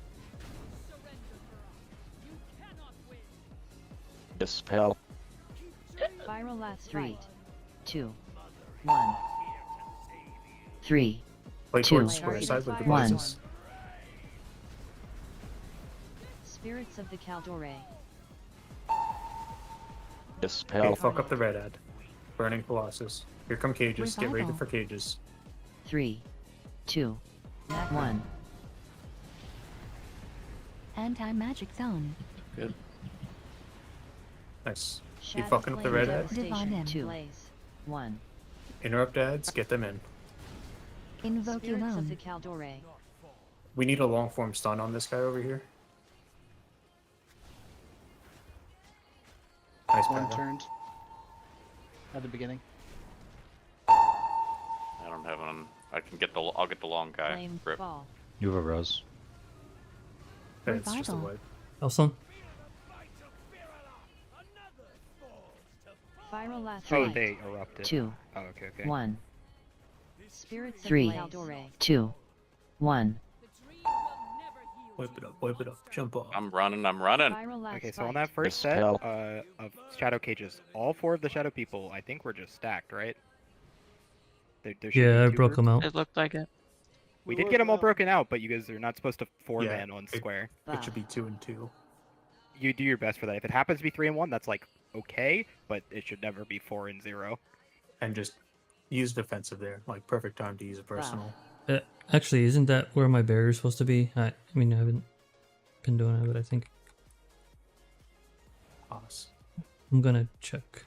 Dispel. Viral last 3, 2, 1. 3, Play 2, towards square side with the 1. blazes. Spirits of the Caldore. Dispel. Okay, fuck up the red ad. Burning Colossus. Here come cages. Get ready Revival. for cages. 3, 2, 1. Anti-magic zone. Good. Nice. You fucking with the red ad? Divine M. 2. Blaze. 1. Interrupt ads, get them in. Invoke Spirits of alone. the Caldore. We need a long form stun on this guy over here. Nice One Pyro. turned. At the beginning. I don't have one. I can get the. I'll get the long guy. Flame Rip. fall. You have a res. It's just a Revival. white. Elson? Pyrolast. Oh, light. they erupted. 2. Oh, okay, okay. 1. Spirits of 3, the Caldore. 2, 1. Wipe it up, jump off. I'm running. I'm running. Pyrolast Okay, so on fight. that first set Dispel. of shadow cages, all 4 of the shadow people, I think we're just stacked, right? There should Yeah, be I 2 broke them groups. out. It looked like it. We did get them all broken out, but you guys are not supposed to 4-man Yeah, on square. It should be 2 and 2. You do your best for that. If it happens to be 3 and 1, that's like okay, but it should never be 4 and 0. And just use defensive there. Like perfect time to use a personal. Actually, isn't that where my barrier's supposed to be? I mean, I haven't been doing it, but I think Pass. I'm gonna check.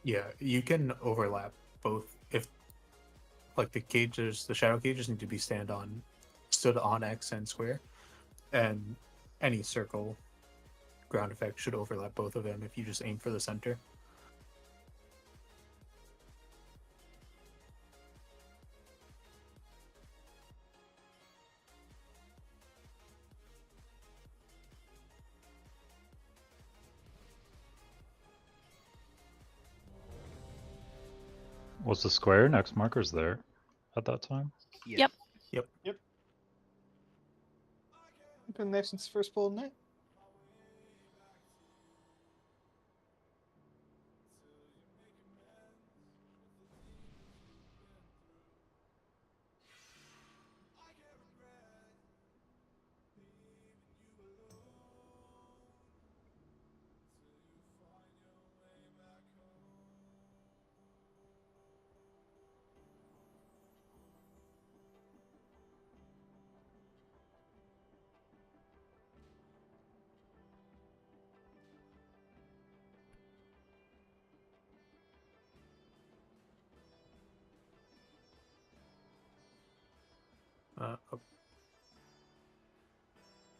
Yeah, you can overlap both if like the shadow cages need to be stood on X and square. And any circle ground effect should overlap both of them if you just aim for the center. Was the square next markers there at that time? Yep. Yep. Been there since first pull night.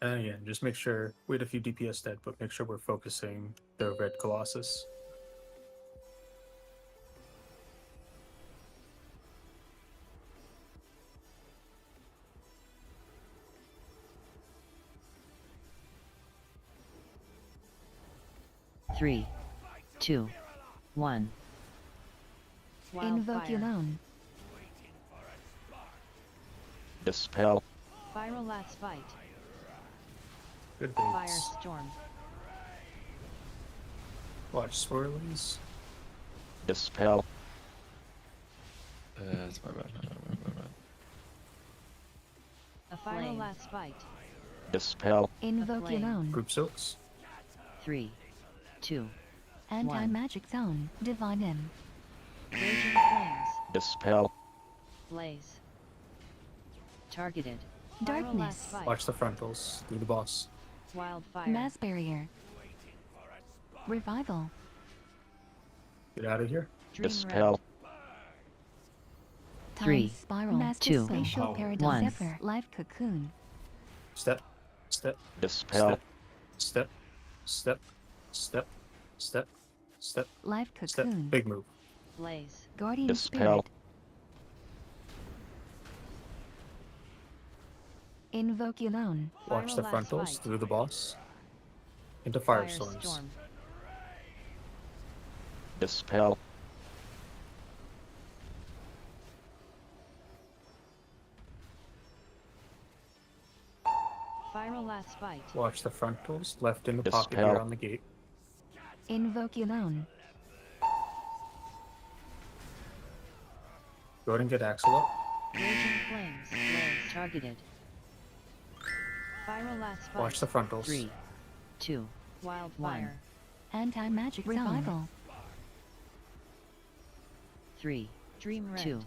And again, just make sure we had a few DPS dead, but make sure we're focusing the red Colossus. Three, 2, 1. Invoke Wildfire. alone. Dispel. Pyrolast fight. Good baits. Firestorm. Watch swirlies. Dispel. That's my bad. My bad. A Pyrolast fight. Dispel. Invoke flame. alone. Group soaks. 3, 2, Anti-magic zone. Divine M. Raging flames. Dispel. Blaze. targeted. Darkness. Pyrolast fight. Watch the frontals. Do the boss. Wildfire. Mass barrier. Revival. Get out of here. Dream Dispel. Time 3, spiral. Master 2, spatial paradox. 1. Zephyr. Life cocoon. Step. Step. Dispel. Step. Step. Step. Step. Step. Life Step. cocoon. Big move. Blaze. Guardian Dispel. spirit. Invoke alone. Watch the Pyrolast frontals. fight. Through the boss. Into firestorms. Firestorm. Dispel. Pyrolast fight. Watch the frontals. Left in the pocket Dispel. here on the gate. Invoke alone. Go ahead and get Axel up. Raging flames. Blaze. Targeted. Pyrolast fight. Watch the frontals. 3, 2, Wildfire. Anti-magic revival. 3, Dream Rend. 2,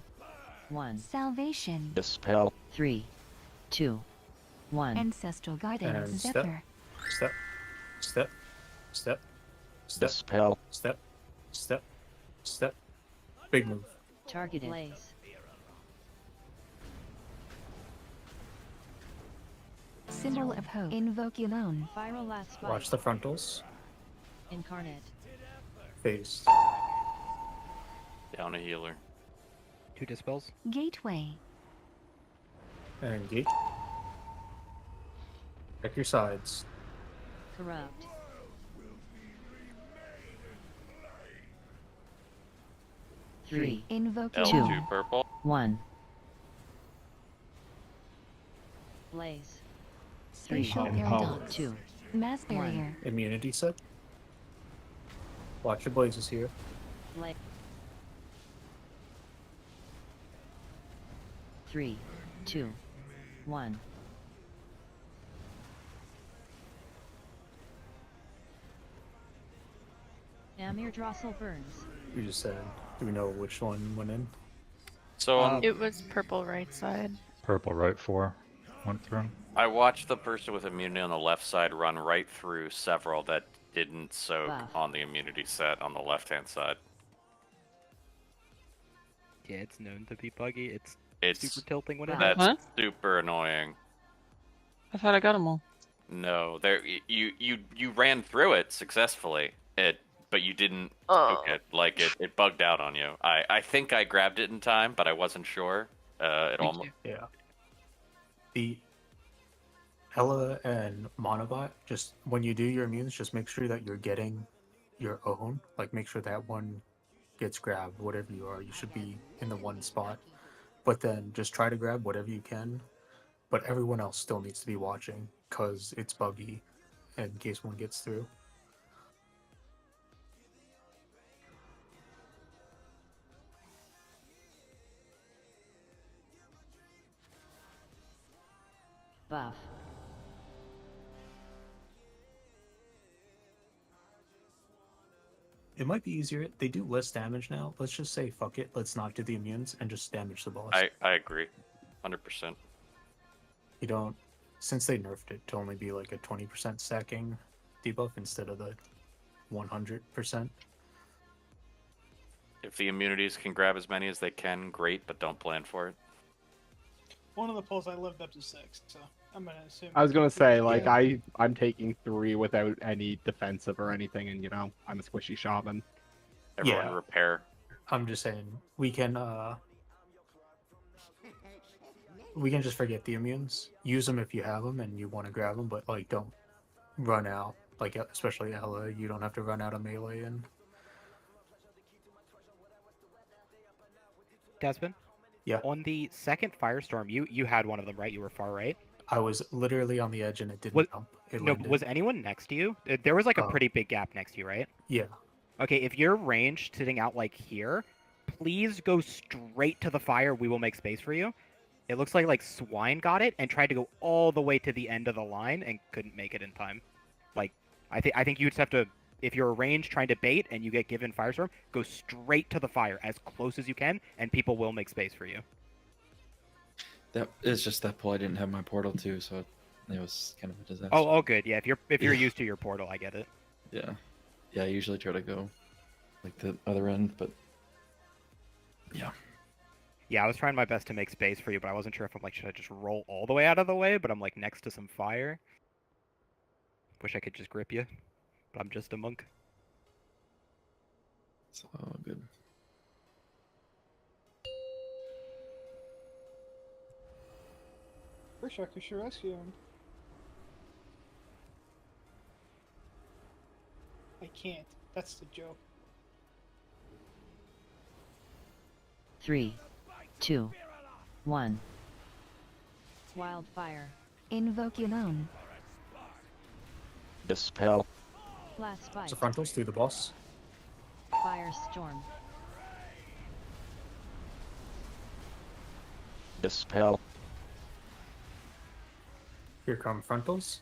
1. Salvation. Dispel. 3, 2, 1. Ancestral guidance. And step. Zephyr. Step. Step. Step. Step. Dispel. Step. Step. Step. Big move. Targeted. Blaze. Symbol of hope. Invoke alone. Viral last spike. Watch the frontals. Incarnate. Phased. Down a healer. 2 dispels. Gateway. And gate. Check your sides. Corrupt. Three. Invoke L2 purple. 1. Blaze. Spatial And paradox. 2. Mass barrier. Immunity set. Watch your blazes here. Blaze. 3, 2, 1. Amir Drossel burns. You just said, do we know which one went in? So It was purple right side. Purple right 4 went through. I watched the person with immunity on the left side run right through several that didn't soak Wow. on the immunity set on the left-hand side. Yeah, it's known to be buggy. It's It's super tilting when it That's happens. super annoying. I thought I got them all. No, there you ran through it successfully. But you didn't soak it. Like it bugged out on you. I think I grabbed it in time, but I wasn't sure. It almost Yeah. The Ella and Monobot, just when you do your immunes, just make sure that you're getting your own. Like make sure that one gets grabbed, whatever you are. You should be in the one spot. But then just try to grab whatever you can. But everyone else still needs to be watching because it's buggy in case one gets through. Buff. It might be easier. They do less damage now. Let's just say fuck it. Let's not do the immunes and just damage the boss. I agree, 100%. You don't, since they nerfed it to only be like a 20% stacking debuff instead of the 100%. If the immunities can grab as many as they can, great, but don't plan for it. One of the polls I lived up to 6, so I'm gonna assume. I was gonna say, like, Yeah. I'm taking 3 without any defensive or anything, and I'm a squishy shaman. Everyone repair. I'm just saying we can just forget the immunes. Use them if you have them and you want to grab them, but like don't run out. Like especially Ella, you don't have to run out of melee and. Desmond? Yeah. On the second firestorm, you had one of them, right? You were far right. I was literally on the edge and it didn't jump. It No, landed. was anyone next to you? There was like a Oh. pretty big gap next to you, right? Yeah. Okay, if you're ranged sitting out like here, please go straight to the fire. We will make space for you. It looks like Swine got it and tried to go all the way to the end of the line and couldn't make it in time. Like, I think you just have to, if you're ranged trying to bait and you get given firestorm, go straight to the fire as close as you can, and people will make space for you. That it's just that pull. I didn't have my portal too, so it was kind of a disaster. Oh, good. Yeah, if you're used to your portal, I get it. Yeah, I usually try to go like the other end, but yeah. Yeah, I was trying my best to make space for you, but I wasn't sure if I'm like, should I just roll all the way out of the way? But I'm like next to some fire. Wish I could just grip you, but I'm just a monk. It's all good. Wish I could sure rescue him. I can't. That's the joke. 3, 2, 1. Wildfire. Invoke alone. Dispel. Last spike. So frontals through the boss. Firestorm. Dispel. Here come frontals.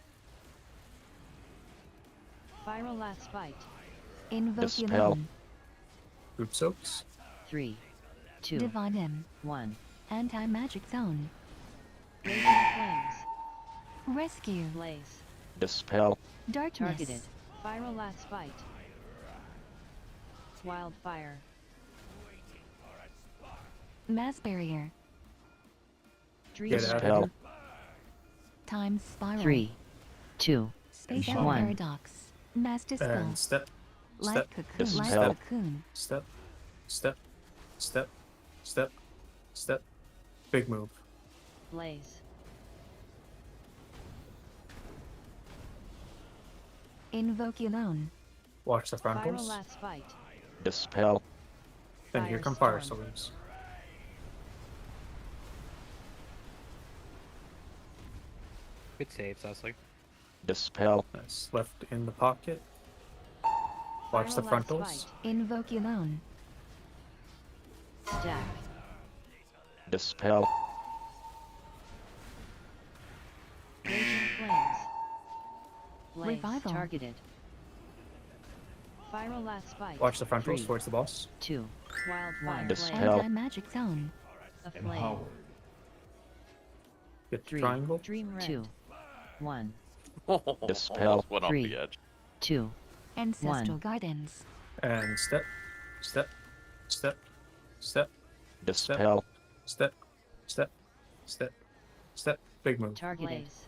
Viral last bite. Invoke Dispel. alone. Group soaks. 3, 2, Divine M. 1. Anti-magic zone. Blazing flames. Rescue. Blaze. Dispel. Darkness. Targeted. Viral last bite. Wildfire. Mass barrier. Dream Get out of Red. here. Time spiral. 3, 2, Spatial 1. paradox. Mass dispel. And step. Life Step. cocoon. Life Step. cocoon. Step. Step. Step. Step. Step. Big move. Blaze. Invoke alone. Watch the Viral frontals. last bite. Dispel. Then here come fire swords. Good save, Cecily. Dispel. Nice. Left in the pocket. Watch the Viral last frontals. bite. Invoke alone. Stack. Dispel. Raging flames. Blaze Revival. targeted. Viral last bite. Watch the frontals 3, towards the boss. 2. Wildfire. Dispel. Anti-magic zone. A flame. Get the 3. triangle. Dream red. 2, 1, Dispel. Almost went off 3. the edge. 2. Ancestral guidance. And step. Step. Step. Step. Dispel. Step. Step. Step. Step. Big move. Targeted. Blaze.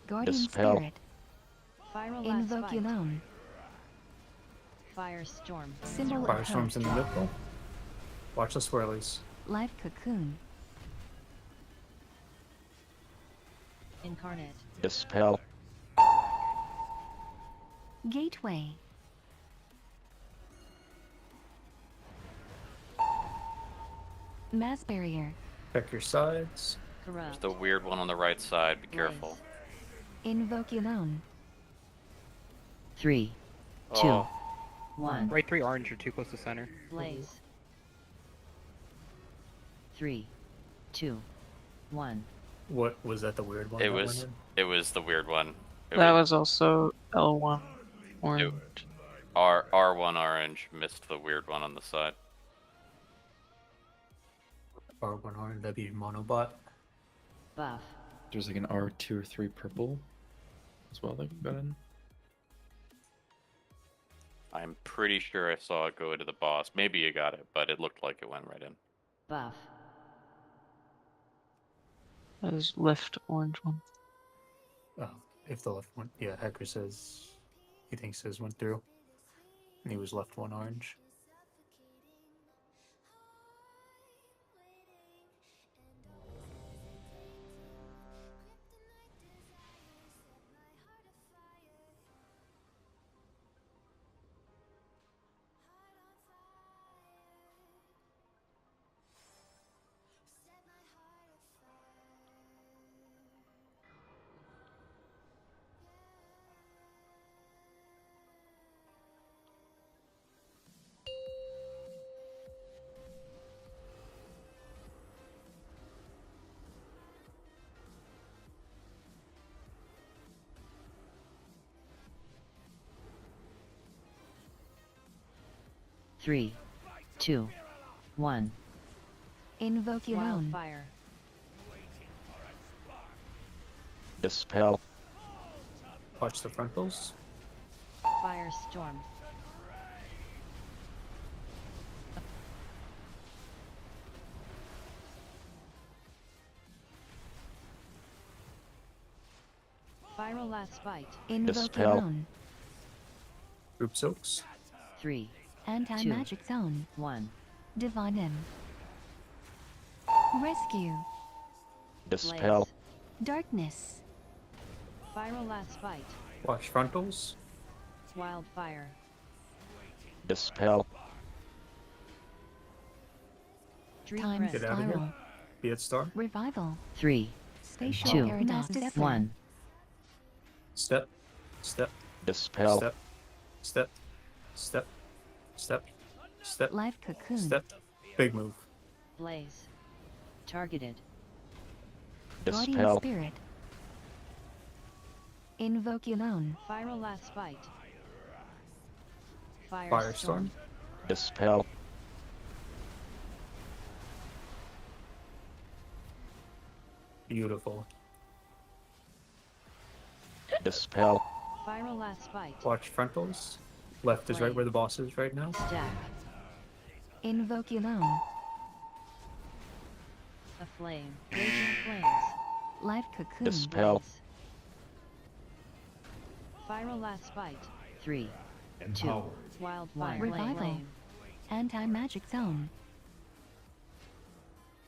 Guardian Dispel. spirit. Viral last Invoke bite. alone. Firestorm. Symbol of Firestorms in hope. the middle. Watch the swirlies. Life cocoon. Incarnate. Dispel. Gateway. Mass barrier. Check your sides. There's Corrupt. the weird one on the right side. Be careful. Invoke alone. 3, 2, Oh, 1. Right 3 orange, you're too close to center. Blaze. 3, 2, 1. What was that? The weird one. it that was. went in? It was the weird one. It That was also L1 orange. R1 orange missed the weird one on the side. R1R and W monobot. Buff. There's like an R2 or 3 purple as well that got in. I'm pretty sure I saw it go into the boss. Maybe you got it, but it looked like it went right in. Buff. That was lift orange one. Oh, if the left one. Yeah, Hacker says he thinks his went through. And he was left one orange. Three, two, one. Invoke alone. Wildfire. Dispel. Watch the frontals. Firestorm. Viral last bite. Invoke Dispel. alone. Group soaks. 3, Anti-magic zone. 1. Divine M. Rescue. Dispel. Darkness. Viral last bite. Watch frontals. Wildfire. Dispel. Dream Time red. Get out of here. spiral. Be it star. Revival. 3, Spatial 2, paradox. 1. Step. Step. Dispel. Step. Step. Step. Step. Step. Life cocoon. Step. Big move. Blaze. Targeted. Guardian Dispel. spirit. Invoke alone. Viral last bite. Firestorm. Dispel. Beautiful. Dispel. Viral last bite. Watch frontals. Left is right where the boss is right now. Stack. Invoculon. A flame. Raging flames. Life cocoon. Dispel. Viral last bite. 3, 2, Empowered. wildfire. Revival. Flame. Anti-magic zone.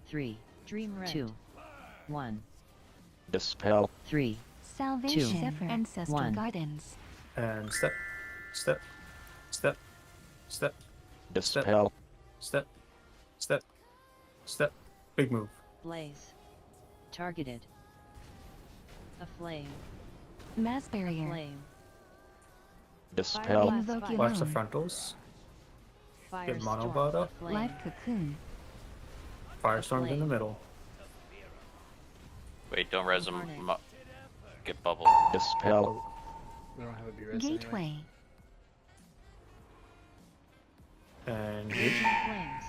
3, Dream Rent. 2, 1. Dispel. 3, Salvation. Two. Ancestral 1. gardens. And step, step, step, step, Dispel. step, step, step. Big move. Blaze. Targeted. A flame. Mass barrier. Flame. Dispel. Invoculon. Watch the frontals. Get mono bot up. Life cocoon. Firestorm's in the middle. Wait, don't res him. Get bubble. Dispel. We don't have a B-res anyway. Gateway. And Flames.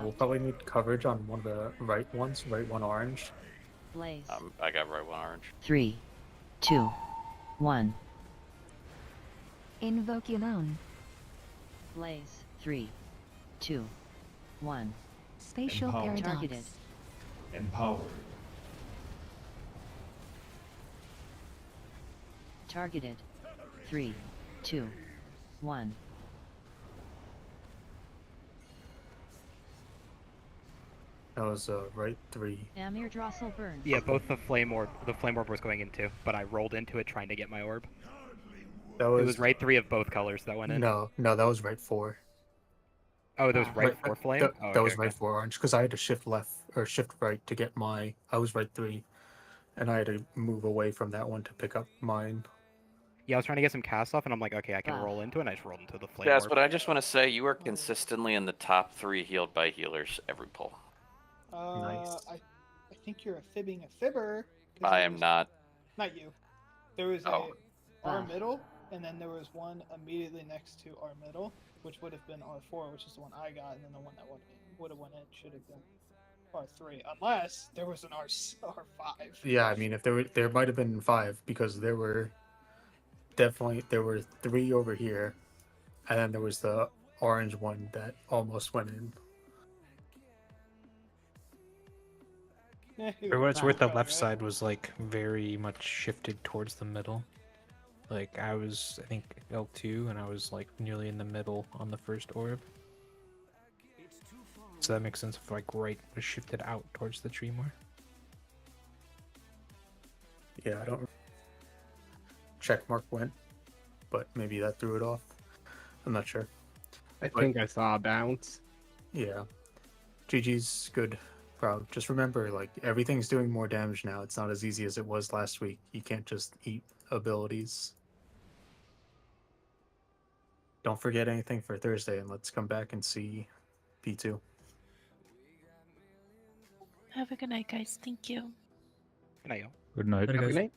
we'll probably need coverage on one of the right ones. Right one orange. Blaze. I got right one orange. 3, 2, 1. Invoculon. Blaze. 3, 2, 1. Spatial Empowered. paradox. Targeted. Empowered. Targeted. 3, 2, 1. That was right 3. Amir Drossel burn. Yeah, both the flame orb was going into, but I rolled into it trying to get my orb. That was, It was right 3 of both colors that went in. No, that was right 4. Oh, that was right 4 flame? That, Oh, that okay, was okay. right 4 orange because I had to shift left or shift right to get my. I was right 3, and I had to move away from that one to pick up mine. Yeah, I was trying to get some cast off, and I'm like, okay, I can roll into it, and I just rolled into the flame Yes, orb. but I just want to say you are consistently in the top 3 healed by healers every pull. Nice. I think you're fibbing a fibber. 'cause I there am was- not. Not you. There was Oh. a R middle, and then there was one immediately next to R middle, which would have been R4, which is the one I got, and then the one that would have went in should have been R3, unless there was an R5. Yeah, I mean, if there might have been 5 because there were 3 over here, and then there was the orange one that almost went in. For what it's worth, the left side was like very much shifted towards the middle. Like I think L2, and I was like nearly in the middle on the first orb. So that makes sense if like right was shifted out towards the tree more. Yeah, I don't. Check mark went, but maybe that threw it off. I'm not sure. I think I saw a bounce. Yeah. GG's good. Proud. Just remember, like, everything's doing more damage now. It's not as easy as it was last week. You can't just eat abilities. Don't forget anything for Thursday, and let's come back and see P2. Have a good night, guys. Thank you. Good night, yo. Good night. Later, guys. Good night.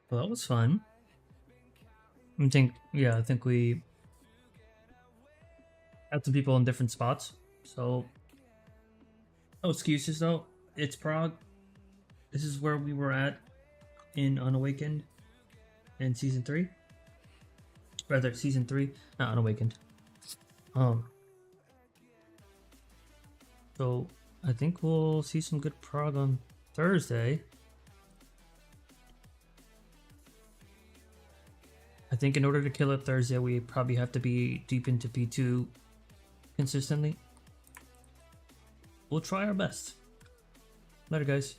Well, that was fun. I think we had some people in different spots. So, no excuses though. It's Prague. This is where we were at in Unawakened in Season 3. Rather, Season 3, not Unawakened. So, I think we'll see some good Prague on Thursday. I think in order to kill it Thursday, we probably have to be deep into P2 consistently. We'll try our best. Later, guys.